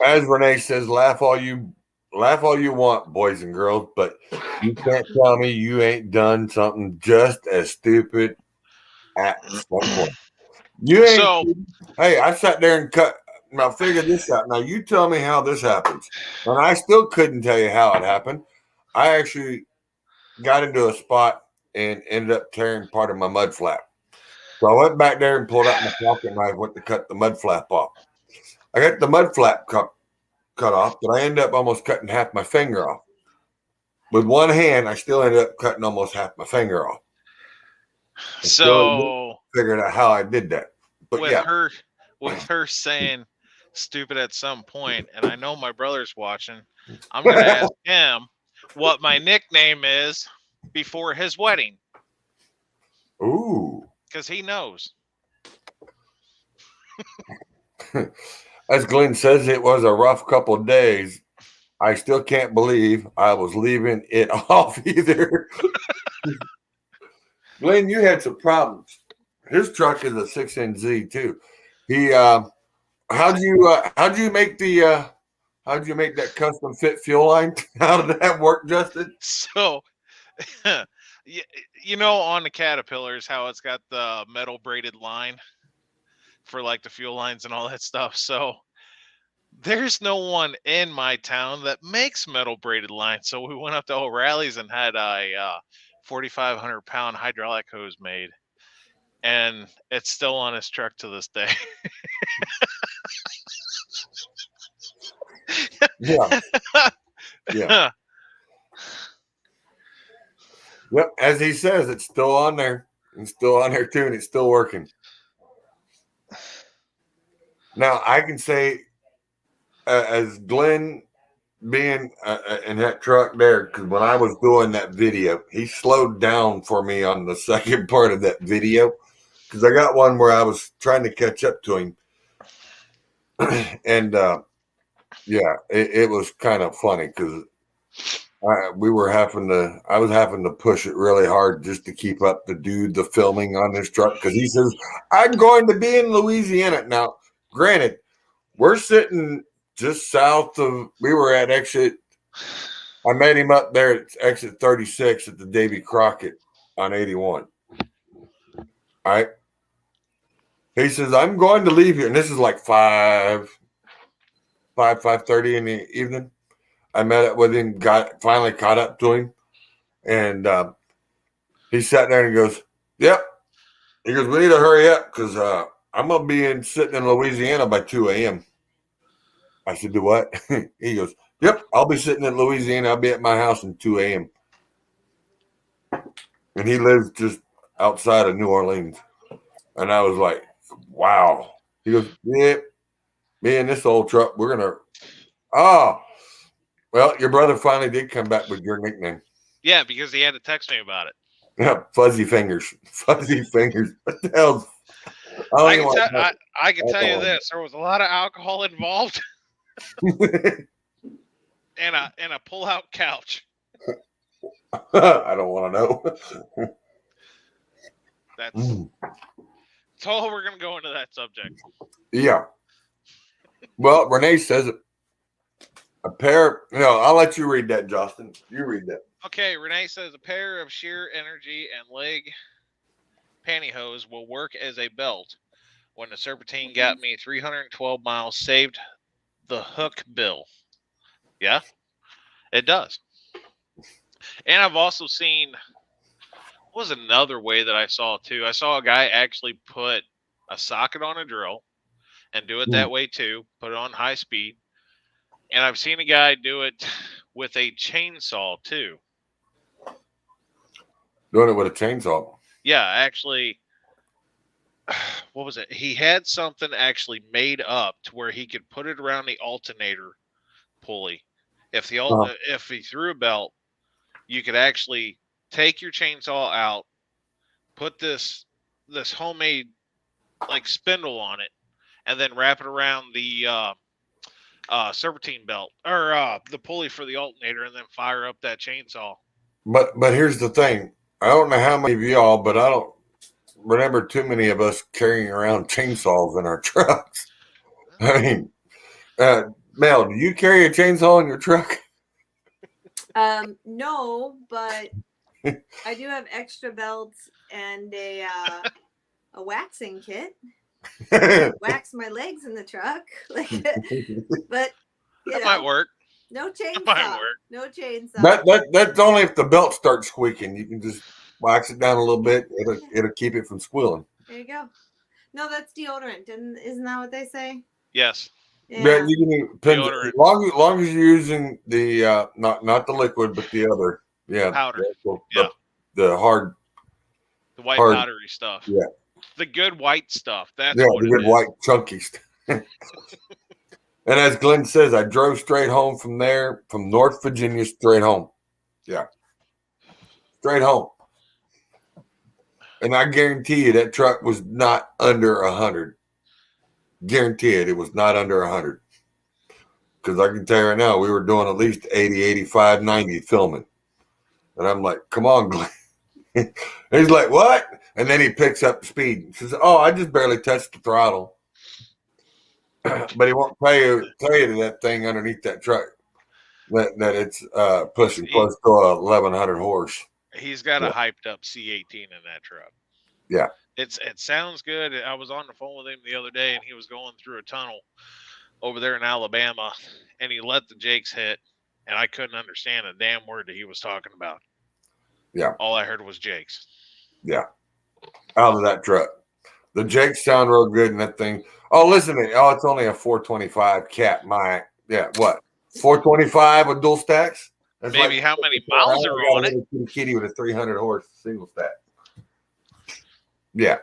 As Renee says, laugh all you want, boys and girls, but you can't tell me you ain't done something just as stupid at some point. You ain't. Hey, I sat there and now figure this out. Now you tell me how this happens. And I still couldn't tell you how it happened. I actually got into a spot and ended up tearing part of my mud flap. So I went back there and pulled out my pocket knife, went to cut the mud flap off. I got the mud flap cut off, but I ended up almost cutting half my finger off. With one hand, I still ended up cutting almost half my finger off. So figured out how I did that. But with her saying stupid at some point, and I know my brother's watching, I'm gonna ask him what my nickname is before his wedding. Ooh. Because he knows. As Glenn says, it was a rough couple of days. I still can't believe I was leaving it off either. Glenn, you had some problems. His truck is a 6NZ too. He how'd you make that custom fit fuel line? How did that work, Justin? So you know, on the Caterpillars, how it's got the metal braided line for like the fuel lines and all that stuff. So there's no one in my town that makes metal braided line. So we went up to O'Reilly's and had a 4,500-pound hydraulic hose made, and it's still on his truck to this day. Yeah. Yeah. Yep. As he says, it's still on there. It's still on there too, and it's still working. Now I can say, as Glenn being in that truck there, because when I was doing that video, he slowed down for me on the second part of that video, because I got one where I was trying to catch up to him, and yeah, it was kind of funny because I was having to push it really hard just to keep up to do the filming on this truck, because he says, I'm going to be in Louisiana. Now, granted, we're sitting just south of, we were at exit, I met him up there at exit 36 at the Davy Crockett on 81. All right. He says, I'm going to leave here. And this is like 5:30 in the evening. I met up with him, finally caught up to him. And he sat there and he goes, yep. He goes, we need to hurry up because I'm going to be sitting in Louisiana by 2 a.m. I said, do what? He goes, yep, I'll be sitting in Louisiana. I'll be at my house in 2 a.m. And he lives just outside of New Orleans. And I was like, wow. He goes, yeah, me and this old truck, we're going to, well, your brother finally did come back with your nickname. Yeah, because he had to text me about it. Yeah, fuzzy fingers. Fuzzy fingers. What the hell? I can tell you this: there was a lot of alcohol involved, and a pull-out couch. I don't want to know. That's all we're going to go into that subject. Yeah. Well, Renee says it. I'll let you read that, Justin. You read that. Okay, Renee says a pair of sheer energy and leg pantyhose will work as a belt. When the Serpentine got me 312 miles, saved the hook bill. Yeah, it does. And I've also seen, what was another way that I saw too? I saw a guy actually put a socket on a drill and do it that way too, put it on high speed. And I've seen a guy do it with a chainsaw too. Doing it with a chainsaw. Yeah, actually, what was it? He had something actually made up to where he could put it around the alternator pulley. If he threw a belt, you could actually take your chainsaw out, put this homemade like spindle on it, and then wrap it around the serpentine belt or the pulley for the alternator, and then fire up that chainsaw. But here's the thing. I don't know how many of y'all, but I don't remember too many of us carrying around chainsaws in our trucks. I mean, Mel, do you carry a chainsaw in your truck? No, but I do have extra belts and a waxing kit. Wax my legs in the truck, but that might work. No chainsaw. That might work. No chainsaw. That's only if the belt starts squeaking. You can just wax it down a little bit. It'll keep it from squealing. There you go. No, that's deodorant, isn't that what they say? Yes. Yeah, you can deodorant. Long as you're using the not the liquid, but the other, powder. The hard, the white powdery stuff. Yeah, the good white stuff. That's the what good white chunky stuff. And as Glenn says, I drove straight home from there, from North Virginia, straight home. Yeah, straight home. And I guarantee you that truck was not under 100. Guarantee it was not under 100. Because I can tell you right now, we were doing at least 80, 85, 90 filming. And I'm like, come on, Glenn. He's like, what? And then he picks up the speed. He says, oh, I just barely touched the throttle. But he won't tell you that thing underneath that truck that it's pushing close to 1,100 horse. He's got a hyped up C18 in that truck. Yeah. It sounds good. I was on the phone with him the other day, and he was going through a tunnel over there in Alabama, and he let the Jakes hit, and I couldn't understand a damn word that he was talking about. Yeah. All I heard was Jakes. Yeah. Out of that truck. The Jakes sound real good in that thing. Oh, listen to me. Oh, it's only a 425 cat. What? 425 with dual stacks? That's Maybe how many miles are got on a it? little kitty with a 300 horse single stack. Yeah.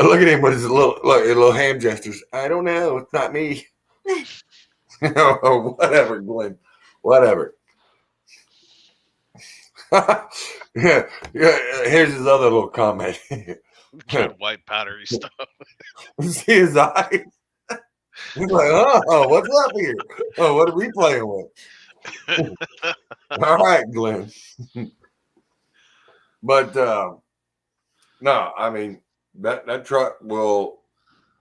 Look at him with his little hand gestures. I don't know. It's not me. Whatever, Glenn. Whatever. yeah, yeah. Here's his other little comment. Good white powdery stuff. See his eyes? He's like, oh, what's up here? Oh, what are we playing with? All right, Glenn. But no, I mean that truck will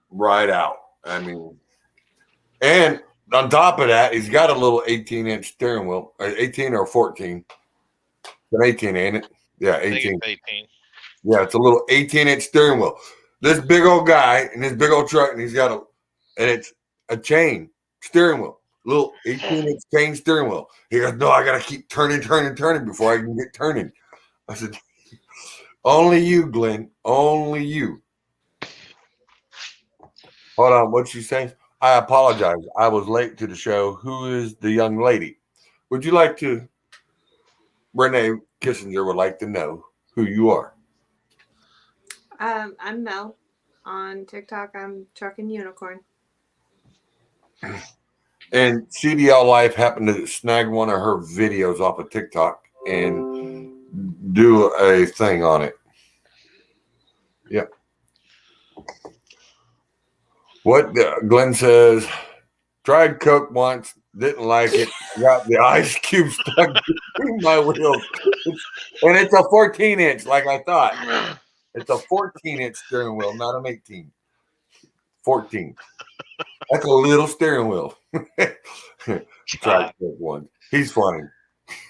ride out. I mean, and on top of that, he's got a little 18-inch steering wheel, 18 or 14. It's an 18, ain't it? Yeah, I think 18. it's 18. Yeah, it's a little 18-inch steering wheel. This big old guy in this big old truck, and it's a chain steering wheel, little 18-inch chain steering wheel. He goes, no, I gotta keep turning before I can get turning. I said, only you, Glenn, only you. Hold on, what'd she say? I apologize. I was late to the show. Who is the young lady? Would you like to? Renee Kissinger would like to know who you are. I'm Mel. On TikTok, I'm Truckin' Unicorn. And Cdllife happened to snag one of her videos off of TikTok and do a thing on it. Yep. What Glenn says, tried Coke once, didn't like it, got the ice cube stuck between my wheels. And it's a 14-inch, like I thought. It's a 14-inch steering wheel, not an 18. 14. That's a little steering wheel. Tried Coke once. He's funny.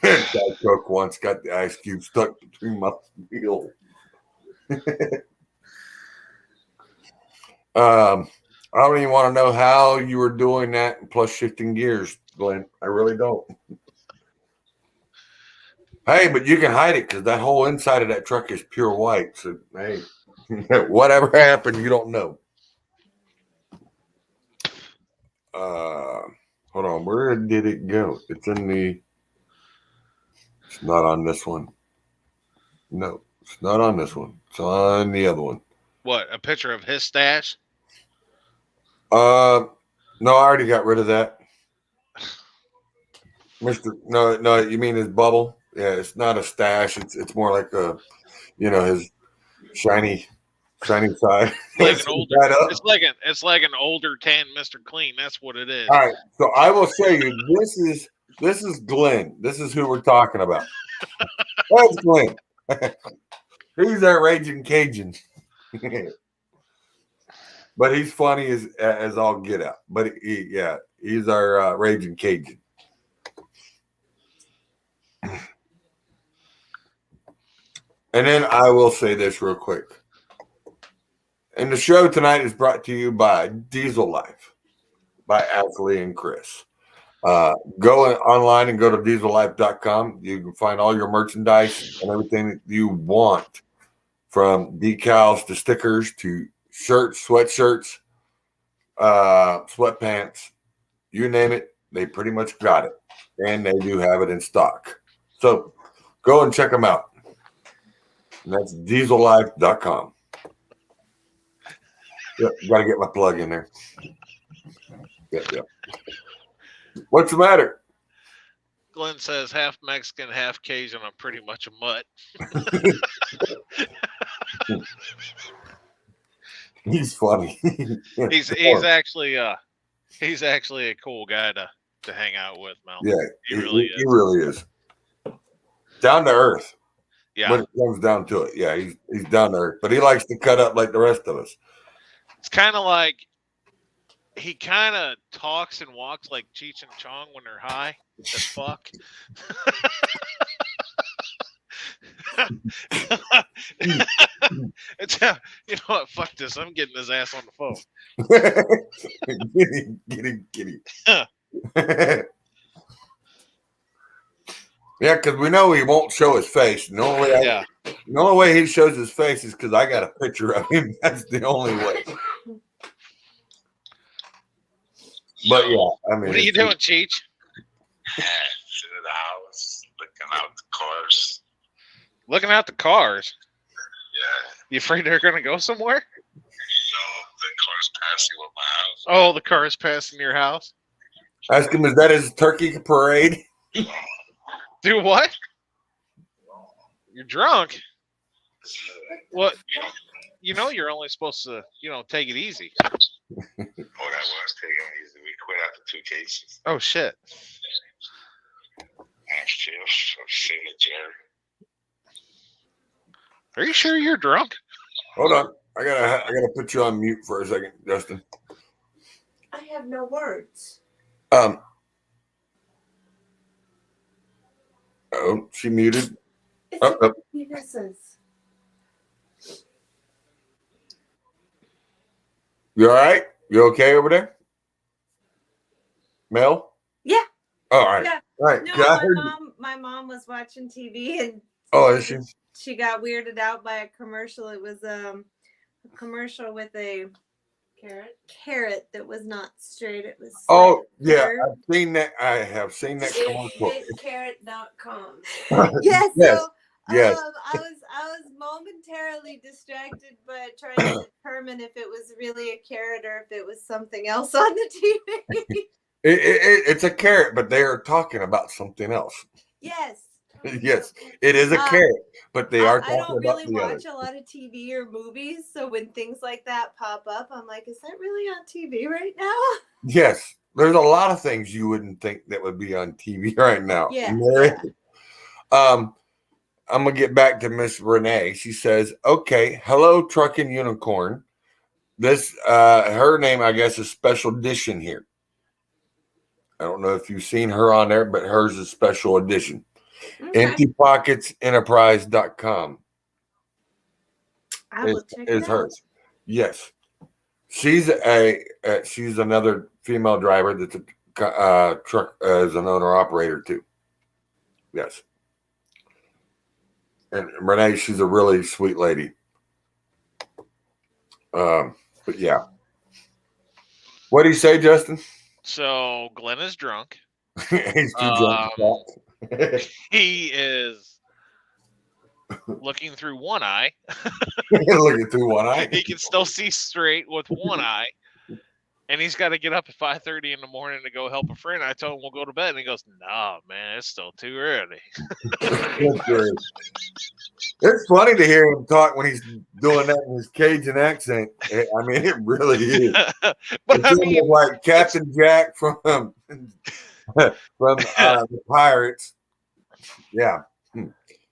Tried Coke once, got the ice cube stuck between my wheels. I don't even want to know how you were doing that, plus shifting gears, Glenn. I really don't. Hey, but you can hide it because that whole inside of that truck is pure white. So, hey, whatever happened, you don't know. Hold on. Where did it go? It's not on this one. No, it's not on this one. It's on the other one. What, a picture of his stash? No, I already got rid of that. No, you mean his bubble? Yeah, it's not a stash. It's more like his shiny side. It's like an older tan Mr. Clean. That's what it is. All right, so I will show you. This is Glenn. This is who we're talking about. That's Glenn. He's our raging Cajun. But he's funny as all get out. But he's our raging Cajun. And then I will say this real quick. And the show tonight is brought to you by Cdllife, by Ashley and Chris. Go online and go to Cdllife.com. You can find all your merchandise and everything that you want, from decals to stickers to shirts, sweatshirts, sweatpants, you name it. They pretty much got it, and they do have it in stock. So go and check them out. And that's Cdllife.com. Yep, got to get my plug in there. Yep. What's the matter? Glenn says half Mexican, half Cajun. I'm pretty much a mutt. He's funny. he's actually a cool guy to hang out with, Mel. Yeah, he really is. He really is. Down to earth. Yeah. When it comes down to it. Yeah, he's down to earth. But he likes to cut up like the rest of us. It's kind of like he kind of talks and walks like Cheech and Chong when they're high as fuck. It's, you know what? Fuck this. I'm getting his ass on the phone. Get him. Yeah, because we know he won't show his face. The only way he shows his face is because I got a picture of him. That's the only way. But yeah, I mean, what are you doing, Cheech? Sitting in the house, looking out the cars. Looking out the cars. Yeah. You afraid they're gonna go somewhere? No, the car's passing with my house. Oh, the car is passing your house. Ask him, is that his turkey parade? Do what? You're drunk. What? You know you're only supposed to, take it easy. Oh, that was taking it easy. We quit after 2 cases. Oh shit. I'm sitting at Jerry. Are you sure you're drunk? Hold on. I gotta put you on mute for a second, Justin. I have no words. Oh, she muted. It's penises. You all right? You okay over there? Mel? Yeah. All right. Yeah. All right. No, my mom was watching TV and is she? She got weirded out by a commercial. It was a commercial with a carrot that was not straight. It was yeah, I've seen that. I have seen that commercial. It's carrot.com. Yes. So Yes. I was momentarily distracted, but trying to determine if it was really a carrot or if it was something else on the TV. It's a carrot, but they are talking about something else. Yes. Yes, it is a carrot, but they are talking I don't about really the watch other. a lot of TV or movies, so when things like that pop up, I'm like, is that really on TV right now? Yes, there's a lot of things you wouldn't think that would be on TV right now. Yeah. I'm gonna get back to Miss Renee. She says, "Okay, hello, trucking unicorn. This her name, I guess, is Special Edition here. I don't know if you've seen her on there, but hers is Special Edition. Okay. EmptyPocketsEnterprise.com I will check it is out. hers. Yes, she's another female driver that's a truck as an owner operator too. Yes, and Renee, she's a really sweet lady. But yeah, what do you say, Justin? So Glenn is drunk. He's too drunk to talk. He is looking through one eye. Looking through one eye. He can still see straight with one eye. And he's got to get up at 5:30 in the morning to go help a friend. I told him we'll go to bed. And he goes, "Nah, man, it's still too early." It's funny to hear him talk when he's doing that in his Cajun accent. I mean, it really is. But I mean, like Captain Jack from the Pirates. Yeah,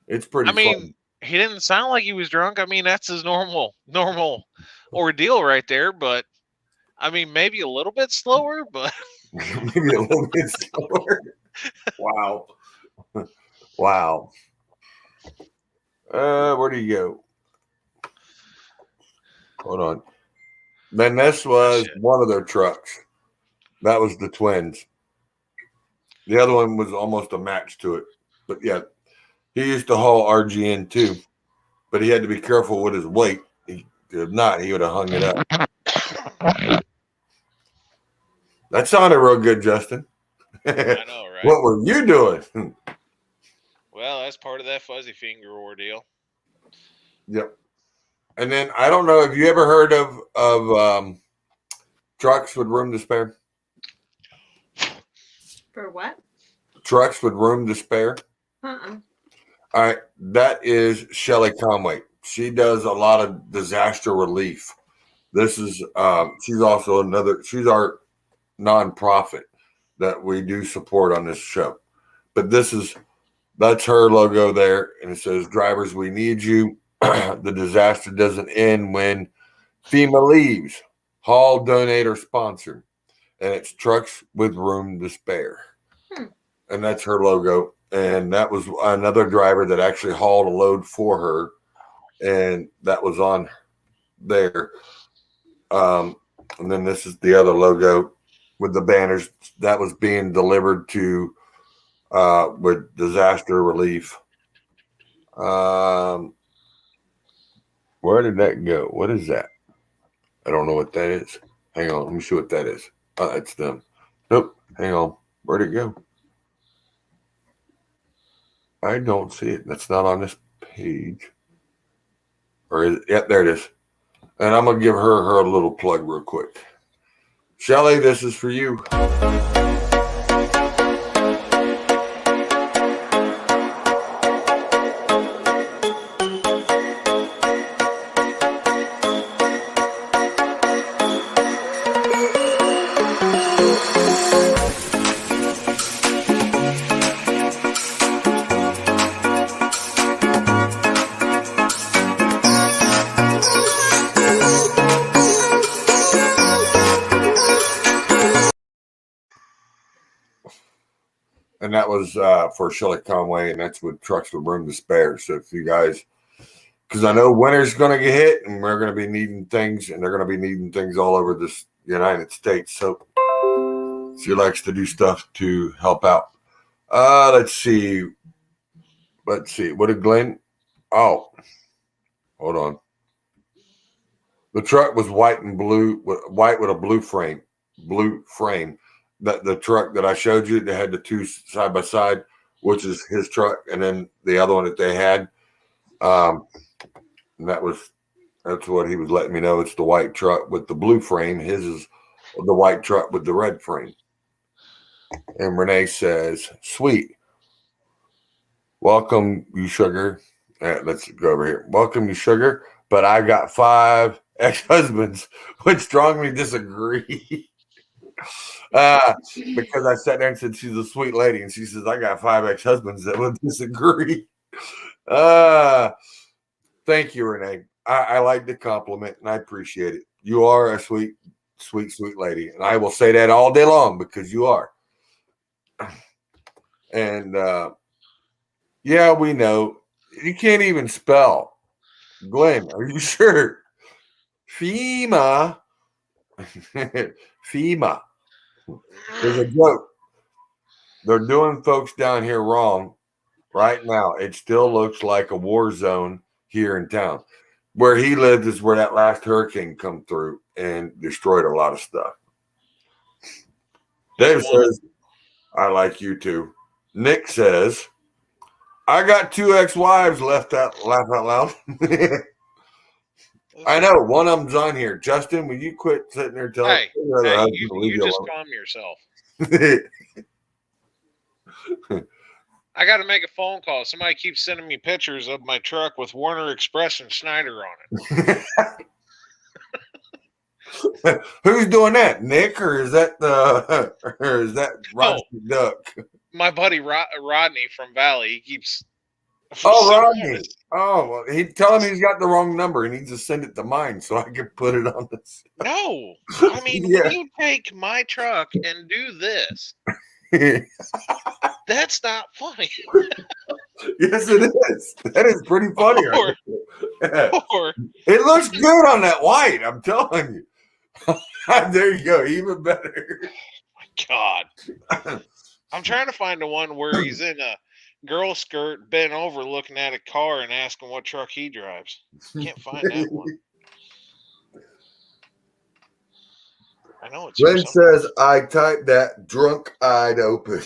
it's pretty. I mean, funny. he didn't sound like he was drunk. I mean, that's his normal ordeal right there. But I mean, maybe a little bit slower, but maybe a little bit slower. Wow, wow. Where do you go? Hold on. Then this was one of their trucks. That was the twins. The other one was almost a match to it. But yeah, he used to haul RGN too. But he had to be careful with his weight. If not, he would have hung it up. That sounded real good, Justin. I know, right? What were you doing? Well, that's part of that fuzzy finger ordeal. Yep. And then I don't know, have you ever heard of trucks with room to spare? For what? Trucks with room to spare. Uh-uh. All right, that is Shelley Conway. She does a lot of disaster relief. This is she's also she's our nonprofit that we do support on this show. But that's her logo there, and it says, "Drivers, we need you. The disaster doesn't end when FEMA leaves. Haul, donate, or sponsor." And it's trucks with room to spare. And that's her logo. and that was another driver that actually hauled a load for her, and that was on there. And then this is the other logo with the banners that was being delivered to with disaster relief. Where did that go? What is that? I don't know what that is. Hang on, let me see what that is. It's them. Nope. Hang on. Where'd it go? I don't see it. That's not on this page. Or is it? Yep, there it is. And I'm gonna give her a little plug real quick. Shelly, this is for you. And that was for Shelly Conway, and that's with Trucks with Room to Spare. So if you guys, because I know winter's going to get hit, and we're going to be needing things, and they're going to be needing things all over this United States. So she likes to do stuff to help out. Let's see. What did Glenn? Oh, hold on. The truck was white and blue, white with a blue frame. That the truck that I showed you that had the two side by side, which is his truck, and then the other one that they had. And that's what he was letting me know. It's the white truck with the blue frame. His is the white truck with the red frame. And Renee says, "Sweet. Welcome, you sugar." Let's go over here. Welcome, you sugar. But I got 5 ex-husbands, which strongly disagree. Because I sat there and said she's a sweet lady, and she says I got 5 ex-husbands that would disagree. Thank you, Renee. I like the compliment, and I appreciate it. You are a sweet, sweet, sweet lady, and I will say that all day long because you are. And yeah, we know you can't even spell. Glenn, are you sure? FEMA. FEMA. There's a joke. They're doing folks down here wrong right now. It still looks like a war zone here in town. Where he lived is where that last hurricane come through and destroyed a lot of stuff. Dave says, I like you too. Nick says, I got 2 ex-wives laugh out loud. I know one of them's on here. Justin, will you quit sitting there telling you just calm yourself. I got to make a phone call. Somebody keeps sending me pictures of my truck with Warner Express and Schneider on it. Who's doing that, Nick, or is that Rodney Duck? My buddy Rodney from Valley. He keeps. Rodney. Oh, well, tell him he's got the wrong number. He needs to send it to mine so I can put it on this. No, I mean, when you take my truck and do this, that's not funny. Yes, it is. That is pretty funny. It looks good on that white. I'm telling you. There you go. Even better. Oh my God. I'm trying to find the one where he's in a girl skirt, bent over, looking at a car and asking what truck he drives. Can't find that one. I know it's. Glenn says, I typed that drunk-eyed open.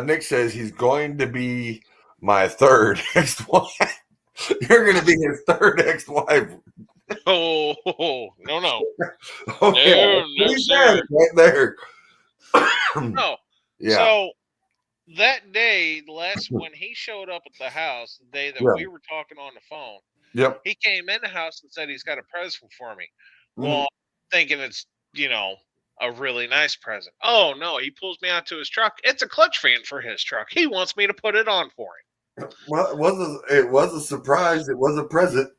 Nick says he's going to be my 3rd ex-wife. You're going to be his 3rd ex-wife. Oh, no. Oh, no, sir. Right there. No. Yeah. So that day, when he showed up at the house, the day that we were talking on the phone, he came in the house and said he's got a present for me. Well, thinking it's, a really nice present. Oh, no, he pulls me out to his truck. It's a clutch fan for his truck. He wants me to put it on for him. Well, it was a surprise. It was a present.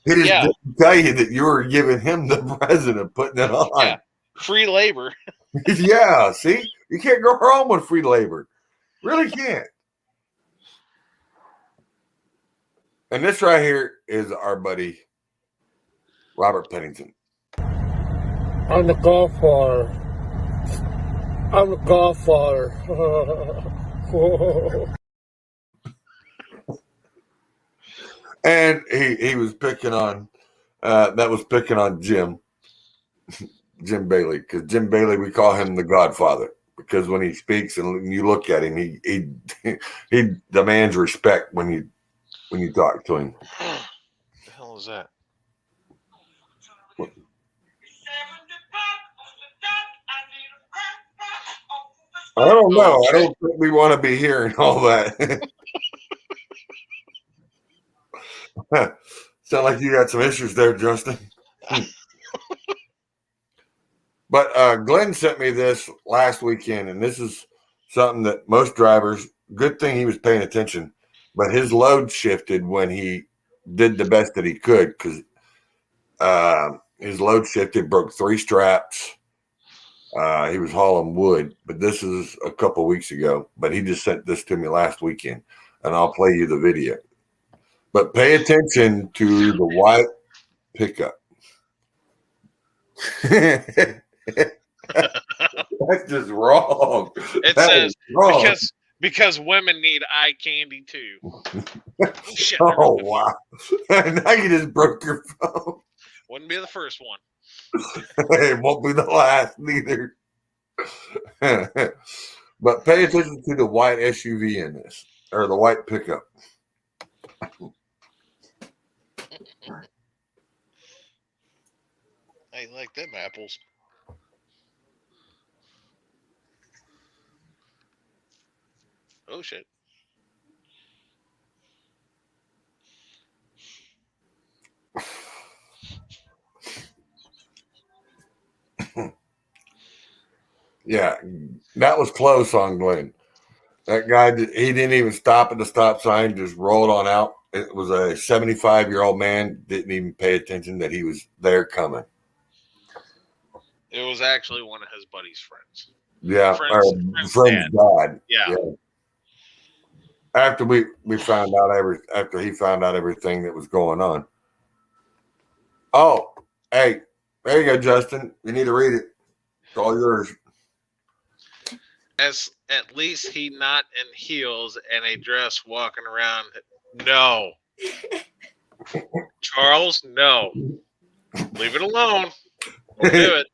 He didn't tell you that you were giving him the present of putting it on. Yeah. Free labor. Yeah, see? You can't go wrong with free labor. Really can't. And this right here is our buddy Robert Pennington. I'm the Godfather. I'm the Godfather. And he was picking on that was picking on Jim Bailey, because Jim Bailey, we call him the Godfather, because when he speaks and you look at him, he demands respect when you talk to him. What the hell is that? I don't know. Okay. I don't think we want to be hearing all that. Sound like you got some issues there, Justin. But Glenn sent me this last weekend, and this is something that most drivers, good thing he was paying attention, but his load shifted when he did the best that he could, because his load shifted, broke 3 straps. He was hauling wood, but this is a couple weeks ago. But he just sent this to me last weekend, and I'll play you the video. But pay attention to the white pickup. That's just wrong. It That says is wrong. because women need eye candy too. Shit. Oh wow! Now you just broke your phone. Wouldn't be the first one. It won't be the last neither. But pay attention to the white SUV in this, or the white pickup. I like them apples. Oh shit. Yeah, that was close on Glenn. That guy, he didn't even stop at the stop sign, just rolled on out. It was a 75-year-old man, didn't even pay attention that he was there coming. It was actually one of his buddy's friends. Yeah, friend's dad. Yeah. After we found out after he found out everything that was going on. Oh, hey, there you go, Justin. You need to read it. It's all yours. As at least he not in heels and a dress walking around. No. Charles, no. Leave it alone. Don't do it.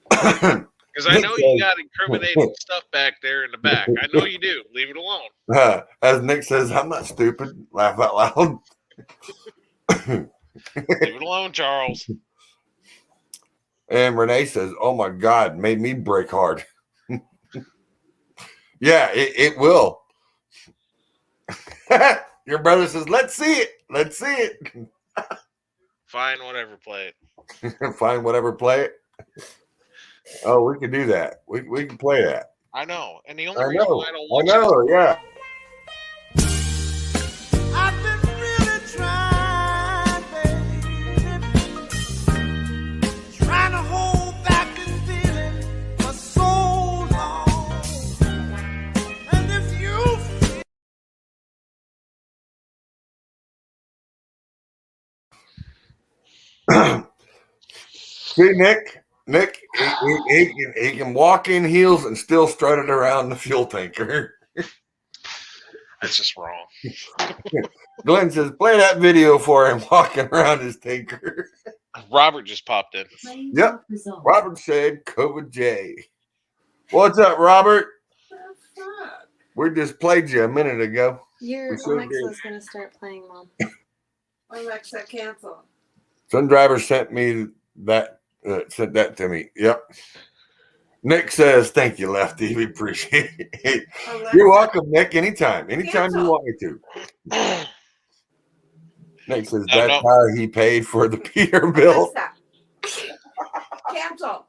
Because I know you got incriminating stuff back there in the back. I know you do. Leave it alone. As Nick says, I'm not stupid. Laugh out loud. Leave it alone, Charles. And Renee says, oh my God, made me break hard. Yeah, it will. Your brother says, let's see it. Let's see it. Fine, whatever, play it. Fine, whatever, play it. Oh, we can do that. We can play that. I know. And the only reason why I don't want you yeah. I've been really trying, baby. Trying to hold back this feeling for so long. And if you See, Nick, he can walk in heels and still strut it around the fuel tanker. That's just wrong. Glenn says, play that video for him walking around his tanker. Robert just popped in. Yep. Robert said, COVID J. What's up, Robert? We just played you a minute ago. Your Alexa's going to start playing, Mom. Alexa, cancel. Some driver sent me that. Sent that to me. Yep. Nick says, thank you, Lefty. We appreciate it. You're welcome, Nick. Anytime. Anytime you want me to. Nick says, that's how he paid for the Peterbilt. Cancel.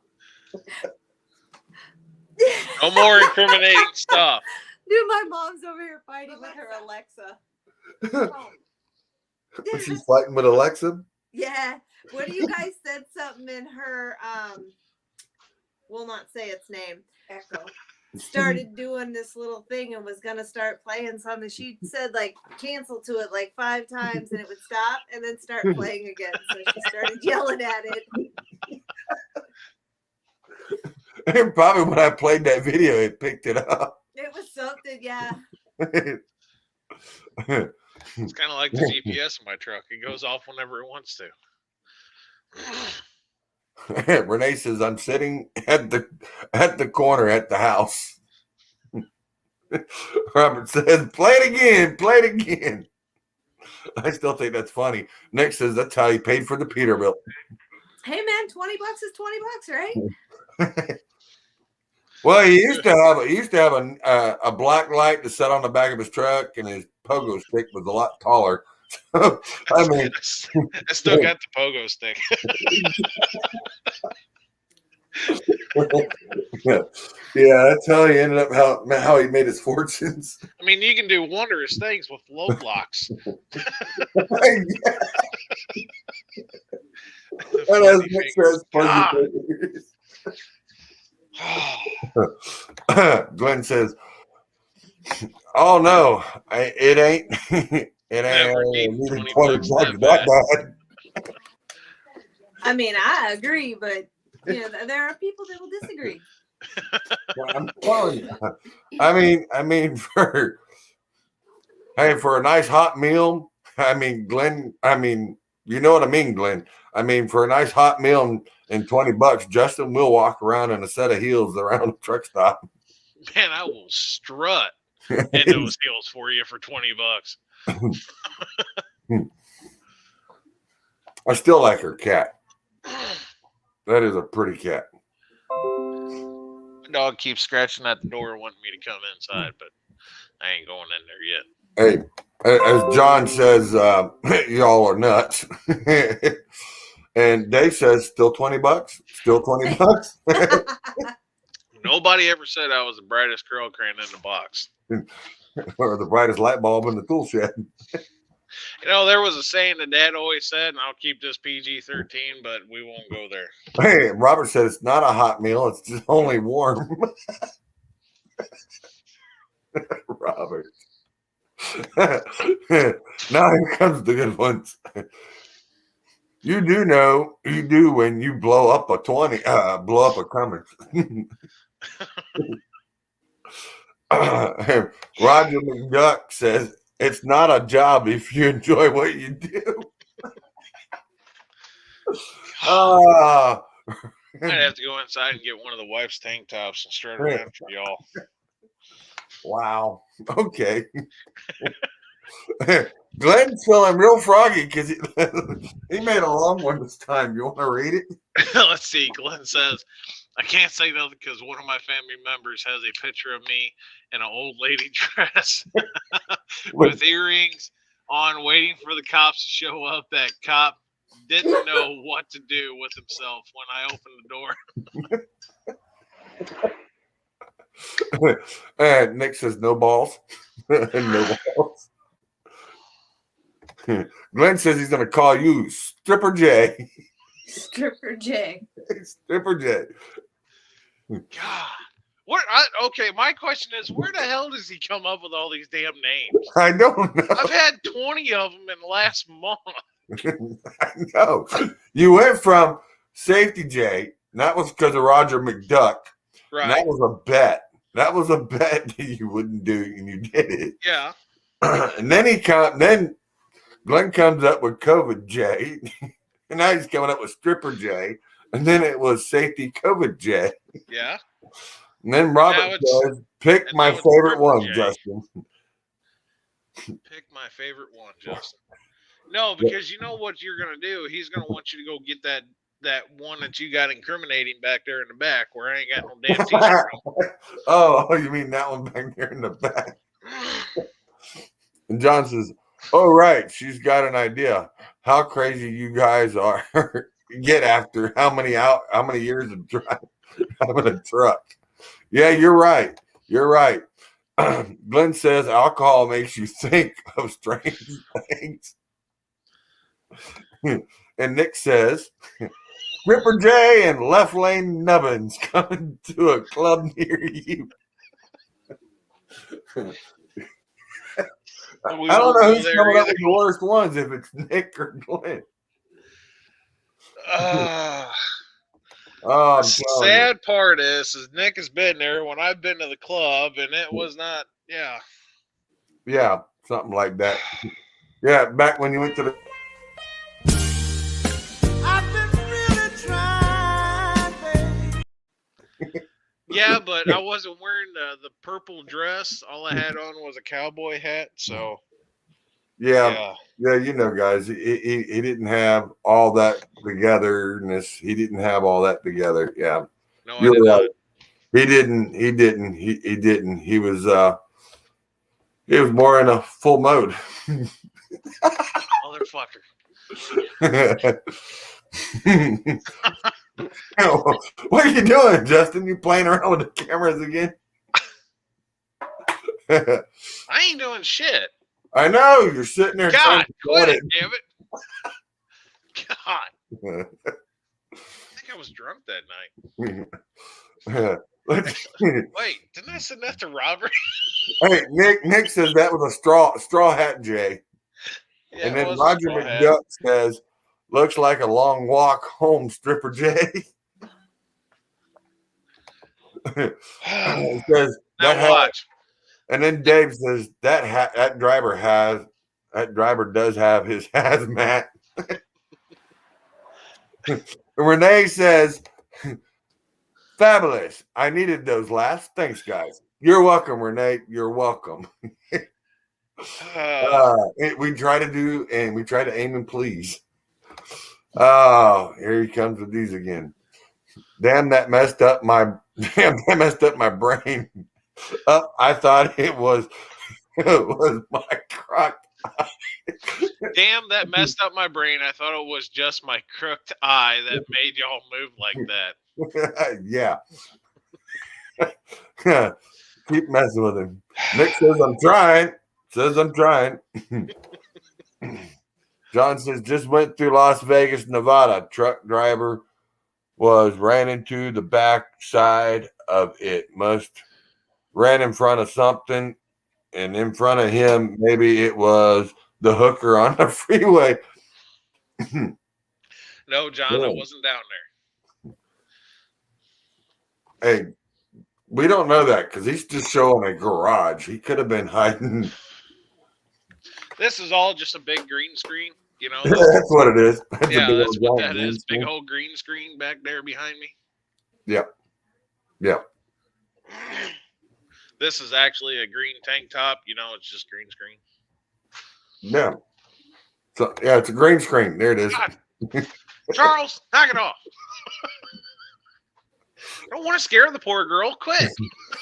No more incriminating stuff. Dude, my mom's over here fighting with her Alexa. When she's fighting with Alexa? Yeah. What do you guys said something in her, we'll not say its name. Echo. started doing this little thing and was gonna start playing something. She said like cancel to it like 5 times and it would stop and then start playing again. So she started yelling at it. And probably when I played that video, it picked it up. It was something, yeah. It's kind of like the GPS in my truck. It goes off whenever it wants to. Renee says, I'm sitting at the corner at the house. Robert says, play it again. I still think that's funny. Nick says, that's how he paid for the Peterbilt. Hey man, $20 is $20, right? Well, he used to have a black light to set on the back of his truck, and his pogo stick was a lot taller. So, I mean, I still got the pogo stick. yeah, that's how he ended up how he made his fortunes. I mean, you can do wondrous things with load blocks. And as Nick says, Glenn says, "Oh no, it ain't. It ain't needed $20 that bad." I mean, I agree, but you know, there are people that will disagree. Well, I'm telling you. I mean, for a nice hot meal. I mean, Glenn. I mean, you know what I mean, Glenn. I mean, for a nice hot meal and $20, Justin will walk around in a set of heels around the truck stop. Man, I will strut in those heels for you for $20. I still like her cat. That is a pretty cat. My dog keeps scratching at the door wanting me to come inside, but I ain't going in there yet. Hey, as John says, y'all are nuts. And Dave says, still $20? Still $20? Nobody ever said I was the brightest curl crane in the box. Or the brightest light bulb in the tool shed. You know, there was a saying that Dad always said, and I'll keep this PG-13, but we won't go there. Hey, Robert said it's not a hot meal. It's just only warm. Robert. Now here comes the good ones. You do when you blow up a Cummins. Roger McDuck says it's not a job if you enjoy what you do. I'd have to go inside and get one of the wife's tank tops and strut around for y'all. Wow. Okay. Glenn's feeling real froggy because he made a long one this time. You want to read it? Let's see. Glenn says, I can't say nothing because one of my family members has a picture of me in an old lady dress with earrings on, waiting for the cops to show up. That cop didn't know what to do with himself when I opened the door. And Nick says no balls. No balls. Glenn says he's going to call you Stripper J. Stripper J. Stripper J. God. Okay, my question is, where the hell does he come up with all these damn names? I don't know. I've had 20 of them in the last month. I know. You went from Safety J, and that was because of Roger McDuck. Right. That was a bet. That was a bet that you wouldn't do, and you did it. Yeah. And then Glenn comes up with COVID J, and now he's coming up with Stripper J, and then it was Safety COVID J. Yeah. And then Robert says, pick my favorite one, Justin. Pick my favorite one, Justin. No, because you know what you're going to do? He's going to want you to go get that one that you got incriminating back there in the back where I ain't got no damn t-shirt on. Oh, you mean that one back there in the back? And John says, oh, right. She's got an idea. How crazy you guys are. Get after how many years of driving a truck. Yeah, you're right. You're right. Glenn says alcohol makes you think of strange things. And Nick says, Ripper J and Left Lane Nubbins coming to a club near you. I don't know who's coming up with the worst ones, if it's Nick or Glenn. Oh, I'm telling you. Sad part is Nick has been there when I've been to the club, and it was not. Yeah. Yeah, something like that. Yeah, back when you went to the. I've been really trying, babe. Yeah, but I wasn't wearing the purple dress. All I had on was a cowboy hat. So. Yeah, you know, guys, he didn't have all that togetherness. He didn't have all that together. Yeah, No, you're I did right. not. He didn't. He didn't. He was more in a full mode. Motherfucker. What are you doing, Justin? You playing around with the cameras again? I ain't doing shit. I know you're sitting there. God, quit it, damn it! God, I think I was drunk that night. Wait, didn't I send that to Robert? Hey, Nick says that was a straw hat, Jay. Yeah, and then Roger McDuck says, "Looks like a long walk home, Stripper Jay." It says that watch. And then Dave says that driver does have his hazmat. Renee says, "Fabulous. I needed those laughs. Thanks, guys. You're welcome, Renee. You're welcome." We try to aim and please. Oh, here he comes with these again. Damn, that messed up my brain. I thought it was my crock. Damn, that messed up my brain. I thought it was just my crooked eye that made y'all move like that. Yeah. Keep messing with him. Nick says, "I'm trying." John says, "Just went through Las Vegas, Nevada. Truck driver ran into the back side of it. Ran in front of something, and in front of him, maybe it was the hooker on the freeway." No, John, I wasn't down there. Hey, we don't know that because he's just showing a garage. He could have been hiding. This is all just a big green screen, you know. That's what it is. That's what that is. Big old green screen back there behind me. Yep. This is actually a green tank top. You know, it's just green screen. Yeah. So yeah, it's a green screen. There it is. Charles, knock it off. I don't want to scare the poor girl. Quit.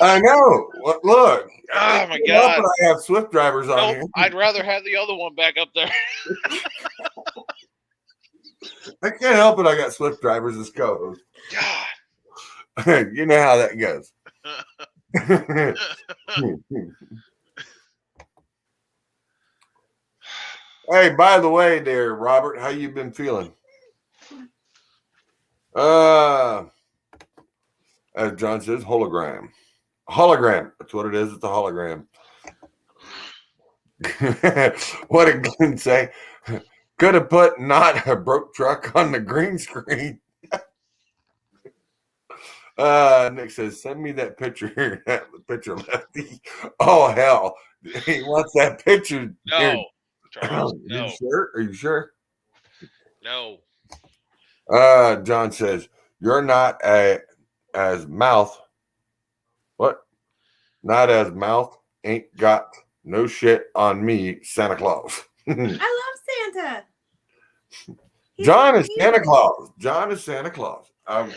I know. Look. Oh my God. I have Swift drivers on here. I'd rather have the other one back up there. I can't help it. I got Swift drivers as co-host. God. You know how that goes. Hey, by the way, there, Robert, how you been feeling? As John says, hologram. That's what it is. It's a hologram. What did Glenn say? Could have put not a broke truck on the green screen. Nick says, "Send me that picture." That picture, Lefty. Oh hell, he wants that picture. No, Charles. No. Are you sure? No. John says, "You're not as mouth." What? Not as mouth ain't got no shit on me, Santa Claus. I love Santa. John is Santa Claus. John is Santa Claus. I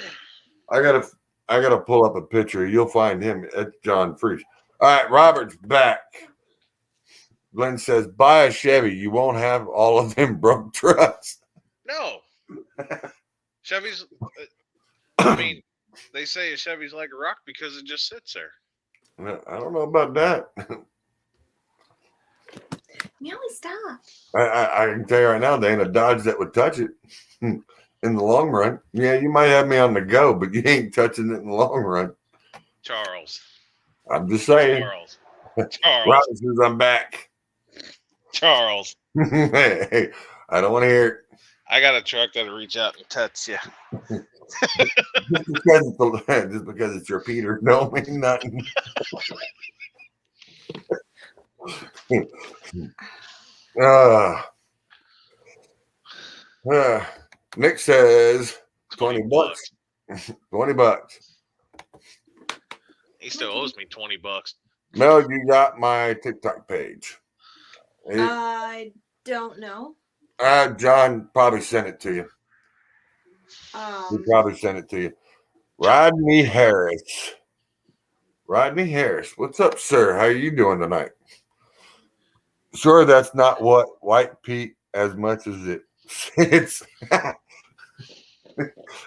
gotta pull up a picture. You'll find him. It's John Freeze. All right, Robert's back. Glenn says, "Buy a Chevy. You won't have all of them broke trucks." No. Chevy's. I mean, they say a Chevy's like a rock because it just sits there. I don't know about that. Meowie, stop. I can tell you right now, there ain't a Dodge that would touch it in the long run. Yeah, you might have me on the go, but you ain't touching it in the long run. Charles. I'm just saying. Charles. Charles. Robert says I'm back. Charles. Hey, I don't want to hear it. I got a truck that'll reach out and touch you. Just because it's your Peter don't mean nothing. Nick says 20 bucks. 20 bucks. He still owes me $20. Mel, you got my TikTok page. I don't know. John probably sent it to you. He probably sent it to you. Rodney Harris. Rodney Harris. What's up, sir? How are you doing tonight? Sure, that's not what White Pete as much as it's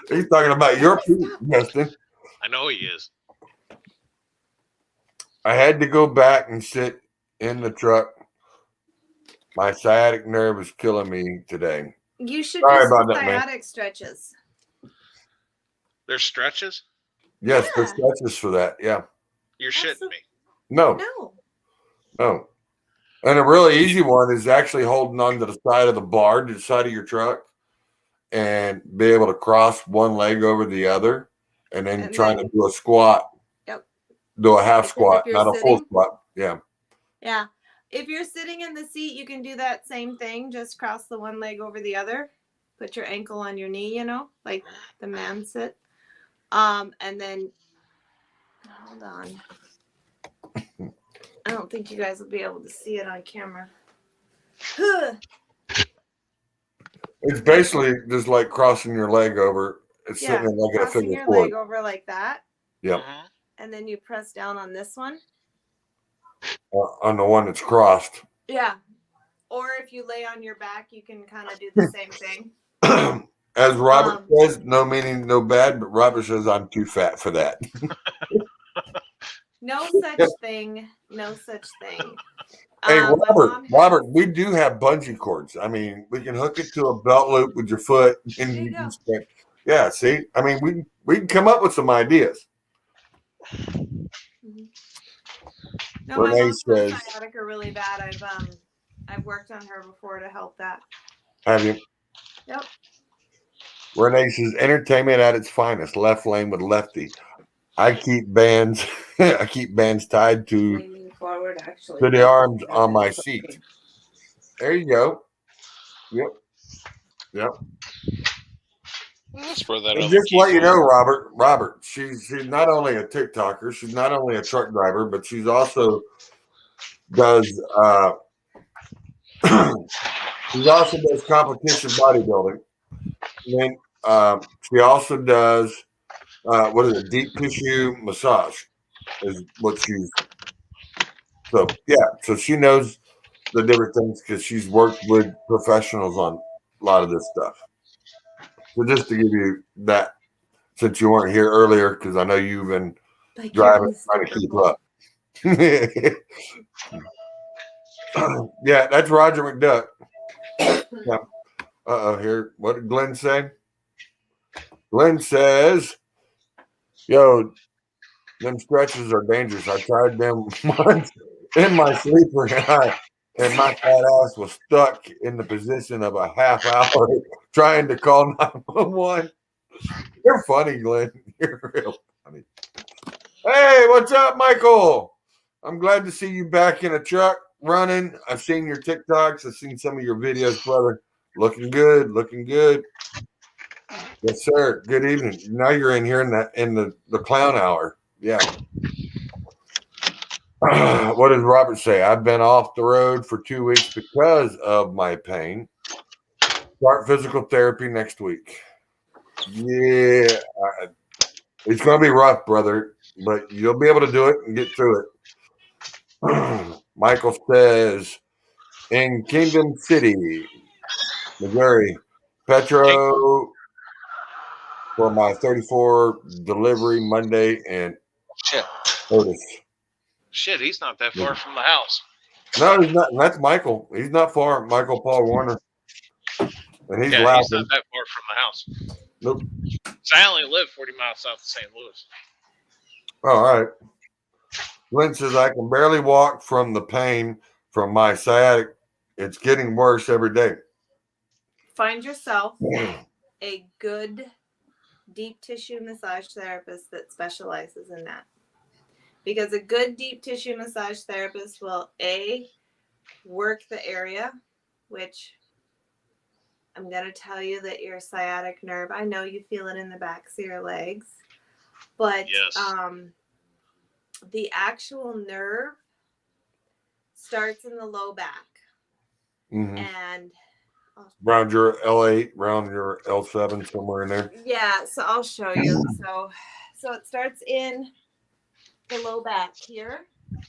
he's talking about your Pete, Justin. I know he is. I had to go back and sit in the truck. My sciatic nerve is killing me today. You should Sorry do some about that, man. sciatic stretches. There's stretches? Yes, there's stretches for that. Yeah. You're shitting me. No. And a really easy one is actually holding on to the side of the bar, to the side of your truck, and be able to cross one leg over the other, and then trying to do a squat. Yep. Do a half squat, you're not a full sitting. squat. Yeah. Yeah. If you're sitting in the seat, you can do that same thing. Just cross the one leg over the other. Put your ankle on your knee, like the man sit. And then, hold on. I don't think you guys will be able to see it on camera. It's basically just like crossing your leg over. It's sitting there like a crossing figure your four. leg over like that. Yep. And then you press down on this one. On the one that's crossed. Yeah. Or if you lay on your back, you can kind of do the same thing. As Robert says, no meaning no bad, but Robert says I'm too fat for that. No such thing. No such thing. Hey, Robert, we do have bungee cords. I mean, we can hook it to a belt loop with your foot. And you can yeah, see? I mean, we can come up with some ideas. No, Renee my mom's says, sciatica really bad. I've worked on her before to help that. have you? Yep. Renee says, entertainment at its finest, left lane with lefty. I keep bands tied to the arms on my seat. There you go. Yep. Let's throw that And on just the let you keyboard. know, Robert, she's not only a TikToker, she's not only a truck driver, but she's also does she also does competition bodybuilding. And then she also does what is it, deep tissue massage is what she's so she knows the different things because she's worked with professionals on a lot of this stuff. So just to give you that, since you weren't here earlier, because I know you've been driving, trying to keep up. Yeah, that's Roger McDuck. Yeah. Here, what did Glenn say? Glenn says, yo, them stretches are dangerous. I tried them once in my sleeper and my fat ass was stuck in the position of a half hour trying to call 911. You're funny, Glenn. You're real funny. Hey, what's up, Michael? I'm glad to see you back in a truck running. I've seen your TikToks. I've seen some of your videos, brother. Looking good. Yes, sir. Good evening. Now you're in here in the clown hour. Yeah. What does Robert say? I've been off the road for 2 weeks because of my pain. Start physical therapy next week. Yeah. It's going to be rough, brother, but you'll be able to do it and get through it. Michael says, in Kingdom City, Missouri, Petro for my 34 delivery Monday and Otis. Shit, he's not that far from the house. No, he's not. That's Michael. He's not far. Michael Paul Warner. And he's laughing. He's not that far from the house. Nope. So I only live 40 miles south of St. Louis. All right. Glenn says, I can barely walk from the pain from my sciatic. It's getting worse every day. Find yourself a good deep tissue massage therapist that specializes in that. Because a good deep tissue massage therapist will work the area, which I'm going to tell you that your sciatic nerve, I know you feel it in the backs of your legs, but Yes. The actual nerve starts in the low back. Mm-hmm. And around your L8, around your L7, somewhere in there. yeah, so I'll show you. So it starts in the low back here.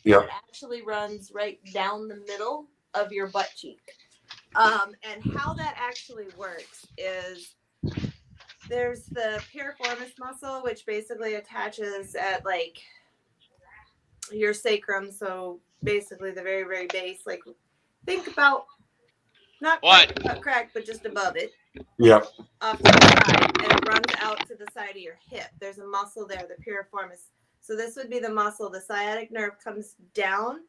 Yep. It actually runs right down the middle of your butt cheek. And how that actually works is there's the piriformis muscle, which basically attaches at like your sacrum. So basically the very, very base, like think about not quite butt crack, but just above it. Yep. Off to the side, and it runs out to the side of your hip. There's a muscle there, the piriformis. So this would be the muscle. The sciatic nerve comes down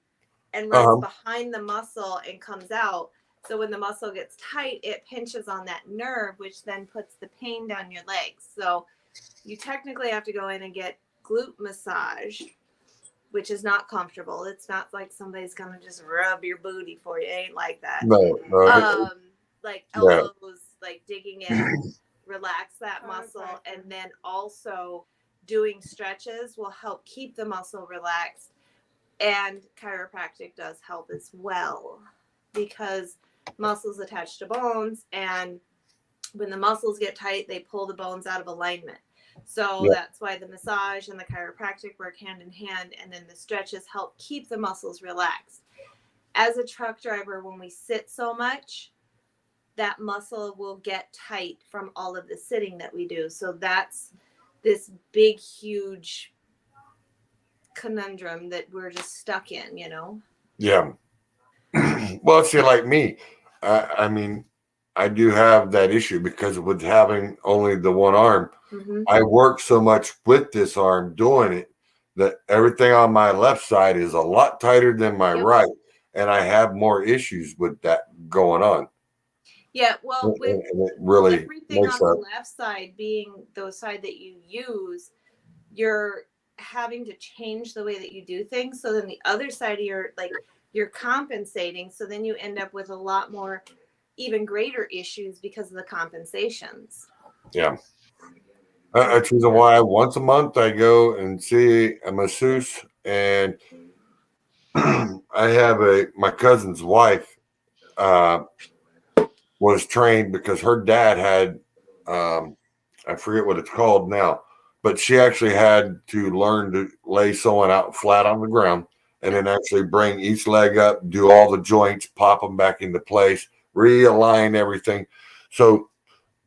and runs behind the muscle and comes out. So when the muscle gets tight, it pinches on that nerve, which then puts the pain down your legs. So you technically have to go in and get glute massage, which is not comfortable. It's not like somebody's gonna just rub your booty for you. It ain't like that. No. Like elbows, like digging in, relax that muscle, and then also doing stretches will help keep the muscle relaxed. And chiropractic does help as well because muscles attach to bones, and when the muscles get tight, they pull the bones out of alignment. So that's why the massage and the chiropractic work hand in hand, and then the stretches help keep the muscles relaxed. As a truck driver, when we sit so much, that muscle will get tight from all of the sitting that we do. So that's this big, huge conundrum that we're just stuck in, you know? Yeah. Well, see, like me, I mean, I do have that issue because with having only the one arm, I work so much with this arm doing it that everything on my left side is a lot tighter than my right. And I have more issues with that going on. Yeah, well, with it really everything on the left side being the side that you use, you're having to change the way that you do things. So then the other side of your, like, you're compensating. So then you end up with a lot more, even greater issues because of the compensations. Yeah. That's the reason why once a month I go and see a masseuse, and I have my cousin's wife was trained because her dad had I forget what it's called now, but she actually had to learn to lay someone out flat on the ground and then actually bring each leg up, do all the joints, pop them back into place, realign everything. So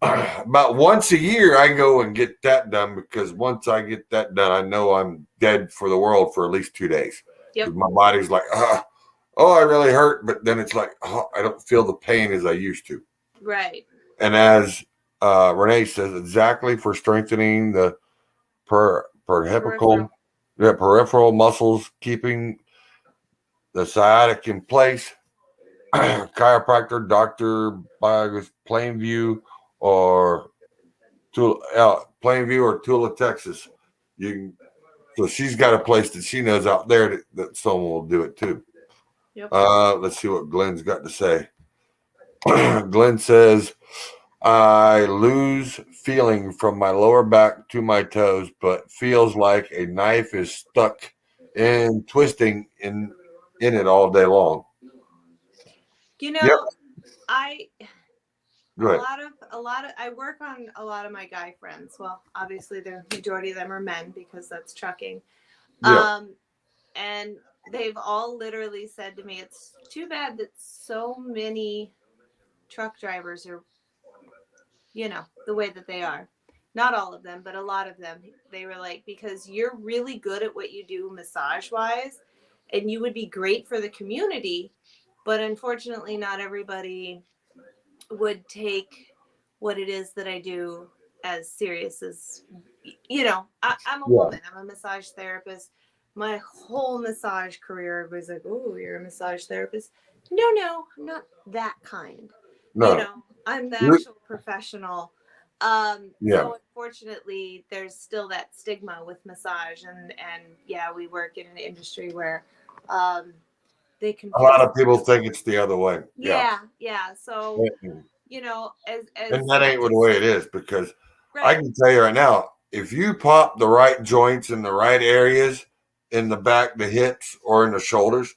about once a year, I go and get that done because once I get that done, I know I'm dead for the world for at least 2 days. My body's like, oh, I really hurt. But then it's like, oh, I don't feel the pain as I used to. Right. And as Renee says, exactly for strengthening the peripheral muscles, keeping the sciatic in place. Chiropractor, Dr. Plainview, or Plainview or Tula, Texas. So she's got a place that she knows out there that someone will do it too. Let's see what Glenn's got to say. Glenn says, I lose feeling from my lower back to my toes, but feels like a knife is stuck and twisting in it all day long. You know, Go ahead. a lot of I work on a lot of my guy friends. Well, obviously the majority of them are men because that's trucking. And they've all literally said to me, it's too bad that so many truck drivers are, you know, the way that they are. Not all of them, but a lot of them. They were like, because you're really good at what you do massage wise, and you would be great for the community, but unfortunately not everybody would take what it is that I do as serious as, you know, I'm a woman. I'm a massage therapist. my whole massage career, everybody's like, "Oh, you're a massage therapist." No, I'm not that kind. No. I'm the You're- actual professional. Yeah. So unfortunately, there's still that stigma with massage, and yeah, we work in an industry where they A lot confuse. of people think it's the other way. Yeah. Yeah. So And as that ain't much the as way it is, because I right, can tell you right now, if you pop the right joints in the right areas in the back, the hips, or in the shoulders,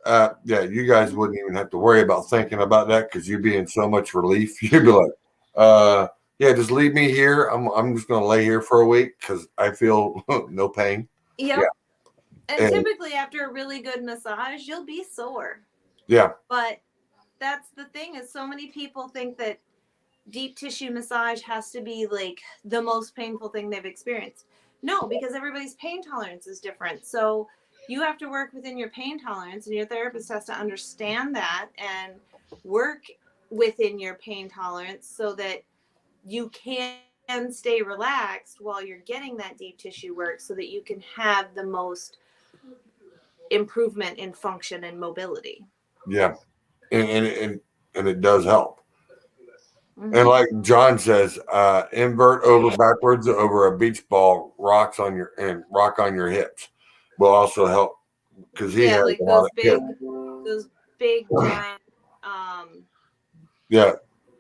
yeah, you guys wouldn't even have to worry about thinking about that, because you'd be in so much relief. You'd be like, yeah, just leave me here. I'm just gonna lay here for a week because I feel no pain. yep. Yeah. And And typically, after a really good massage, you'll be sore. yeah, But that's the thing, is so many people think that deep tissue massage has to be like the most painful thing they've experienced. No, because everybody's pain tolerance is different. So you have to work within your pain tolerance, and your therapist has to understand that and work within your pain tolerance so that you can stay relaxed while you're getting that deep tissue work, so that you can have the most improvement in function and mobility. yeah, and it does help. Mm-hmm. And like John says, invert over backwards over a beach ball rock on your hips will also help, because he Yeah, has like a lot of hips. those big giant Yeah,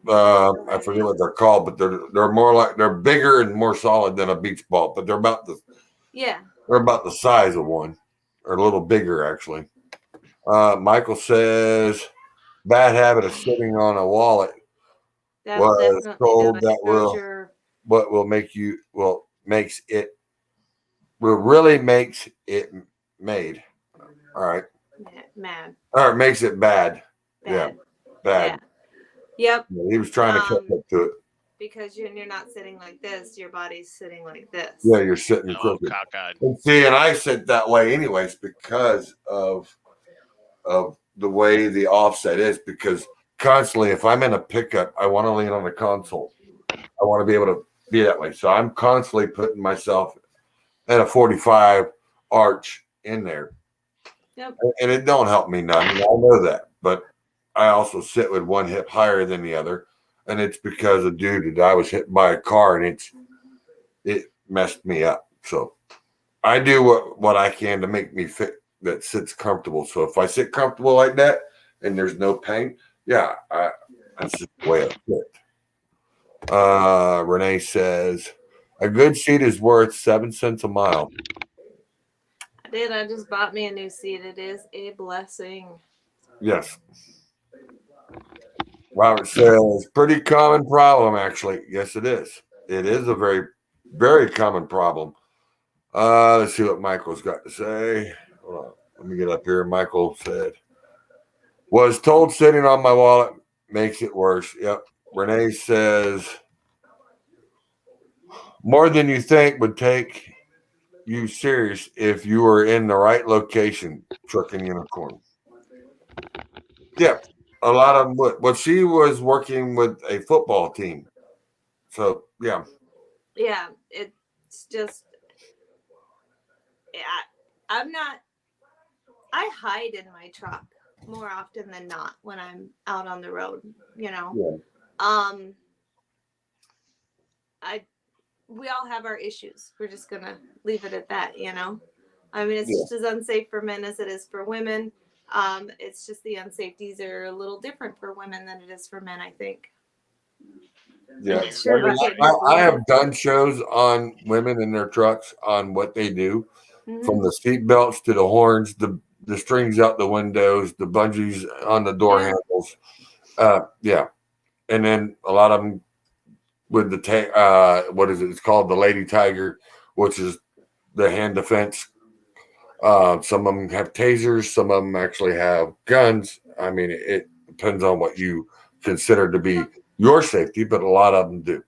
I forget what they're called, but they're more like, they're bigger and more solid than a beach ball, but they're about the size of one, or a little bigger actually. Michael says bad habit of sitting on a wallet that'll was definitely do told it. that Throws will your what will make you well makes it will really makes it made. All right. mad. Or makes it bad. Yeah. Bad. Yeah. Bad. Yep. Yeah, he was trying to catch up to it. Because you're not sitting like this, your body's sitting like this. Yeah, you're sitting Oh, crooked. cockeyed. And see, and I sit that way anyways because of the way the offset is, because constantly if I'm in a pickup, I want to lean on the console. I want to be able to be that way. So I'm constantly putting myself at a 45 arch in there. Yep. And it don't help me none. I know that. But I also sit with one hip higher than the other. And it's because of dude that I was hit by a car and it messed me up. So I do what I can to make me fit that sits comfortable. So if I sit comfortable like that and there's no pain, yeah, that's just the way I sit. Renee says a good seat is worth 7 cents a mile. I just bought me a new seat. It is a blessing. Yes. Robert says pretty common problem, actually. Yes, it is. It is a very, very common problem. Let's see what Michael's got to say. Hold on. Let me get up here. Michael said, was told sitting on my wallet makes it worse. Yep. Renee says, more than you think would take you serious if you were in the right location, trucking unicorn. Yeah. A lot of them would. Well, she was working with a football team. So, yeah. Yeah, it's just yeah, I'm not I hide in my truck more often than not when I'm out on the road, Yeah. We all have our issues. We're just gonna leave it at that, I mean, it's Yeah. just as unsafe for men as it is for women. It's just the unsafeties are a little different for women than it is for men, I think. Yeah. Sure, I, mean, about getting I have bullied. done shows on women in their trucks on what they do, from Mhm. the seat belts to the horns, the strings out the windows, the bungees on the door Yeah. handles. Yeah. And then a lot of them with the what is it? It's called the Lady Tiger, which is the hand defense. Some of them have tasers. Some of them actually have guns. I mean, it depends on what you consider to be your safety, but a lot of them do.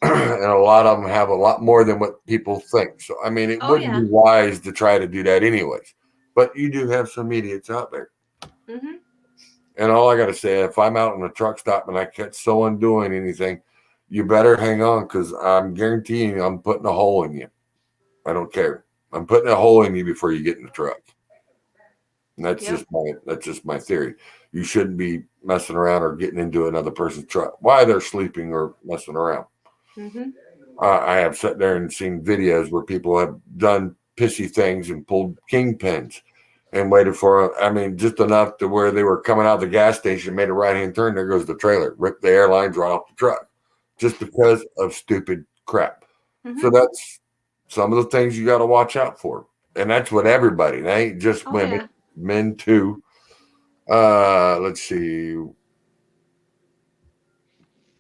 And a lot of them have a lot more than what people think. So, I mean, it Oh wouldn't yeah. be wise to try to do that anyways. But you do have some idiots out there. Mhm. And all I got to say, if I'm out on a truck stop and I catch someone doing anything, you better hang on, because I'm guaranteeing you I'm putting a hole in you. I don't care. I'm putting a hole in you before you get in the truck. And that's Yep. just my theory. You shouldn't be messing around or getting into another person's truck while they're sleeping or messing around. Mm-hmm. I have sat there and seen videos where people have done pissy things and pulled kingpins and waited for, I mean, just enough to where they were coming out of the gas station, made a right-hand turn, there goes the trailer, ripped the airlines right off the truck just because of stupid crap. Mm-hmm. So that's some of the things you got to watch out for. And that's what everybody, they ain't just Oh, women, yeah. men too. Let's see.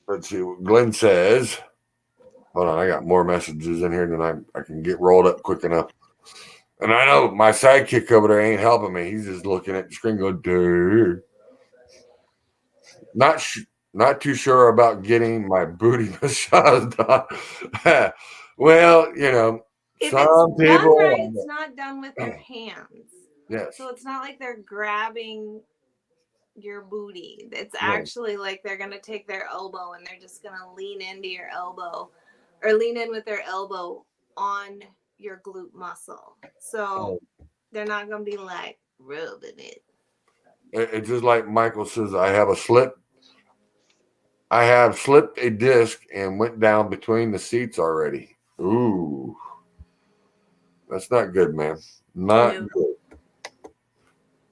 Let's see what Glenn says. Hold on, I got more messages in here than I can get rolled up quick enough. And I know my sidekick over there ain't helping me. He's just looking at the screen going, dude. Not too sure about getting my booty massage done. Well, you know, If some it's people. done right, it's not done with their hands. Yes. So it's not like they're grabbing your booty. It's No. actually like they're going to take their elbow and they're just going to lean into your elbow or lean in with their elbow on your glute muscle. So they're not going to be like rubbing it. It's just like Michael says, I have slipped a disc and went down between the seats already. Ooh. That's not good, man. Not good.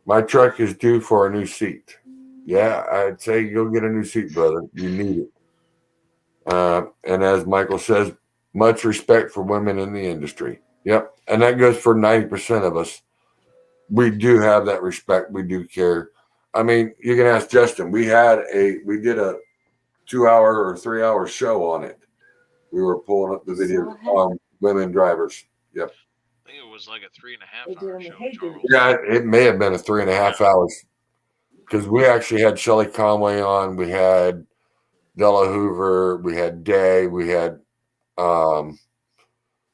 My truck is due for a new seat. Yeah, I'd say go get a new seat, brother. You need it. And as Michael says, much respect for women in the industry. Yep. And that goes for 90% of us. We do have that respect. We do care. I mean, you can ask Justin. We did a 2-hour or 3-hour show on it. We were pulling up the video on women drivers. Yep. I think it was like a 3.5 hour show, Charles. Yeah, it may have been a 3.5 hours because we actually had Shelley Conway on. We had Della Hoover. We had Day. We had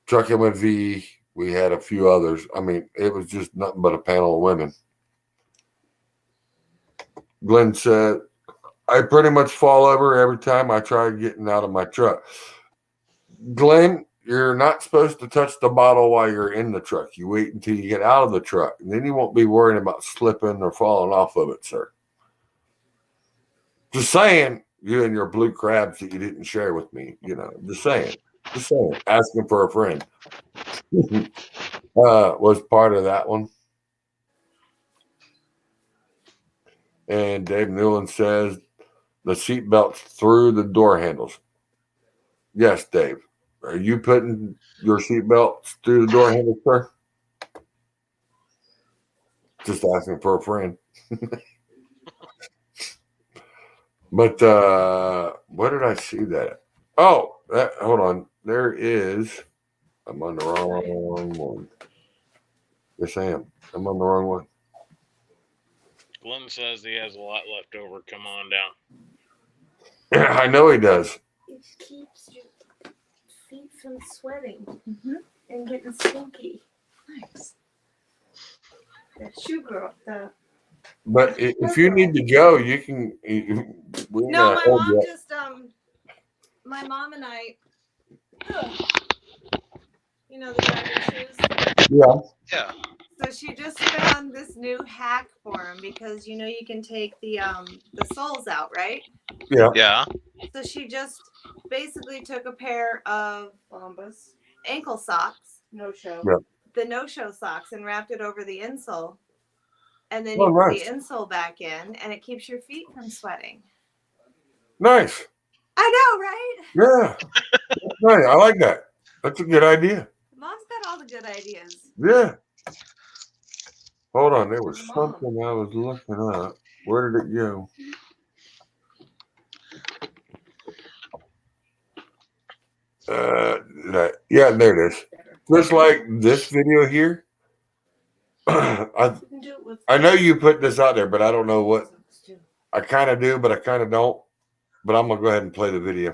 Trucking with V. We had a few others. I mean, it was just nothing but a panel of women. Glenn said, I pretty much fall over every time I try getting out of my truck. Glenn, you're not supposed to touch the bottle while you're in the truck. You wait until you get out of the truck, and then you won't be worrying about slipping or falling off of it, sir. Just saying, you and your blue crabs that you didn't share with me, just saying, asking for a friend was part of that one. And Dave Newland says the seatbelts through the door handles. Yes, Dave. Are you putting your seatbelts through the door handles, sir? Just asking for a friend. But where did I see that? Oh, hold on. There is. I'm on the wrong one. Yes, I am. I'm on the wrong one. Glenn says he has a lot left over. Come on down. I know he does. It keeps your feet from sweating and getting stinky. Nice. The shoe girl. But if you need to go, you can. No, my mom just my mom and I. You know the driving shoes. Yeah. Yeah. So she just found this new hack for him because you can take the soles out, right? Yeah. Yeah. So she just basically took a pair of ankle socks, the no-show socks, and wrapped it over the insole. And then you put the insole back in, and it keeps your feet from sweating. Nice. I know, right? Yeah. Right. I like that. That's a good idea. Mom's got all the good ideas. Yeah. Hold on. There was something I was looking up. Where did it go? Yeah, there it is. Just like this video here. I know you put this out there, but I don't know what. I kind of do, but I kind of don't. But I'm going to go ahead and play the video.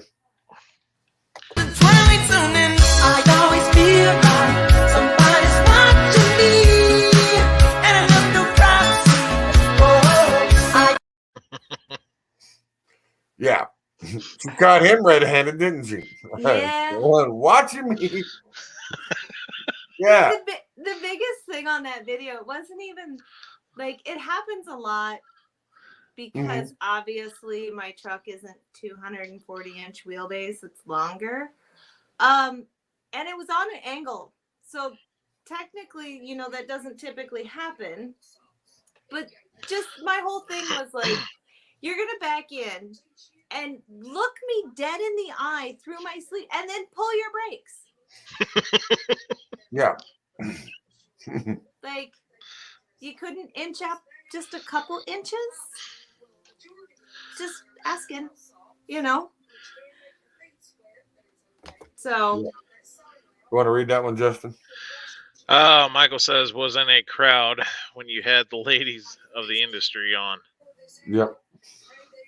I always feel like somebody's watching me, and I love no privacy. Yeah. She caught him red-handed, didn't she? Yeah. Watching me. Yeah. The biggest thing on that video, it wasn't even like, it happens a lot because obviously my truck isn't 240-inch wheelbase, it's longer. And it was on an angle. So technically, you know, that doesn't typically happen. But just my whole thing was like, you're going to back in and look me dead in the eye through my sleep and then pull your brakes. Yeah. Like, you couldn't inch up just a couple inches? Just asking, you know? So. You want to read that one, Justin? Michael says, was in a crowd when you had the ladies of the industry on. Yep.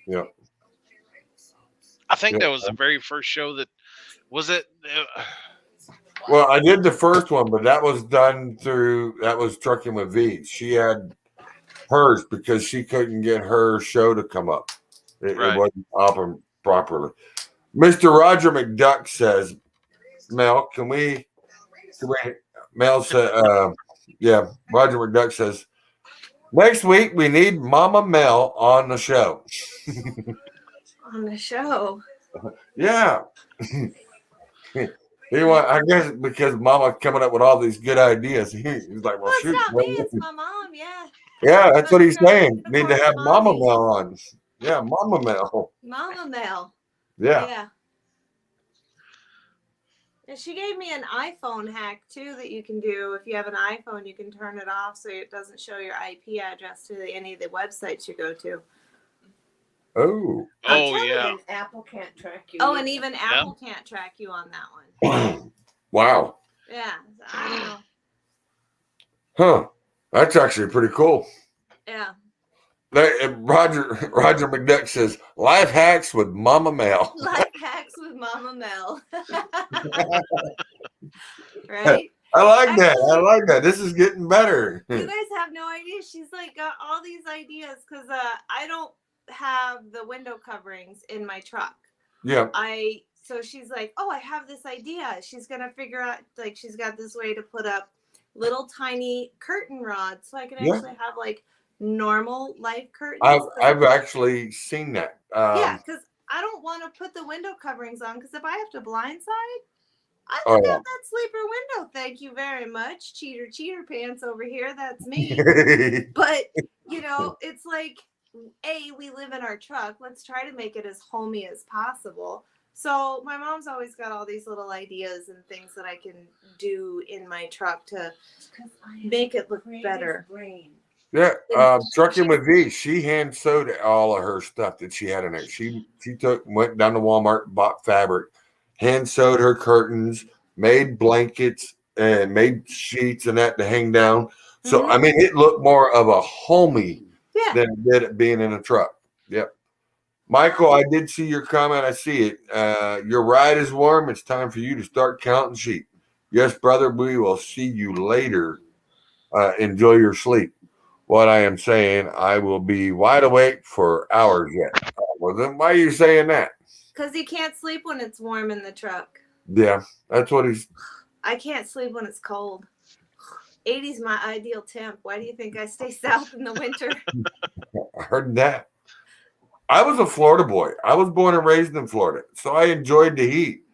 Yep. I think that was the very first show that was it. Well, I did the first one, but that was Trucking with V. She had hers because she couldn't get her show to come up. It wasn't up properly. Mr. Roger McDuck says, Mel, Mel said, yeah, Roger McDuck says, next week we need Mama Mel on the show. On the show. Yeah. I guess because Mama coming up with all these good ideas. He's like, well, shoot. It's not me, it's my mom, yeah. Yeah, that's what he's saying. Need to have Mama Mel on. Yeah, Mama Mel. Mama Mel. Yeah. Yeah. And she gave me an iPhone hack too that you can do. If you have an iPhone, you can turn it off so it doesn't show your IP address to any of the websites you go to. Oh. Oh, yeah. And Apple can't track you. Oh, and even Apple can't track you on that one. Wow. Yeah, I don't know. Huh. That's actually pretty cool. Yeah. Roger McDuck says, life hacks with Mama Mel. Life hacks with Mama Mel. Right? I like that. I like that. This is getting better. You guys have no idea. She's like got all these ideas because I don't have the window coverings in my truck. Yeah. So she's like, oh, I have this idea. She's gonna figure out, like, she's got this way to put up little tiny curtain rods so I can actually have like normal life curtains. I've actually seen that. Yeah, because I don't want to put the window coverings on because if I have to blindside, I don't have that sleeper window. Thank you very much. Cheater pants over here. That's me. But, you know, it's like, we live in our truck. Let's try to make it as homey as possible. So my mom's always got all these little ideas and things that I can do in my truck to make it look better. Yeah, Trucking with V, she hand sewed all of her stuff that she had in there. She went down to Walmart, bought fabric, hand sewed her curtains, made blankets, and made sheets and that to hang down. So I mean, it looked more of a homey than it did it being in a truck. Yep. Michael, I did see your comment. I see it. Your ride is warm. It's time for you to start counting sheep. Yes, brother, we will see you later. Enjoy your sleep. What I am saying, I will be wide awake for hours yet. Well, then why are you saying that? Because you can't sleep when it's warm in the truck. Yeah, that's what he's. I can't sleep when it's cold. 80's my ideal temp. Why do you think I stay south in the winter? I heard that. I was a Florida boy. I was born and raised in Florida, so I enjoyed the heat.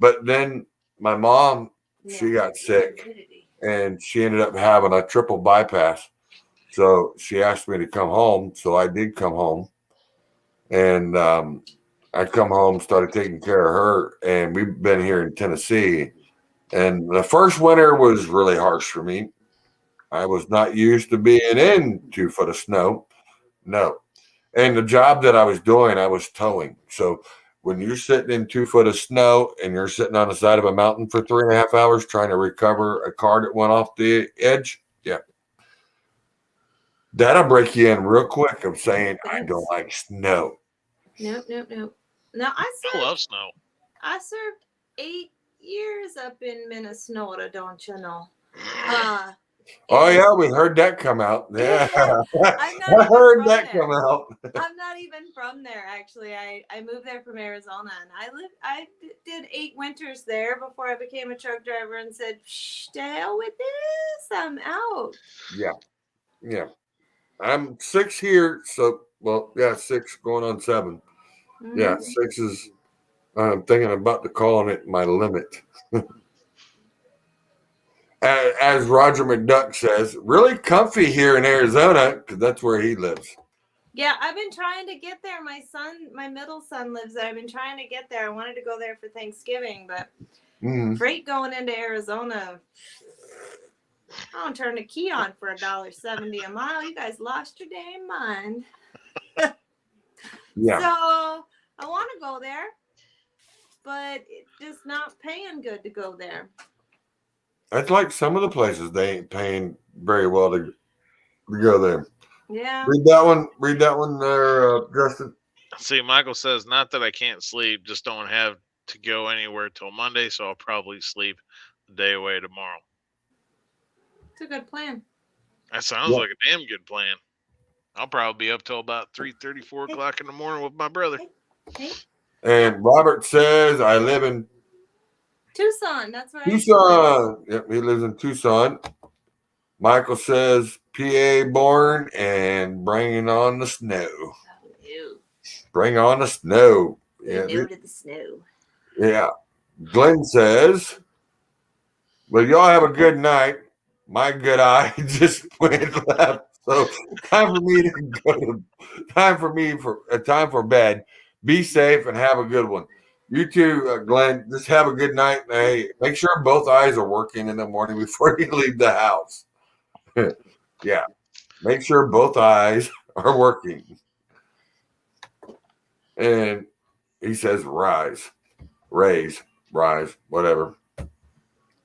But then my mom, she got sick, and she ended up having a triple bypass. So she asked me to come home. So I did come home, and I come home, started taking care of her, and we've been here in Tennessee. And the first winter was really harsh for me. I was not used to being in 2 foot of snow. No. And the job that I was doing, I was towing. So when you're sitting in 2 foot of snow and you're sitting on the side of a mountain for 3.5 hours trying to recover a car that went off the edge, yeah. That'll break you in real quick of saying, I don't like snow. Nope. Now, I love snow. I served 8 years up in Minnesota, don't you know? Oh yeah, we heard that come out. Yeah, I'm not I even heard from that there. come out. I'm not even from there, actually. I moved there from Arizona, and I did 8 winters there before I became a truck driver and said, "Shh, to hell with this, I'm out." Yeah, yeah. I'm 6 here, so well, yeah, 6 going on 7. Yeah, 6 is. I'm thinking about to calling it my limit. As Roger McDuck says, really comfy here in Arizona because that's where he lives. Yeah, I've been trying to get there. My middle son lives there. I've been trying to get there. I wanted to go there for Thanksgiving, but freight going into Arizona, I don't turn the key on for $1.70 a mile. You guys lost your damn mind. Yeah. So I want to go there, but it's just not paying good to go there. That's like some of the places they ain't paying very well to go there. Yeah. Read that one there, Justin. See, Michael says, not that I can't sleep, just don't have to go anywhere till Monday, so I'll probably sleep the day away tomorrow. It's a good plan. That sounds like a damn good plan. I'll probably be up till about 3:30, 4 o'clock in the morning with my brother. Hey. And Robert says, I live in Tucson. That's where Tucson. Yep, he lives in Tucson. Michael says, PA born and bringing on the snow. Ew. Bring on the snow. Yeah, no to the snow. Yeah. Glenn says, well, y'all have a good night. My good eye just went left. So time for bed. Be safe and have a good one. You too, Glenn. Just have a good night. Hey, make sure both eyes are working in the morning before you leave the house. Yeah. Make sure both eyes are working. And he says, rise, whatever.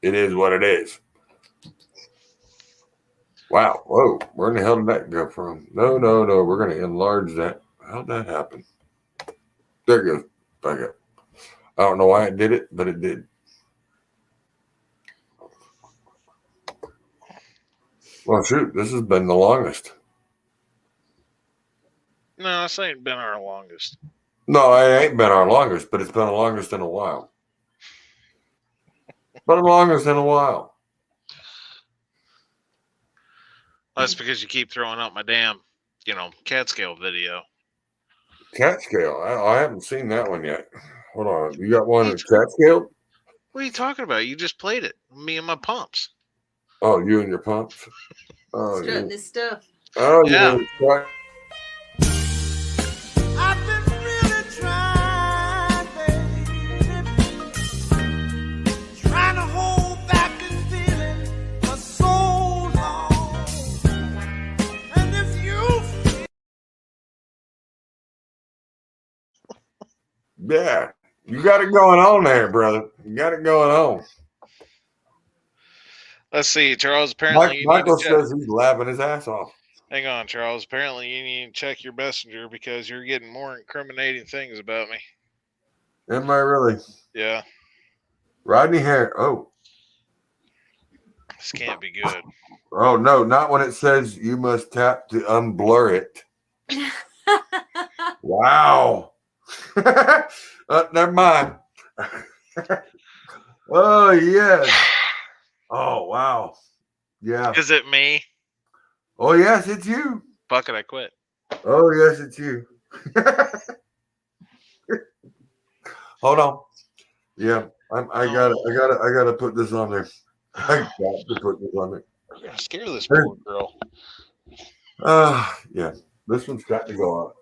It is what it is. Wow. Whoa. Where in the hell did that go from? No. We're going to enlarge that. How'd that happen? There it goes. Back up. I don't know why it did it, but it did. Well, shoot. This has been the longest. No, this ain't been our longest. No, it ain't been our longest, but it's been the longest in a while. Been the longest in a while. That's because you keep throwing out my damn, cat scale video. Cat scale. I haven't seen that one yet. Hold on. You got one that's cat scale? What are you talking about? You just played it. Me and my pumps. Oh, you and your pumps? Oh, Strutting this stuff. Oh, yeah. I've been really trying, baby, trying to hold back this feeling for so long. And if you Yeah, you got it going on there, brother. You got it going on. Let's see, Charles. Apparently, Michael says he's laughing his ass off. Hang on, Charles. Apparently, you need to check your messenger because you're getting more incriminating things about me. Am I really? Yeah. Rodney Hair. Oh. This can't be good. Oh, no, not when it says you must tap to unblur it. Wow. Never mind. Oh, yes. Oh, wow. Yeah. Is it me? Oh, yes, it's you. Fuck it, I quit. Oh, yes, it's you. Hold on. Yeah, I gotta put this on there. I got to put this on there. You're gonna scare this poor girl. Yeah, this one's got to go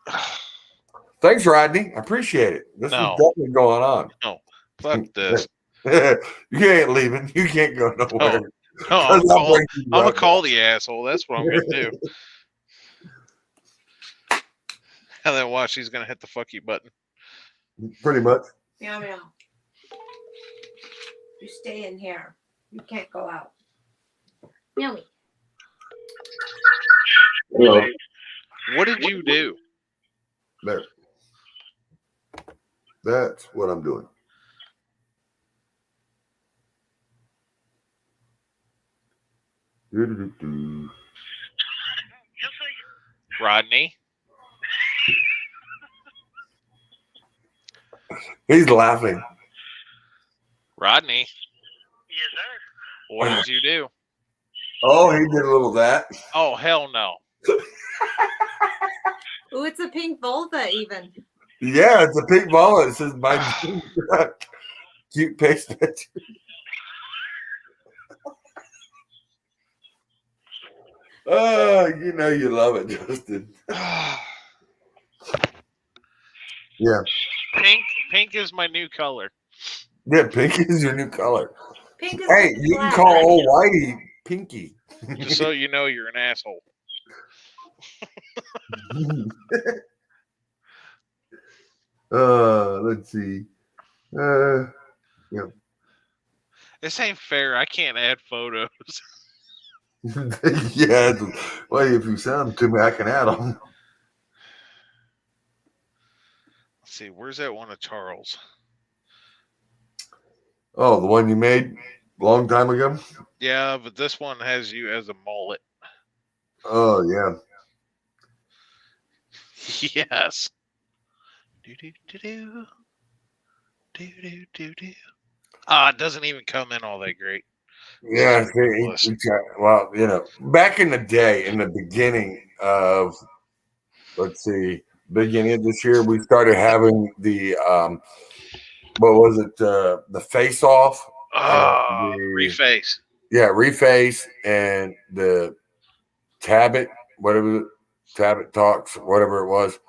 on. Thanks, Rodney. I appreciate it. This one's definitely going on. No, fuck this. You ain't leaving. You can't go nowhere. No, I'm gonna call the asshole. That's what I'm gonna do. And then watch, he's gonna hit the fuck you button. Pretty much. Meow meow. You stay in here. You can't go out. Meow. Hello. What did you do? There. That's what I'm doing. Do-do-do-do. Rodney. He's laughing. Rodney. Yes, sir. What did you do? Oh, he did a little of that. Oh, hell no. Ooh, it's a pink vulva even. Yeah, it's a pink ball. It says my cute paste picture. Oh, you know you love it, Justin. Yeah. Pink is my new color. Yeah, pink is your new color. Pink is Hey, you can call old Whitey Pinky. Just so you know you're an asshole. Let's see. Yeah. This ain't fair. I can't add photos. Yeah. Well, if you send them to me, I can add them. Let's see. Where's that one of Charles? Oh, the one you made a long time ago? Yeah, but this one has you as a mullet. Oh, yeah. Yes. Do-do-do-do. Do-do-do-do. It doesn't even come in all that great. Yeah. Well, you know, back in the day, in the beginning of, beginning of this year, we started having the, what was it? The face off. Reface. Yeah, reface and the Tabit, whatever, Tabit Talks, whatever it was,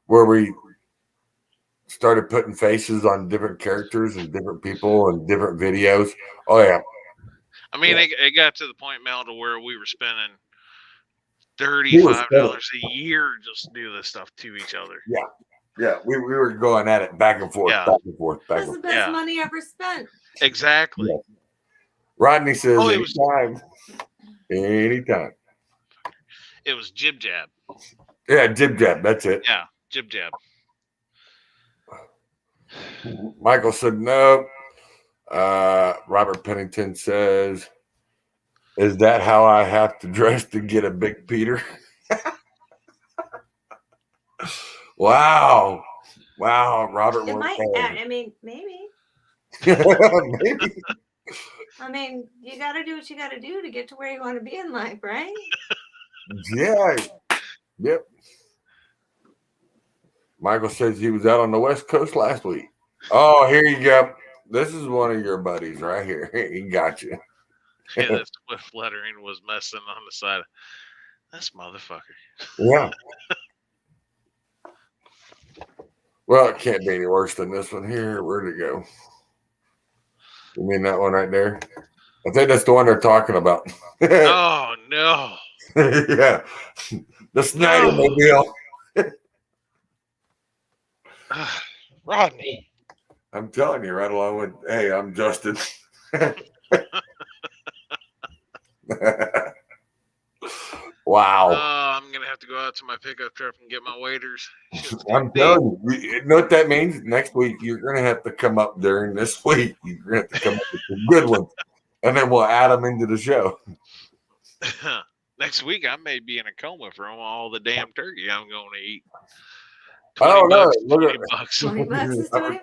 where we started putting faces on different characters and different people and different videos. Oh yeah. I mean, it got to the point, Mel, to where we were spending $35 a year just to do this stuff to each other. Yeah. Yeah, we were going at it back and forth, back and forth, back That's and the forth. best money ever spent. Exactly. Yeah. Rodney says it anytime. It was Jib Jab. Yeah, Jib Jab, that's it. Yeah, Jib Jab. Michael said no. Robert Pennington says, is that how I have to dress to get a big Peter? Wow, Robert. It might. I mean, maybe. Maybe. I mean, you got to do what you got to do to get to where you want to be in life, right? Yeah. Yep. Michael says he was out on the West Coast last week. Oh, here you go. This is one of your buddies right here. He got you. Yeah, that Swift lettering was messing on the side. This motherfucker. Yeah. Well, it can't be any worse than this one here. Where'd it go? You mean that one right there? I think that's the one they're talking about. Oh, no. Yeah. The Snydermobile. Rodney. I'm telling you, right along with, hey, I'm Justin. Wow. I'm going to have to go out to my pickup truck and get my waders. I'm telling you, you know what that means? Next week, you're going to have to come up during this week. You're going to have to come up with some good ones, and then we'll add them into the show. Next week, I may be in a coma from all the damn turkey I'm going to eat. I don't know. $20 bucks. $20 is $20.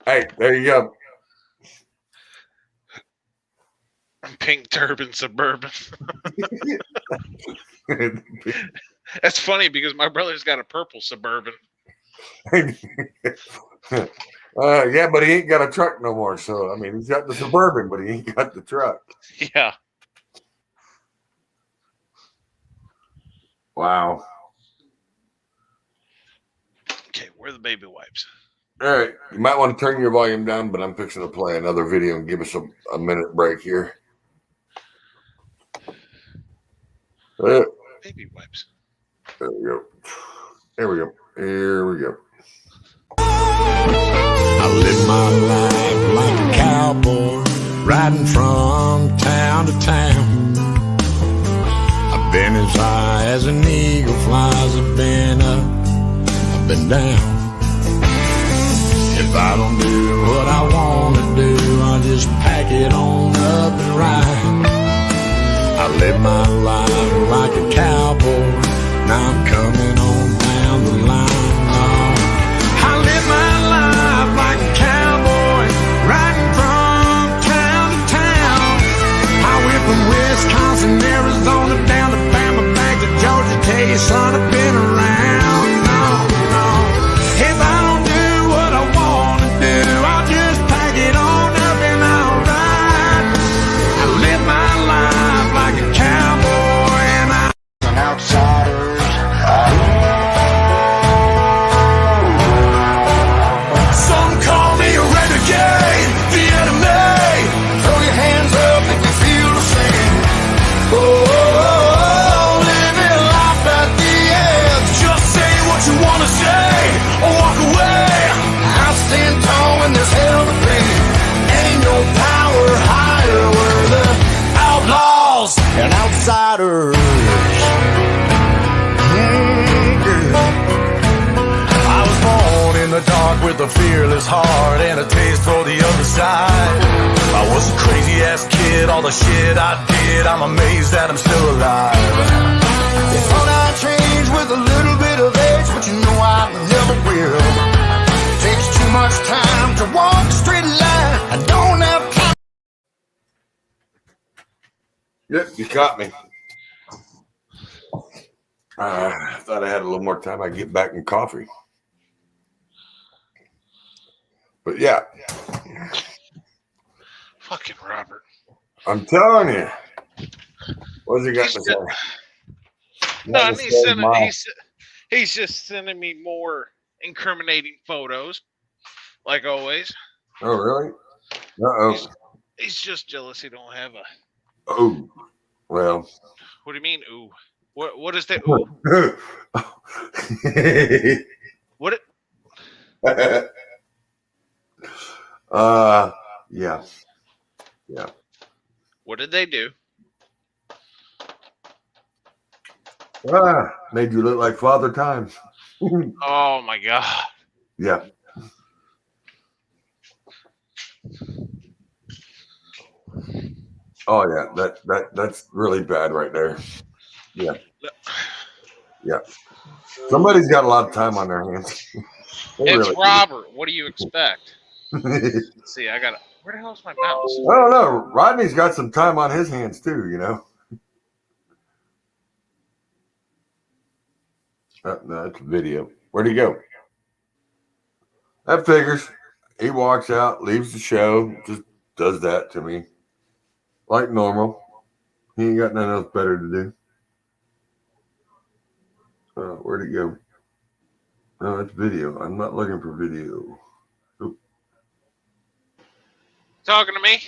Hey, there you go. Pink turban suburban. That's funny because my brother's got a purple suburban. Yeah, but he ain't got a truck no more. So I mean, he's got the suburban, but he ain't got the truck. Yeah. Wow. Okay, where are the baby wipes? All right, you might want to turn your volume down, but I'm fixing to play another video and give us a minute break here. Baby wipes. There we go. Here we go. Here we go. I live my life like a cowboy, riding from town to town. I've been as high as an eagle flies. I've been up, I've been down. If I don't do what I want to do, I'll just pack it on up nothing right. I live my life like a cowboy. Now I'm coming on down the line. Oh, I live my life like a cowboy, riding from town to town. I went from Wisconsin, Arizona, down to Bama, back to Georgia. Tell you, son, I've been around. No, no. If I don't do what I want to do, I'll just pack it on up and I'll ride. I live my life like a cowboy, and I'm outsiders. Some call me a renegade, the enemy. Throw your hands up if you feel the same. Oh, living life at the edge. Just say what you wanna say, or walk away. I'll stand tall when there's hell to pay. Ain't no power higher. We're the outlaws and outsiders. I was born in the dark with a fearless heart and a taste for the other side. I was a crazy ass kid, all the shit I did, I'm amazed that I'm still alive. They thought I'd change with a little bit of age, but you know I never will. Takes too much time to walk a straight line. I don't have time. Yep, you caught me. I thought I had a little more time. I'd get back in coffee. But yeah. Fucking Robert. I'm telling you. What's he got to say? No, he's just sending me more incriminating photos, like always. Oh, really? Uh-oh. He's just jealous he don't have a... Oh, well. What do you mean, ooh? What is that, ooh? What? Yeah. Yeah. What did they do? Made you look like Father Time. Oh my God. Yeah. Oh yeah, that's really bad right there. Yeah. Yeah. Somebody's got a lot of time on their hands. It's really Robert. What do you expect? Let's see, where the hell's my mouse? I don't know. Rodney's got some time on his hands too, you know. No, that's a video. Where'd he go? That figures. He walks out, leaves the show, just does that to me. Like normal. He ain't got nothing else better to do. Where'd he go? No, it's video. I'm not looking for video. Oop. Talking to me?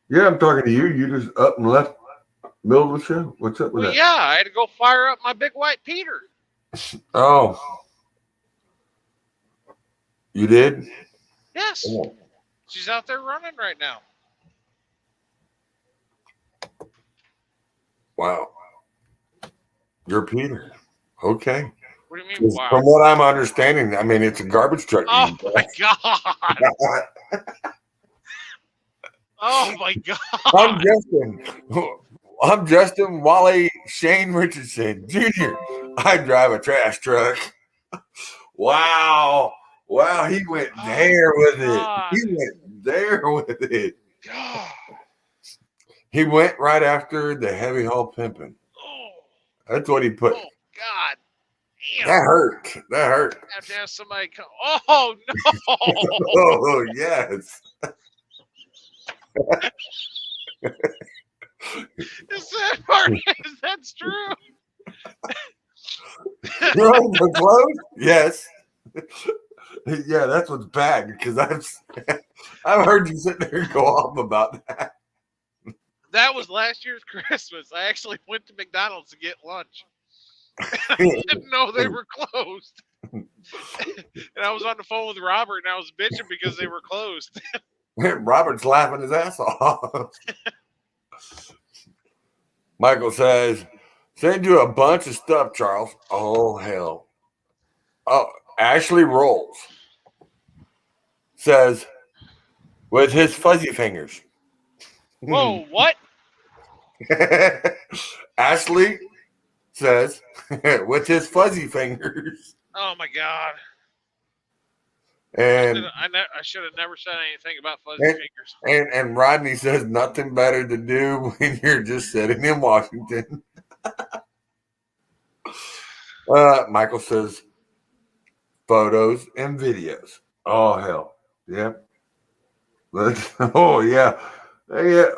Yeah, I'm talking to you. You just up and left middle of the show. What's up with that? Yeah, I had to go fire up my big white Peter. Oh. You did? Yes. Oh. She's out there running right now. Wow. You're Peter. Okay. What do you mean, wow? From what I'm understanding, I mean, it's a garbage truck. Oh, my God. Oh, my God. I'm Justin Wally Shane Richardson Jr. I drive a trash truck. Wow. Wow, he went there with it. He went there with it. God. He went right after the heavy haul pimping. Oh. That's what he put. Oh, God. Damn. That hurt. That hurt. I have to have somebody come. Oh, no. Oh, yes. Is that part? Is that true? You're on the clothes? Yes. Yeah, that's what's bad because I've heard you sit there and go off about that. That was last year's Christmas. I actually went to McDonald's to get lunch. I didn't know they were closed. And I was on the phone with Robert and I was bitching because they were closed. Robert's laughing his ass off. Michael says, send you a bunch of stuff, Charles. Oh, hell. Oh, Ashley Rolls says, with his fuzzy fingers. Whoa, what? Ashley says, with his fuzzy fingers. Oh my God. And I should have never said anything about fuzzy fingers. and Rodney says nothing better to do when you're just sitting in Washington. Michael says photos and videos. Oh hell, yeah. Oh yeah, yeah.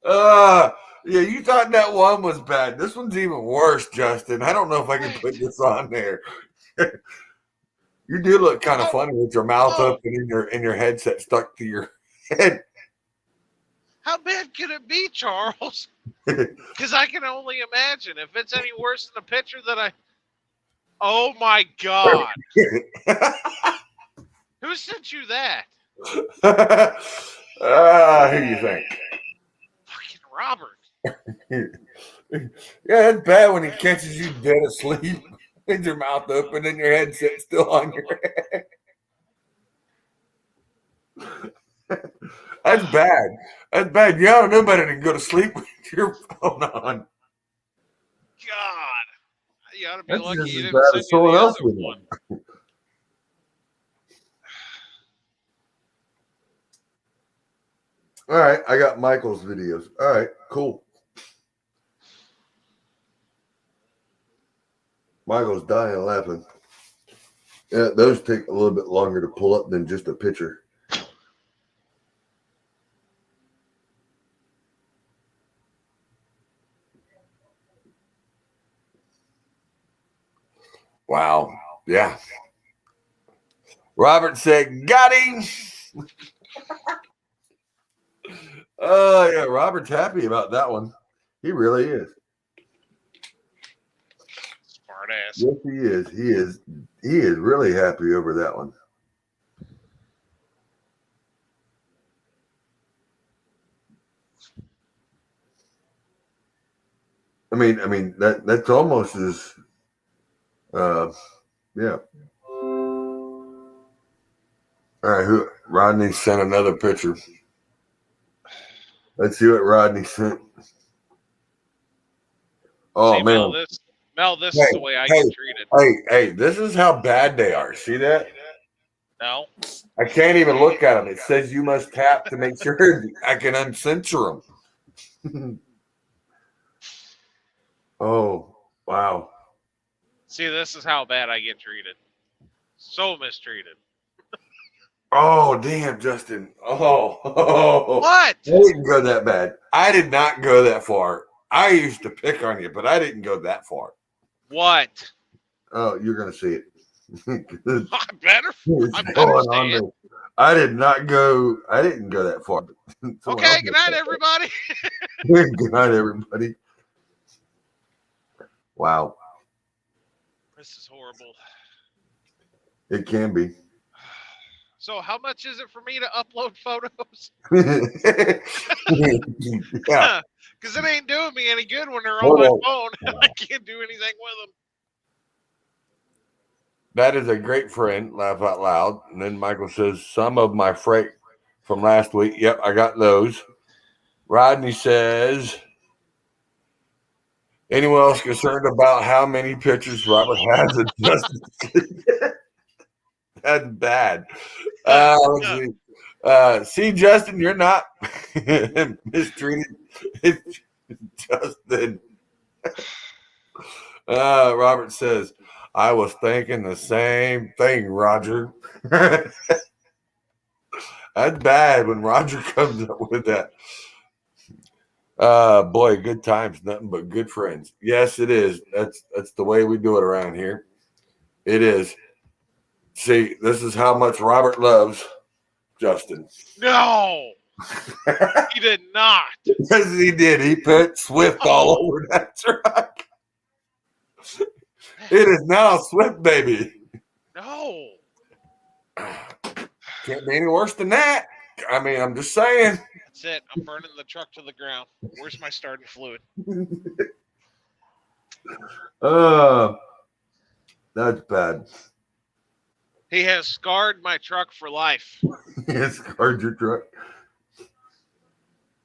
Yeah. You thought that one was bad. This one's even worse, Justin. I don't know if I can put this on there. You do look kind of funny with your mouth open and your headset stuck to your head. How bad could it be, Charles? Because I can only imagine if it's any worse than the picture that I. Oh my God! Who sent you that? Who do you think? Fucking Robert. Yeah, it's bad when he catches you dead asleep with your mouth open and your headset still on your head. That's bad. That's bad. You ought to know better than go to sleep with your phone on. God. You ought to be That's lucky just you as didn't bad send as me someone the else other would one. want. All right, I got Michael's videos. All right, cool. Michael's dying laughing. Yeah, those take a little bit longer to pull up than just a picture. Wow. Yeah. Robert said, got him. Oh, yeah. Robert's happy about that one. He really is. Smart ass. Yes, he is. He is really happy over that one. I mean that's almost as yeah. All right, Rodney sent another picture. Let's see what Rodney sent. Oh See, man. Mel, this is the way I get treated. Hey, this is how bad they are. See that? No. I can't even look at them. It says you must tap to make sure I can uncensor them. Oh, wow. See, this is how bad I get treated. So mistreated. Oh, damn, Justin. Oh. What? I didn't go that bad. I did not go that far. I used to pick on you, but I didn't go that far. What? Oh, you're going to see it. I better Going on there. I didn't go that far. Okay, good night, everybody. Good night, everybody. Wow. This is horrible. It can be. So how much is it for me to upload photos? Yeah. Because it ain't doing me any good when they're on my phone and I can't do anything with them. That is a great friend. Laugh out loud. And then Michael says, some of my freight from last week. Yep, I got those. Rodney says, anyone else concerned about how many pictures Robert has of Justice League? That's bad. See, Justin, you're not mistreated. It's Justin. Robert says, I was thinking the same thing, Roger. That's bad when Roger comes up with that. Boy, good times, nothing but good friends. Yes, it is. That's the way we do it around here. It is. See, this is how much Robert loves Justin. No, he did not. Yes, he did. He put Swift all over that truck. It is now Swift, baby. No. Can't be any worse than that. I mean, I'm just saying. That's it. I'm burning the truck to the ground. Where's my starting fluid? That's bad. He has scarred my truck for life. He has scarred your truck.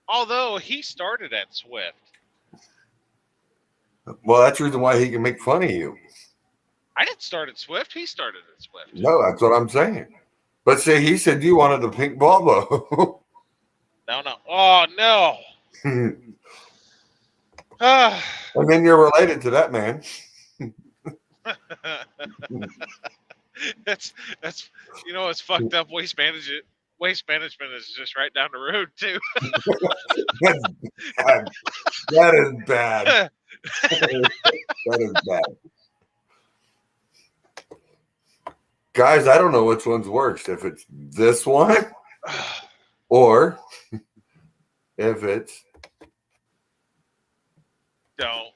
Although he started at Swift. Well, that's the reason why he can make fun of you. I didn't start at Swift. He started at Swift. No, that's what I'm saying. But see, he said you wanted the pink Volvo. No. Oh, no. And then you're related to that man. That's it's fucked up. Waste management is just right down the road too. That is bad. That is bad. Guys, I don't know which one's worse. If it's this one or if it's Don't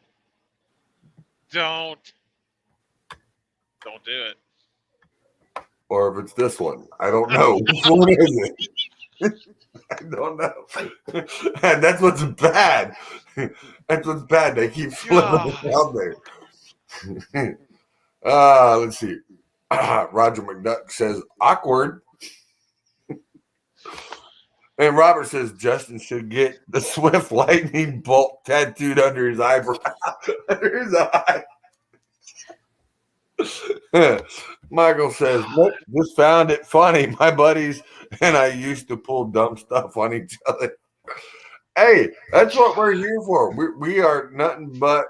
do it. Or if it's this one. I don't know. Which one is it? I don't know. And that's what's bad. That's what's bad. They keep flipping it out there. Let's see. Roger McDuck says, awkward. And Robert says, Justin should get the Swift lightning bolt tattooed under his eyebrow. Under his eye. Michael says, nope, just found it funny. My buddies and I used to pull dumb stuff on each other. Hey, that's what we're here for. We are nothing but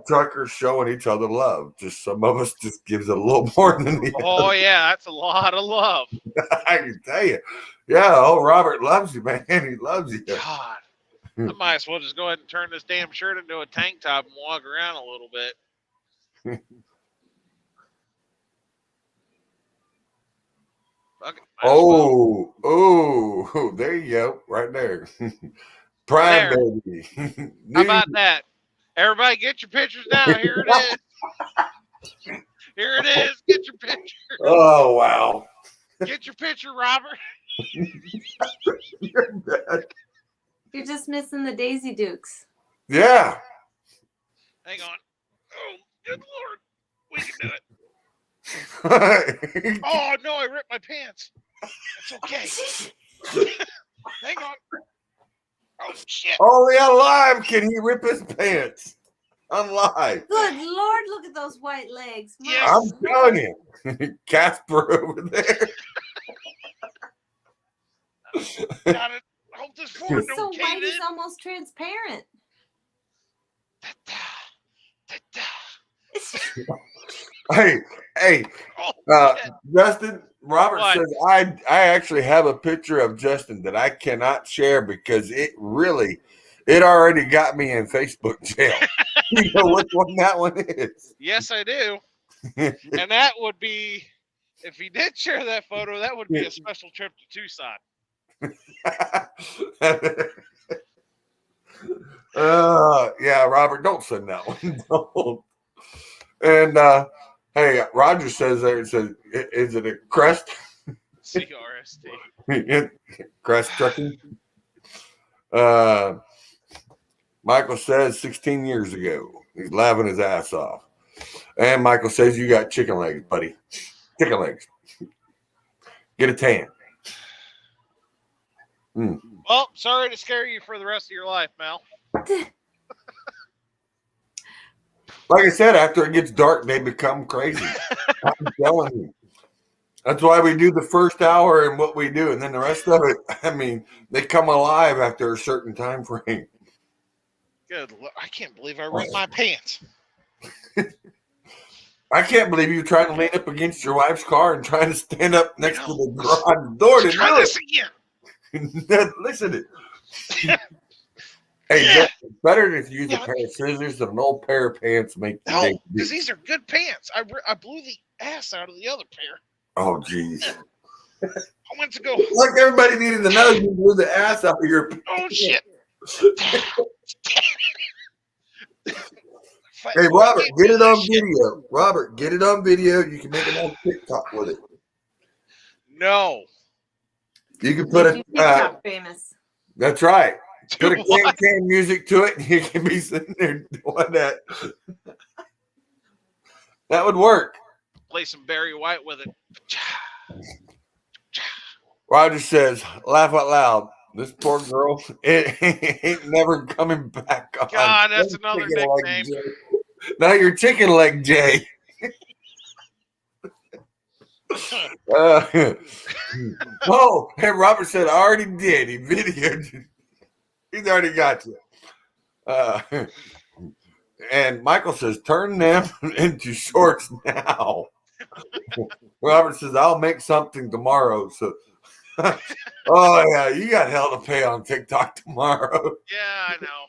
truckers showing each other love. Just some of us just gives it a little more than the Oh, other. yeah, that's a lot of love. I can tell you. Yeah, Robert loves you, man. He loves you. God. I might as well just go ahead and turn this damn shirt into a tank top and walk around a little bit. Oh, there you go. Right there. Prime There. baby. How about that? Everybody get your pictures now. Here it is. Here it is. Get your picture. Oh, wow. Get your picture, Robert. You're bad. You're just missing the Daisy Dukes. Yeah. Hang on. Oh, good Lord. We can do it. Oh, no, I ripped my pants. It's okay. Hang on. Oh, shit. Only on live can he rip his pants. On live. Good Lord, look at those white legs. Yes. I'm telling you. Casper over there. Got it. Hold this forward. He's so Don't white, cave he's in. almost transparent. Hey, Justin, Robert What? says I actually have a picture of Justin that I cannot share because it already got me in Facebook jail. You know which one that one is? Yes, I do. And that would be, if he did share that photo, that would be a special trip to Tucson. Yeah, Robert, don't send that one. Don't. And hey, Roger says there, it says, is it a Crest? CRST. Crest trucking. Michael says 16 years ago. He's laughing his ass off. And Michael says, you got chicken legs, buddy. Chicken legs. Get a tan. Well, sorry to scare you for the rest of your life, Mel. Like I said, after it gets dark, they become crazy. I'm telling you. That's why we do the first hour and what we do. And then the rest of it, I mean, they come alive after a certain time frame. Good Lord, I can't believe I ripped my pants. I can't believe you trying to lean up against your wife's car and trying to stand up next to the garage door to Try do this it. Listen to it. Hey, it's better if you use a pair of scissors than an old pair of pants make you No, dig because deep. these are good pants. I blew the ass out of the other pair. Oh, jeez. I went to go. Like everybody needed to know you blew the ass out of your pants. Oh, shit. Hey, Robert, get it on video. Robert, get it on video. You can make it on TikTok with it. No. You can put it. TikTok famous. That's right. Put a what? can music to it, and you can be sitting there doing that. That would work. Play some Barry White with it. Roger says, laugh out loud. This poor girl ain't never coming back on. God, that's another Chicken leg nickname. Jay. Now you're chicken leg Jay. Oh, hey, Robert said, I already did. He videoed you. He's already got you. And Michael says, turn them into shorts now. Robert says, I'll make something tomorrow. So, oh, yeah, you got hell to pay on TikTok tomorrow. Yeah, I know.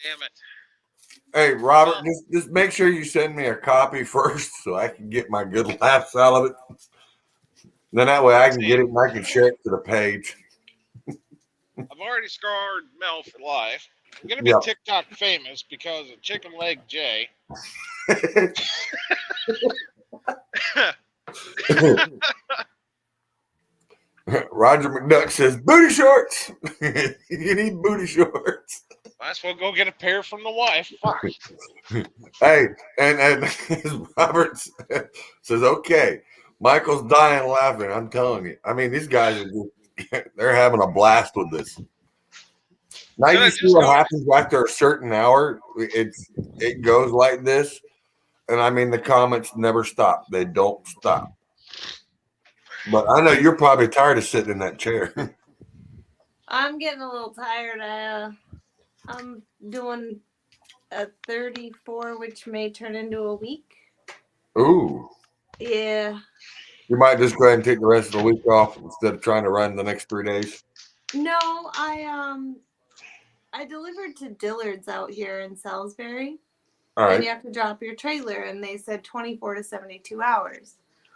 Damn it. Hey, Robert, just make sure you send me a copy first so I can get my good laughs out of it. Then that way I can get it and I can share it to the page. I've already scarred Mel for life. I'm going to be Yep. TikTok famous because of Chicken Leg Jay. Roger McDuck says, booty shorts. You need booty shorts. Might as well go get a pair from the wife. Fuck. Hey, and Robert says, okay. Michael's dying laughing. I'm telling you. I mean, these guys are they're having a blast with this. Now you see what happens after a certain hour. It goes like this, and I mean the comments never stop. They don't stop. But I know you're probably tired of sitting in that chair. I'm getting a little tired. I'm doing a 34, which may turn into a week. Ooh. Yeah. You might just go ahead and take the rest of the week off instead of trying to run the next 3 days. No, I delivered to Dillard's out here in Salisbury. All right. And you have to drop your trailer, and they said 24 to 72 hours.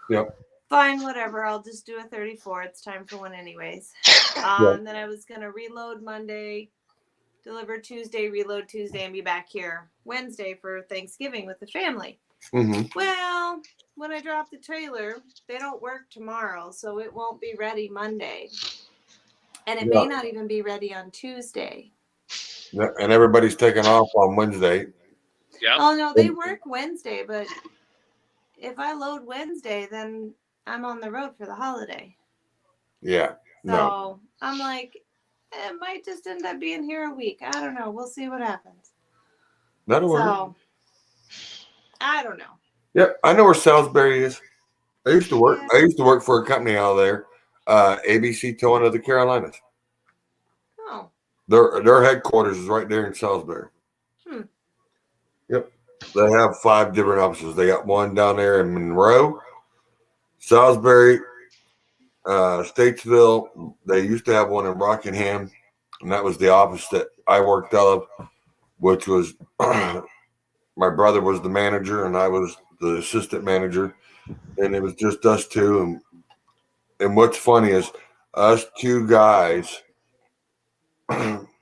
Yep. Fine, whatever. I'll just do a 34. It's time for one anyways. Then I was going to reload Monday, deliver Tuesday, reload Tuesday, and be back here Wednesday for Thanksgiving with the family. Mm-hmm. Well, when I drop the trailer, they don't work tomorrow, so it won't be ready Monday. And it may not even be ready on Tuesday. Yeah, and everybody's taking off on Wednesday. Yeah. Oh, no, they work Wednesday, but if I load Wednesday, then I'm on the road for the holiday. Yeah. So I'm like, it might just end up being here a week. I don't know. We'll see what happens. That'll work. So, I don't know. Yep, I know where Salisbury is. I used to work. I used to work for a company out there, ABC Towing of the Carolinas. Oh. Their headquarters is right there in Salisbury. Yep, they have 5 different offices. They got one down there in Monroe, Salisbury, Statesville. They used to have one in Rockingham, and that was the office that I worked out of, which was my brother was the manager and I was the assistant manager, and it was just us two. And what's funny is us 2 guys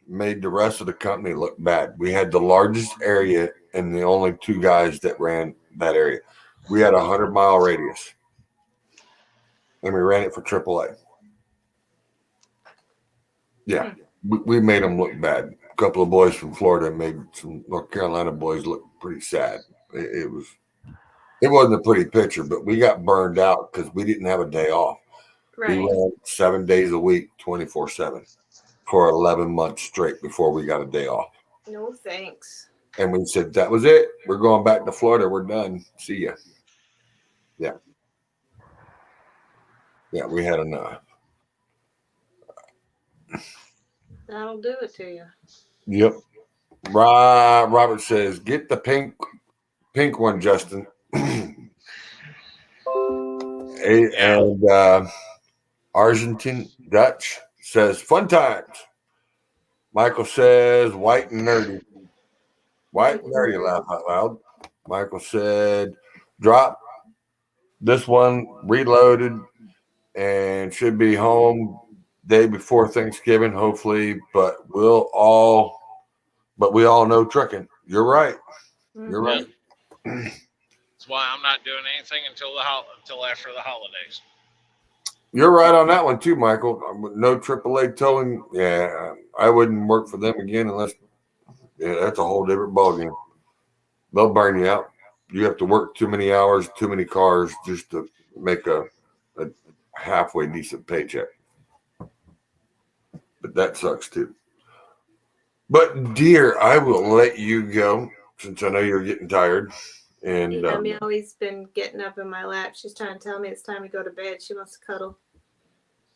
made the rest of the company look bad. We had the largest area and the only 2 guys that ran that area. We had a 100-mile radius, and we ran it for AAA. Yeah, we made them look bad. A couple of boys from Florida made some North Carolina boys look pretty sad. It wasn't a pretty picture, but we got burned out because we didn't have a day off. Right. We ran 7 days a week, 24/7 for 11 months straight before we got a day off. No thanks. And we said, that was it. We're going back to Florida. We're done. See ya. Yeah. Yeah, we had enough. That'll do it to you. Yep. Robert says, get the pink one, Justin. And Argentine Dutch says, fun times. Michael says, white and nerdy. White and nerdy, laugh out loud. Michael said, drop this one, reloaded, and should be home day before Thanksgiving, hopefully. But we all know trucking. You're right. You're right. That's why I'm not doing anything until after the holidays. You're right on that one too, Michael. No AAA towing. Yeah, I wouldn't work for them again unless. Yeah, that's a whole different ballgame. They'll burn you out. you have to work too many hours, too many cars just to make a halfway decent paycheck. But that sucks too. But dear, I will let you go since I know you're getting tired. And Yeah, Meowie's been getting up in my lap. She's trying to tell me it's time to go to bed. She wants to cuddle.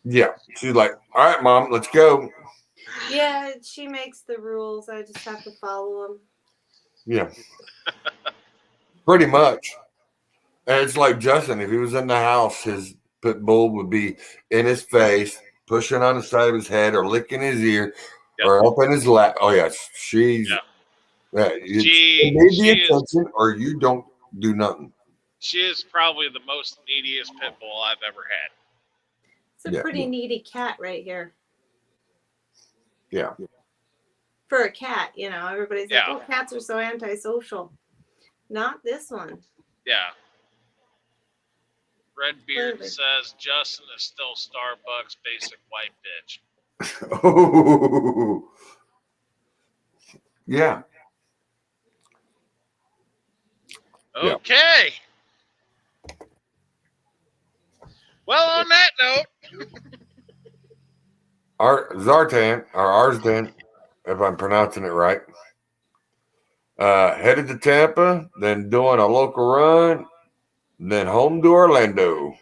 yeah, she's like, "All right, Mom, let's go." Yeah, she makes the rules. I just have to follow them. Yeah, pretty much. And it's like Justin, if he was in the house, his pit bull would be in his face, pushing on the side of his head, or licking his ear, or up in his lap. Oh yes, she's. Yeah, you need the attention, or you don't do nothing. She is probably the most neediest pit bull I've ever had. It's a pretty needy cat right here. Yeah. For a cat, you know, everybody's like, "Oh, cats are so antisocial." Not this one. Yeah. Redbeard says Justin is still Starbucks basic white bitch. Oh, yeah. Okay. Well, on that note, our Arsdan, if I'm pronouncing it right, headed to Tampa, then doing a local run, then home to Orlando.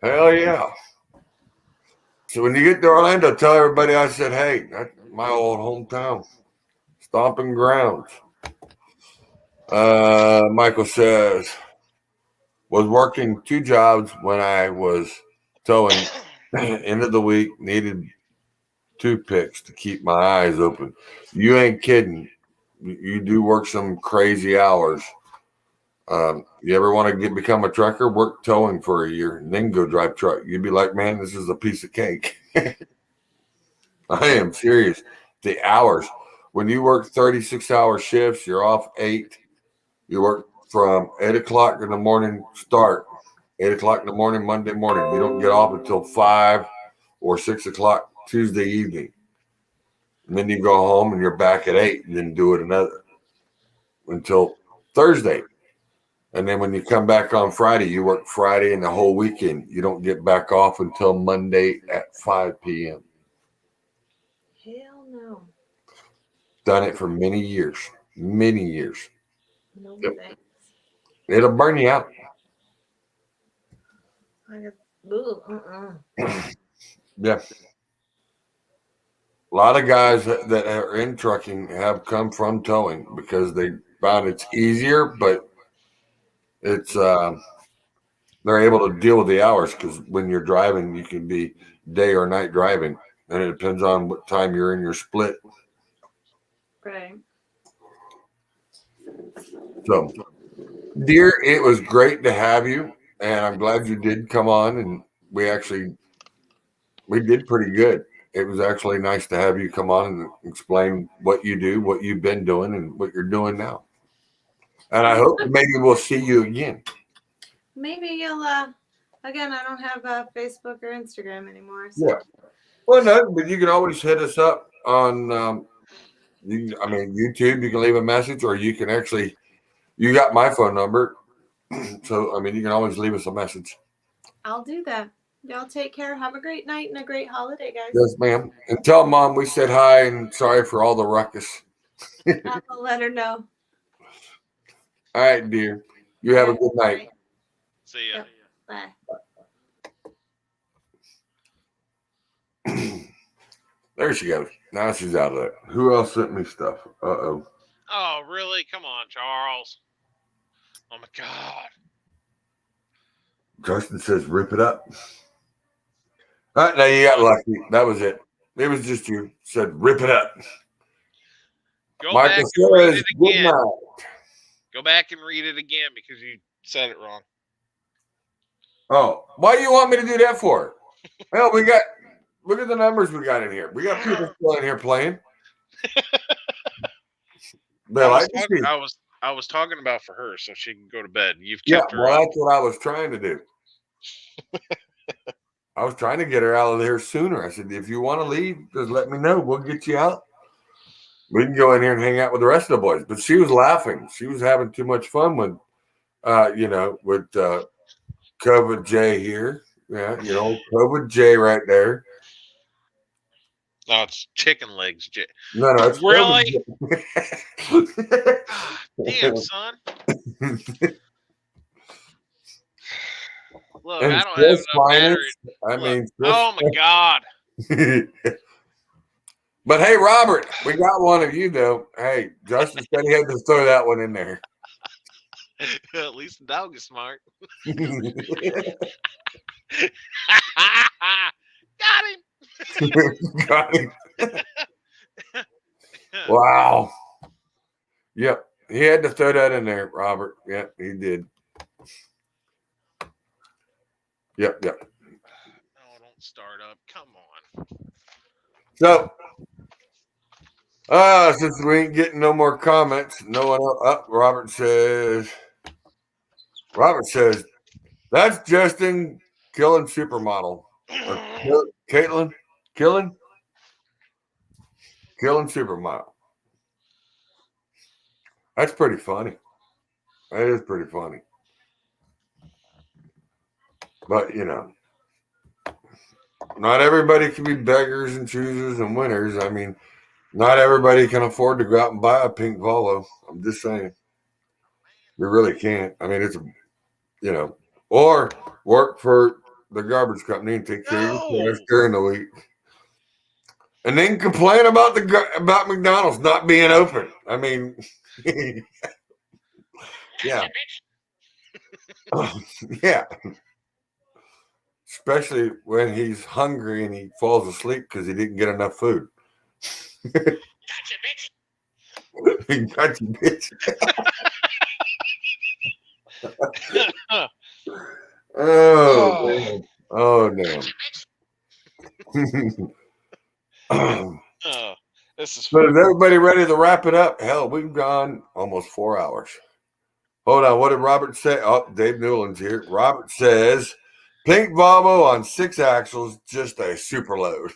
Hell yeah. So when you get to Orlando, tell everybody I said, hey, that's my old hometown. Stomping grounds. Michael says, was working 2 jobs when I was towing. End of the week, needed toothpicks to keep my eyes open. You ain't kidding. You do work some crazy hours. You ever want to become a trucker? Work towing for a year and then go drive truck. You'd be like, man, this is a piece of cake. I am serious. The hours. When you work 36-hour shifts, you're off 8. You work from 8 o'clock in the morning start. 8 o'clock in the morning, Monday morning. You don't get off until 5 or 6 o'clock Tuesday evening. And then you go home and you're back at 8 and then do it another until Thursday. And then when you come back on Friday, you work Friday and the whole weekend. You don't get back off until Monday at 5 p.m. Hell no. Done it for many years. Many years. No thanks. It'll burn you out. Yeah. A lot of guys that are in trucking have come from towing because they found it's easier, but it's they're able to deal with the hours because when you're driving, you can be day or night driving, and it depends on what time you're in your split. Right. So, dear, it was great to have you, and I'm glad you did come on, and we did pretty good. It was actually nice to have you come on and explain what you do, what you've been doing, and what you're doing now. And I hope maybe we'll see you again. Maybe you'll, again, I don't have Facebook or Instagram anymore. So. Yeah. Well, no, but you can always hit us up on, YouTube. You can leave a message, or you can actually, you got my phone number. So, you can always leave us a message. I'll do that. Y'all take care. Have a great night and a great holiday, guys. Yes, ma'am. And tell Mom we said hi and sorry for all the ruckus. I'll let her know. All right, dear. You have a good night. See ya. Bye. There she goes. Now she's out of it. Who else sent me stuff? Uh-oh. Oh, really? Come on, Charles. Oh, my God. Justin says, rip it up. All right, now you got lucky. That was it. It was just you. Said, rip it up. Go Michael back and read says, it good again. night. Go back and read it again because you said it wrong. Oh, why do you want me to do that for? Well, look at the numbers we got in here. We got people still in here playing. I was talking about for her so she can go to bed. You've kept her. Well, that's what I was trying to do. I was trying to get her out of there sooner. I said, if you want to leave, just let me know. We'll get you out. We can go in here and hang out with the rest of the boys. But she was laughing. She was having too much fun with with COVID J here. Yeah, COVID J right there. No, it's chicken legs. No, it's really. COVID. Damn, son. Look, And I don't have enough battery. Oh my god. But hey, Robert, we got one of you though. Hey, Justin said he had to throw that one in there. At least the dog is smart. Got him. Got him. Wow. Yep. He had to throw that in there, Robert. Yep, he did. Yep. No, don't start up. Come on. So, since we ain't getting no more comments, no one else. Robert says, that's Justin killing supermodel. Or Caitlin killing supermodel. That's pretty funny. That is pretty funny. But, not everybody can be beggars and choosers and winners. I mean, not everybody can afford to go out and buy a pink Volvo. I'm just saying. We really can't. I mean, it's, or work for the garbage company and take care of your trash during the week. And then complain about McDonald's not being open. I mean, yeah. Yeah. Especially when he's hungry and he falls asleep because he didn't get enough food. Gotcha, bitch. Gotcha, bitch. Oh, no. So is everybody ready to wrap it up? Hell, we've gone almost 4 hours. Hold on. What did Robert say? Oh, Dave Newland's here. Robert says, pink Volvo on 6 axles, just a super load.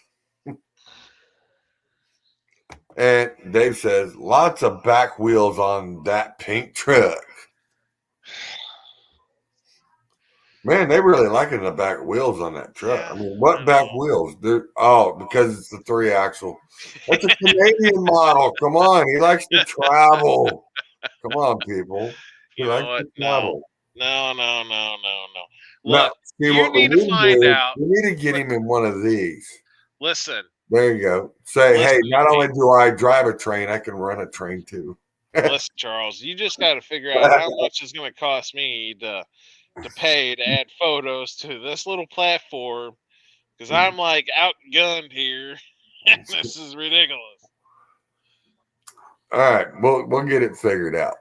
And Dave says, lots of back wheels on that pink truck. Man, they really liking the back wheels on that truck. Yeah, I mean, what back wheels? Because it's the 3-axle. That's a Canadian model. Come on. He likes to travel. Come on, people. He likes to travel. No. Look, you need to find out. We need to get him in one of these. Listen. There you go. Say, hey, not only do I drive a train, I can run a train too. Listen, Charles, you just got to figure out how much it's going to cost me to pay to add photos to this little platform, because I'm like outgunned here. And this is ridiculous. All right, we'll get it figured out.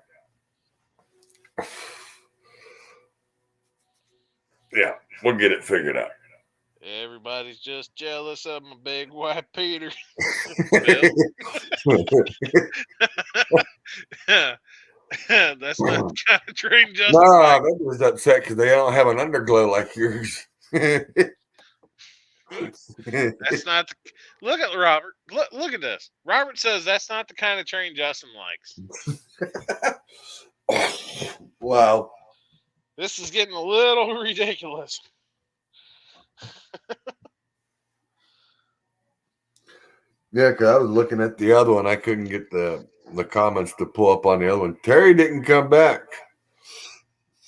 Yeah, we'll get it figured out. Everybody's just jealous of my big white Peter. That's not the kind of train Justin. No, that was upset because they don't have an underglow like yours. That's not. Look at Robert. Look at this. Robert says that's not the kind of train Justin likes. Wow. This is getting a little ridiculous. Yeah, because I was looking at the other one. I couldn't get the comments to pull up on the other one. Terry didn't come back.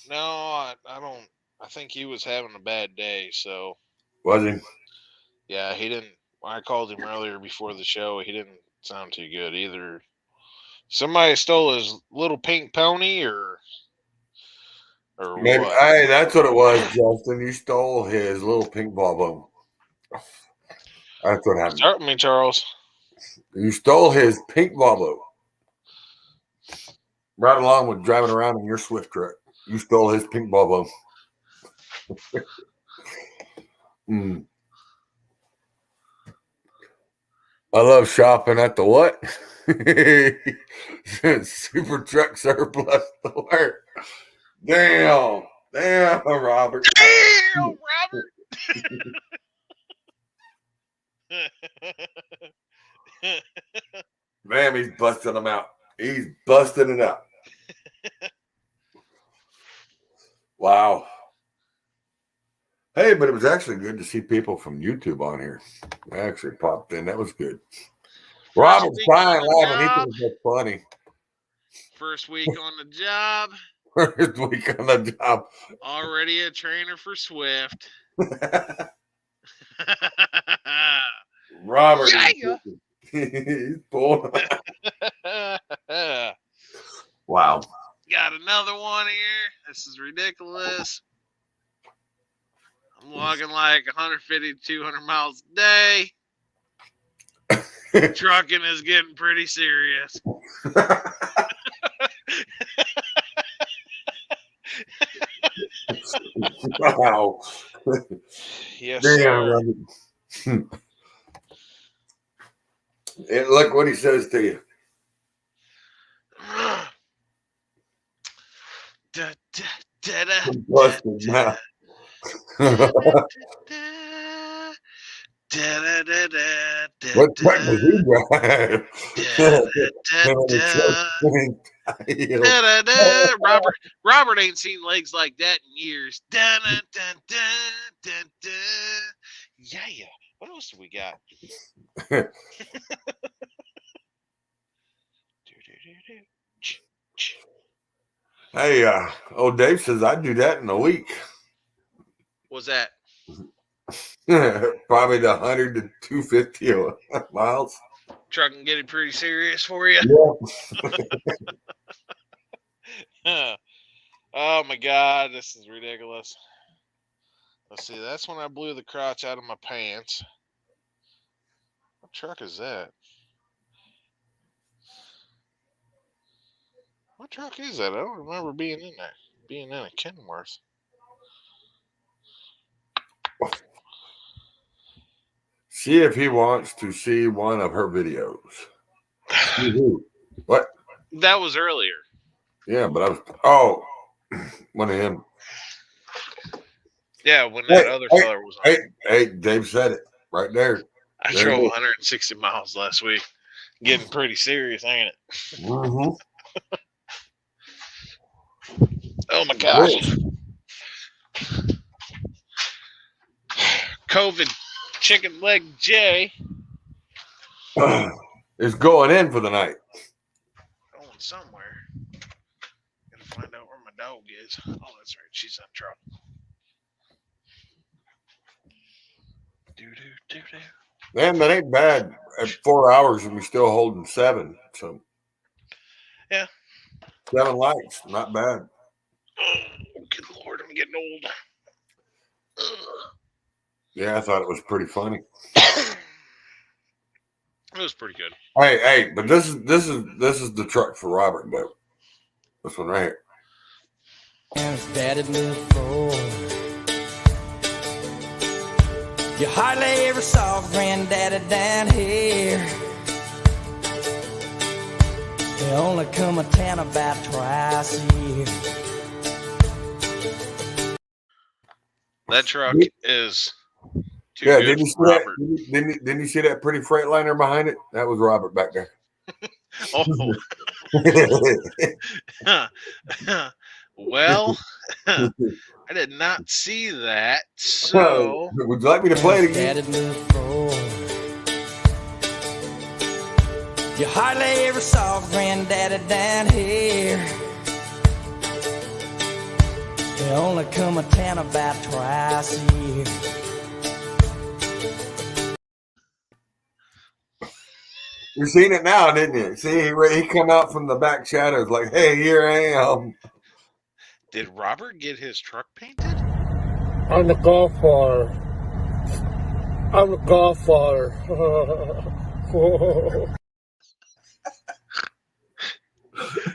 No, I don't. I think he was having a bad day. So was he? Yeah, he didn't. When I called him earlier before the show, he didn't sound too good either. Somebody stole his little pink pony, or Maybe, what? hey, that's what it was, Justin. You stole his little pink Volvo. That's what happened. Start with me, Charles. You stole his pink Volvo. Right along with driving around in your Swift truck. You stole his pink Volvo. I love shopping at the what? Super truck surplus store. Damn, Robert. Damn, Robert. Man, he's busting them out. He's busting it out. Wow. Hey, but it was actually good to see people from YouTube on here. They actually popped in. That was good. Robert's week on dying the laughing. He job. thinks that's funny. First week on the job. First week on the job. Already a trainer for Swift. Robert, Yeah. he's pulling. Wow. Got another one here. This is ridiculous. I'm logging like 150 to 200 miles a day. Trucking is getting pretty serious. Wow. Yes, Damn, sir. Robert. And look what he says to you. Da, da, da, da, Busted mouth. What truck does he drive? Robert ain't seen legs like that in years. Da, da, da, da, da, da. Yeah. What else do we got? Hey, old Dave says I do that in a week. What's that? Probably the 100 to 250 miles. Trucking getting pretty serious for you. Yeah. Oh my God, this is ridiculous. Let's see, that's when I blew the crotch out of my pants. What truck is that? What truck is that? I don't remember being in there. Being in a Kenworth. See if he wants to see one of her videos. What? That was earlier. Yeah, but I was one of him. Yeah, when that other feller was on. Hey, Dave said it right there. I drove 160 miles last week. Getting pretty serious, ain't it? Mm-hmm. Oh my gosh. COVID chicken leg J is going in for the night. Going somewhere. Gotta find out where my dog is. Oh, that's right. She's on truck. Man, that ain't bad. At 4 hours and we're still holding 7. So yeah, 7 likes, not bad. Oh, good Lord, I'm getting old. Yeah, I thought it was pretty funny. It was pretty good. Hey, but this is the truck for Robert, though. This one right here. And his daddy moved forward. You hardly ever saw granddaddy down here. They only come a town about twice a year. That truck is too Yeah, good didn't you see for Robert. that? Didn't you see that pretty Freightliner behind it? That was Robert back there. Oh. Well, I did not see that. So, would you like me to play it again? You hardly ever saw granddaddy down here. They only come a town about twice a year. You seen it now, didn't you? See, he come out from the back shadows like, hey, here I am. did Robert get his truck painted? I'm the Godfather. I'm the Godfather.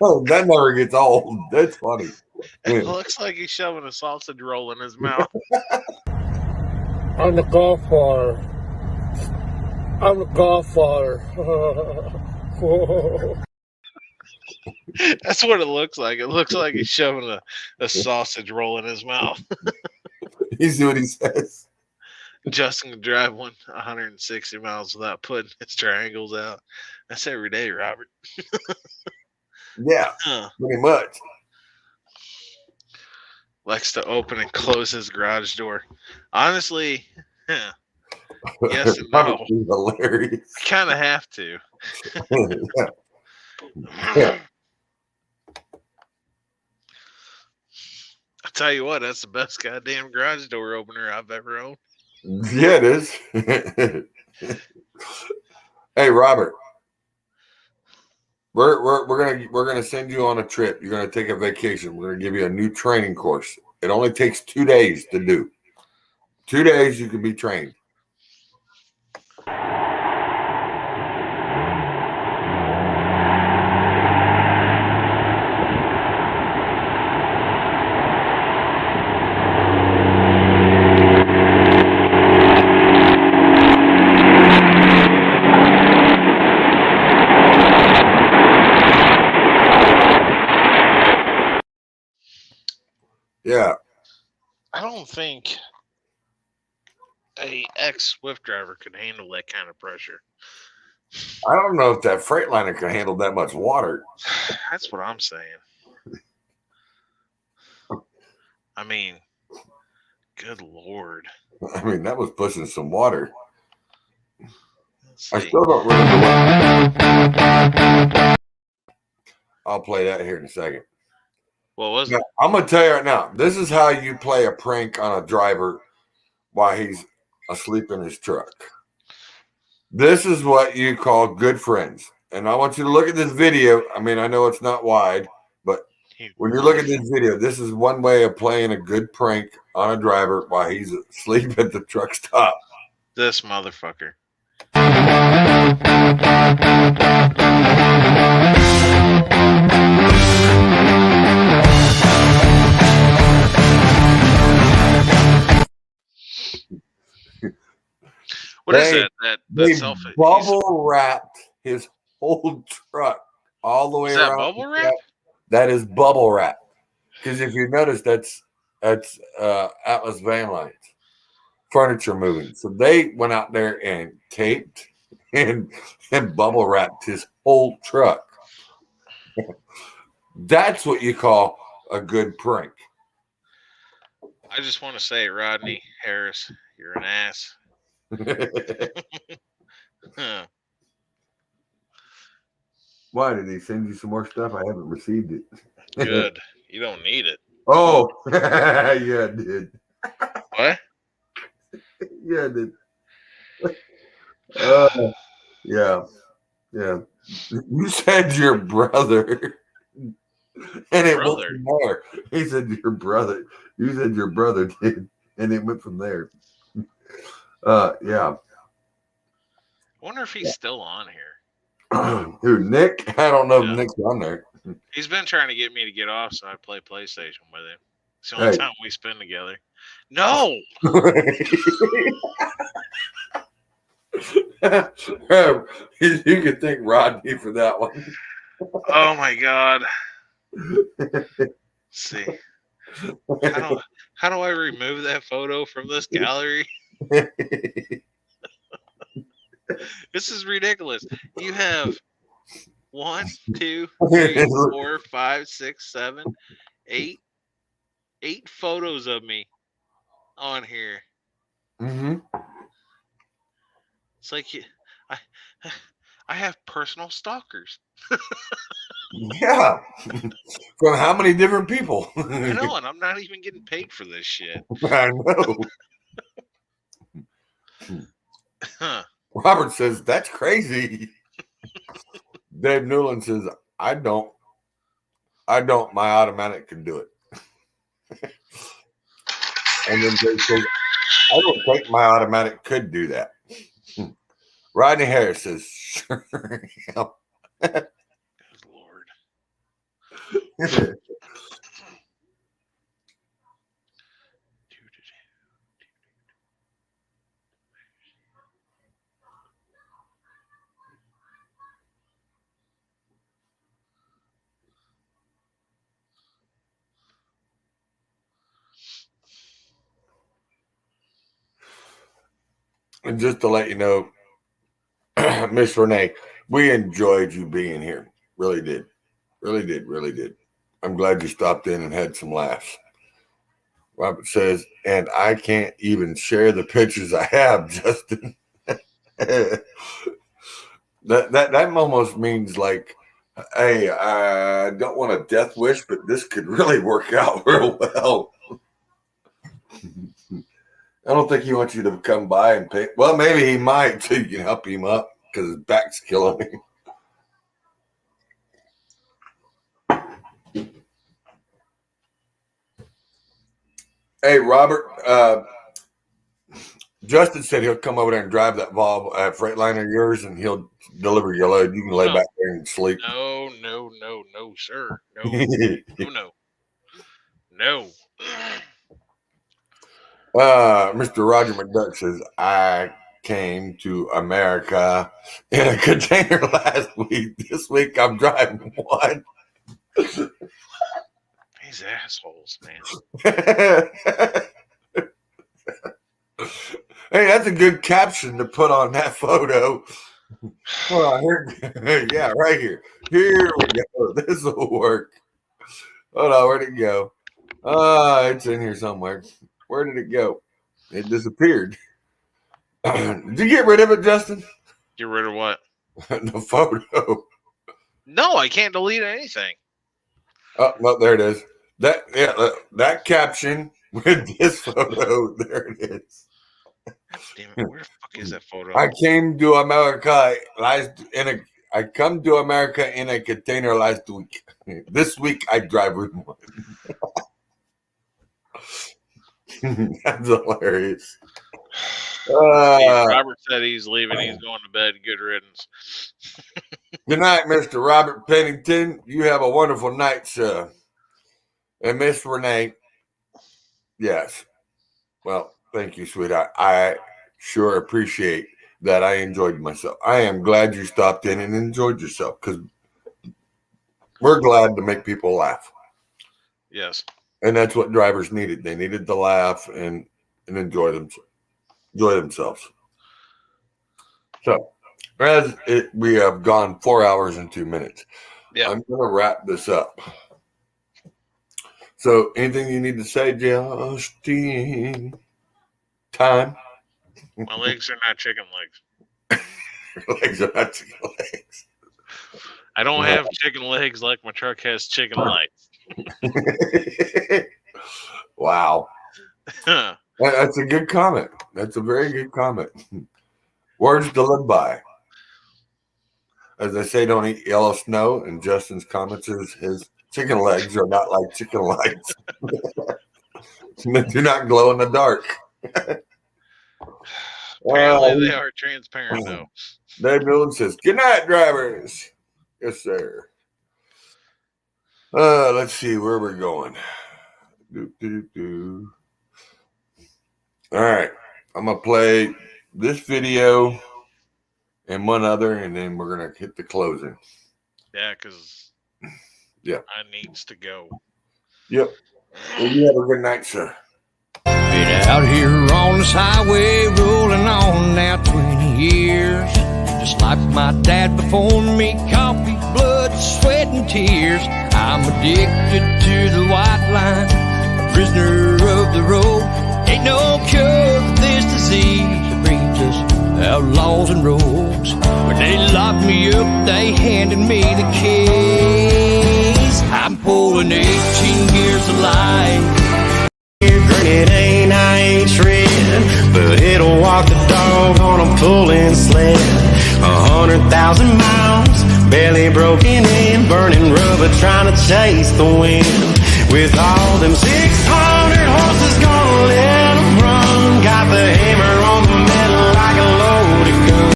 Oh, that never gets old. That's funny. It looks like he's shoving a sausage roll in his mouth. I'm the Godfather. I'm the Godfather. That's what it looks like. It looks like he's shoving a sausage roll in his mouth. You see what he says? Justin can drive 160 miles without putting his triangles out. That's every day, Robert. Yeah, pretty much. likes to open and close his garage door. Honestly, yes and no. Probably hilarious. I kind of have to. Yeah. I tell you what, that's the best goddamn garage door opener I've ever owned. Yeah, it is. Hey, Robert, we're gonna send you on a trip. You're gonna take a vacation. We're gonna give you a new training course. It only takes 2 days to do. 2 days, you can be trained. Yeah. I don't think a ex Swift driver could handle that kind of pressure. I don't know if that Freightliner can handle that much water. That's what I'm saying. I mean, good Lord. I mean, that was pushing some water. I still don't remember what. I'll play that here in a second. What was it? I'm going to tell you right now, this is how you play a prank on a driver while he's asleep in his truck. This is what you call good friends. And I want you to look at this video. I mean, I know it's not wide, but when you look at this video, this is one way of playing a good prank on a driver while he's asleep at the truck stop. This motherfucker. What is that? That selfie? Bubble wrapped his whole truck all the way around. Is that bubble wrap? That is bubble wrap. Because if you notice, that's Atlas Van Lines furniture moving. So they went out there and taped and bubble wrapped his whole truck. That's what you call a good prank. I just want to say, Rodney Harris, you're an ass. Why did he send you some more stuff? I haven't received it. Good. You don't need it. Oh, yeah, I did. What? Yeah, I did. Yeah. You said your brother, and it went from there. He said your brother. You said your brother did, and it went from there. Yeah. I wonder if he's still on here. Who, Nick? I don't know if Nick's on there. He's been trying to get me to get off so I play PlayStation with him. It's the only time we spend together. No! You could thank Rodney for that one. Oh my God. Let's see. How do I remove that photo from this gallery? This is ridiculous. You have 1, 2, 3, 4, 5, 6, 7, 8 photos of me on here. Mm-hmm. It's like I have personal stalkers. Yeah. From how many different people? I know, and I'm not even getting paid for this shit. I know. Robert says, that's crazy. Dave Newland says, I don't. My automatic can do it. And then Dave says, I don't think my automatic could do that. Rodney Harris says, sure. Good Lord. And just to let you know, Miss Renee, we enjoyed you being here. Really did. Really did. I'm glad you stopped in and had some laughs. Robert says, and I can't even share the pictures I have, Justin. that almost means like, hey, I don't want a death wish, but this could really work out real well. I don't think he wants you to come by and pay. Well, maybe he might so you can help him up because his back's killing him. Hey, Robert, Justin said he'll come over there and drive that Volvo Freightliner of yours, and he'll deliver your load. You can lay back there and sleep. No, sir. No, no. Mr. Roger McDuck says, I came to America in a container last week. This week I'm driving one. These assholes, man. Hey, that's a good caption to put on that photo. Well, yeah, right here. Here we go. This will work. Hold on, where'd it go? It's in here somewhere. Where did it go? It disappeared. Did you get rid of it, Justin? Get rid of what? The photo. No, I can't delete anything. Oh, no, there it is. That caption with this photo. There it is. Damn it! Where the fuck is that photo? I came to America I come to America in a container last week. This week I drive with one. That's hilarious. Robert said he's leaving. He's going to bed. Good riddance. Good night, Mr. Robert Pennington. You have a wonderful night, sir. And Miss Renee. Yes. Well, thank you, sweetheart. I sure appreciate that. I enjoyed myself. I am glad you stopped in and enjoyed yourself because we're glad to make people laugh. Yes. And that's what drivers needed. They needed to laugh and enjoy themselves. So, we have gone 4 hours and 2 minutes. Yeah. I'm going to wrap this up. So, anything you need to say, Justin? Time? My legs are not chicken legs. Your legs are not chicken legs. I don't have chicken legs like my truck has chicken legs. Wow. That's a good comment. That's a very good comment. Words to live by. As they say, don't eat yellow snow. And Justin's comments is his chicken legs are not like chicken legs. They do not glow in the dark. Apparently, they are transparent, though. Dave Millen says, good night, drivers. Yes, sir. Let's see where we're going. All right. I'm going to play this video and one other, and then we're going to hit the closing. Yeah, because I needs to go. Yep. Well, you have a good night, sir. Been out here on this highway, rolling on now 20 years. Just like my dad before me, coffee, blood, sweat, and tears. I'm addicted to the white line, a prisoner of the road. Ain't no cure for this disease, it brings us outlaws and rogues. When they locked me up, they handed me the keys. I'm pulling 18 years of life. Granted, I ain't shred, but it'll walk the dog on a pulling sled. 100,000 miles, barely broken in, burning rubber, trying to chase the wind. With all them 600 horses, gonna let them run. Got the hammer on the metal like a loaded gun.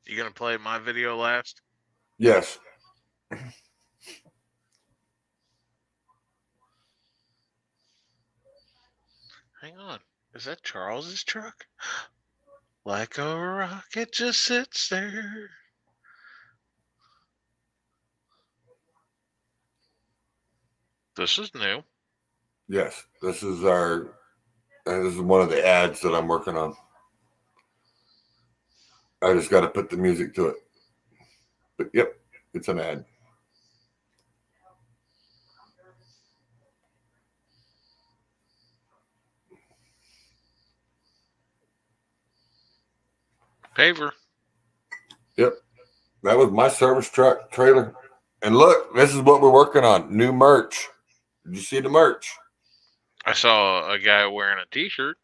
You gonna play my video last? Yes. Hang on. Is that Charles's truck? Like a rocket just sits there. This is new. Yes. This is one of the ads that I'm working on. I just got to put the music to it. But yep, it's an ad. Paver. Yep. That was my service truck trailer. And look, this is what we're working on. New merch. Did you see the merch? I saw a guy wearing a t-shirt.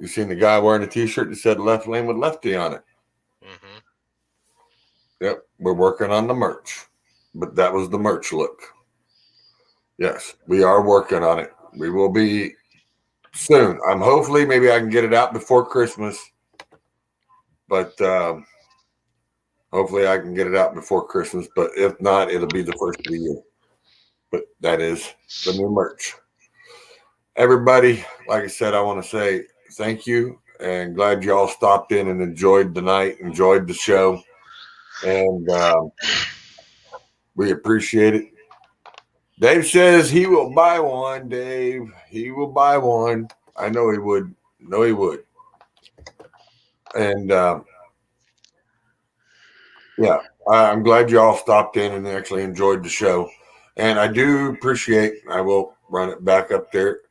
You seen the guy wearing a t-shirt that said left lane with lefty on it. Mm-hmm. Yep. We're working on the merch. But that was the merch look. Yes, we are working on it. We will be soon. I'm hopefully maybe I can get it out before Christmas. But hopefully I can get it out before Christmas. But if not, it'll be the first of the year. But that is the new merch. Everybody, like I said, I want to say thank you and glad you all stopped in and enjoyed the night, enjoyed the show. And we appreciate it. Dave says he will buy one, Dave. He will buy one. I know he would. No, he would. And yeah, I'm glad you all stopped in and actually enjoyed the show. And I do appreciate, I will run it back up there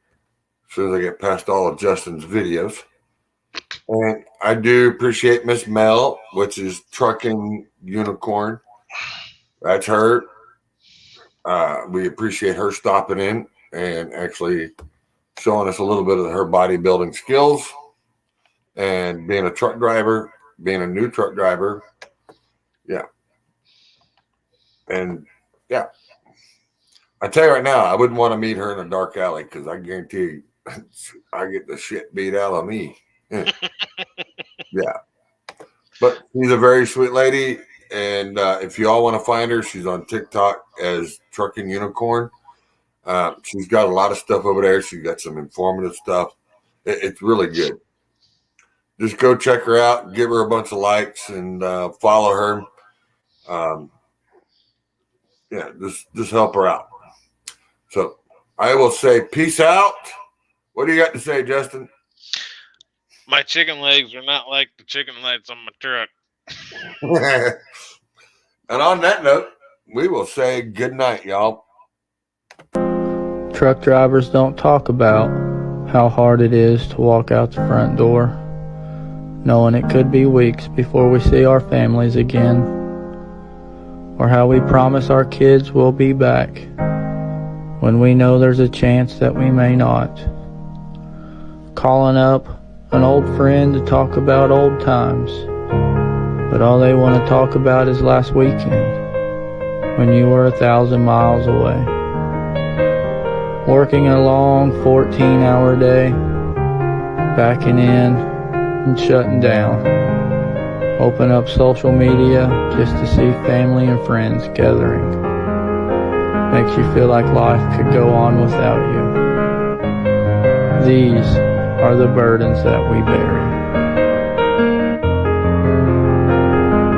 as soon as I get past all of Justin's videos. And I do appreciate Miss Mel, which is Trucking Unicorn. That's her. We appreciate her stopping in and actually showing us a little bit of her bodybuilding skills and being a truck driver, being a new truck driver. Yeah. And yeah, I tell you right now, I wouldn't want to meet her in a dark alley because I guarantee you, I get the shit beat out of me. Yeah. But she's a very sweet lady. And if you all want to find her, she's on TikTok as Trucking Unicorn. She's got a lot of stuff over there. She's got some informative stuff. It's really good. Just go check her out, give her a bunch of likes, and follow her. Yeah, just help her out. So I will say peace out. What do you got to say, Justin? My chicken legs are not like the chicken legs on my truck. And on that note, we will say good night, y'all. Truck drivers don't talk about how hard it is to walk out the front door, knowing it could be weeks before we see our families again, or how we promise our kids we'll be back when we know there's a chance that we may not. Calling up an old friend to talk about old times, but all they want to talk about is last weekend when you were 1,000 miles away. Working a long 14-hour day, backing in and shutting down. Open up social media just to see family and friends gathering. Makes you feel like life could go on without you. These are the burdens that we bury.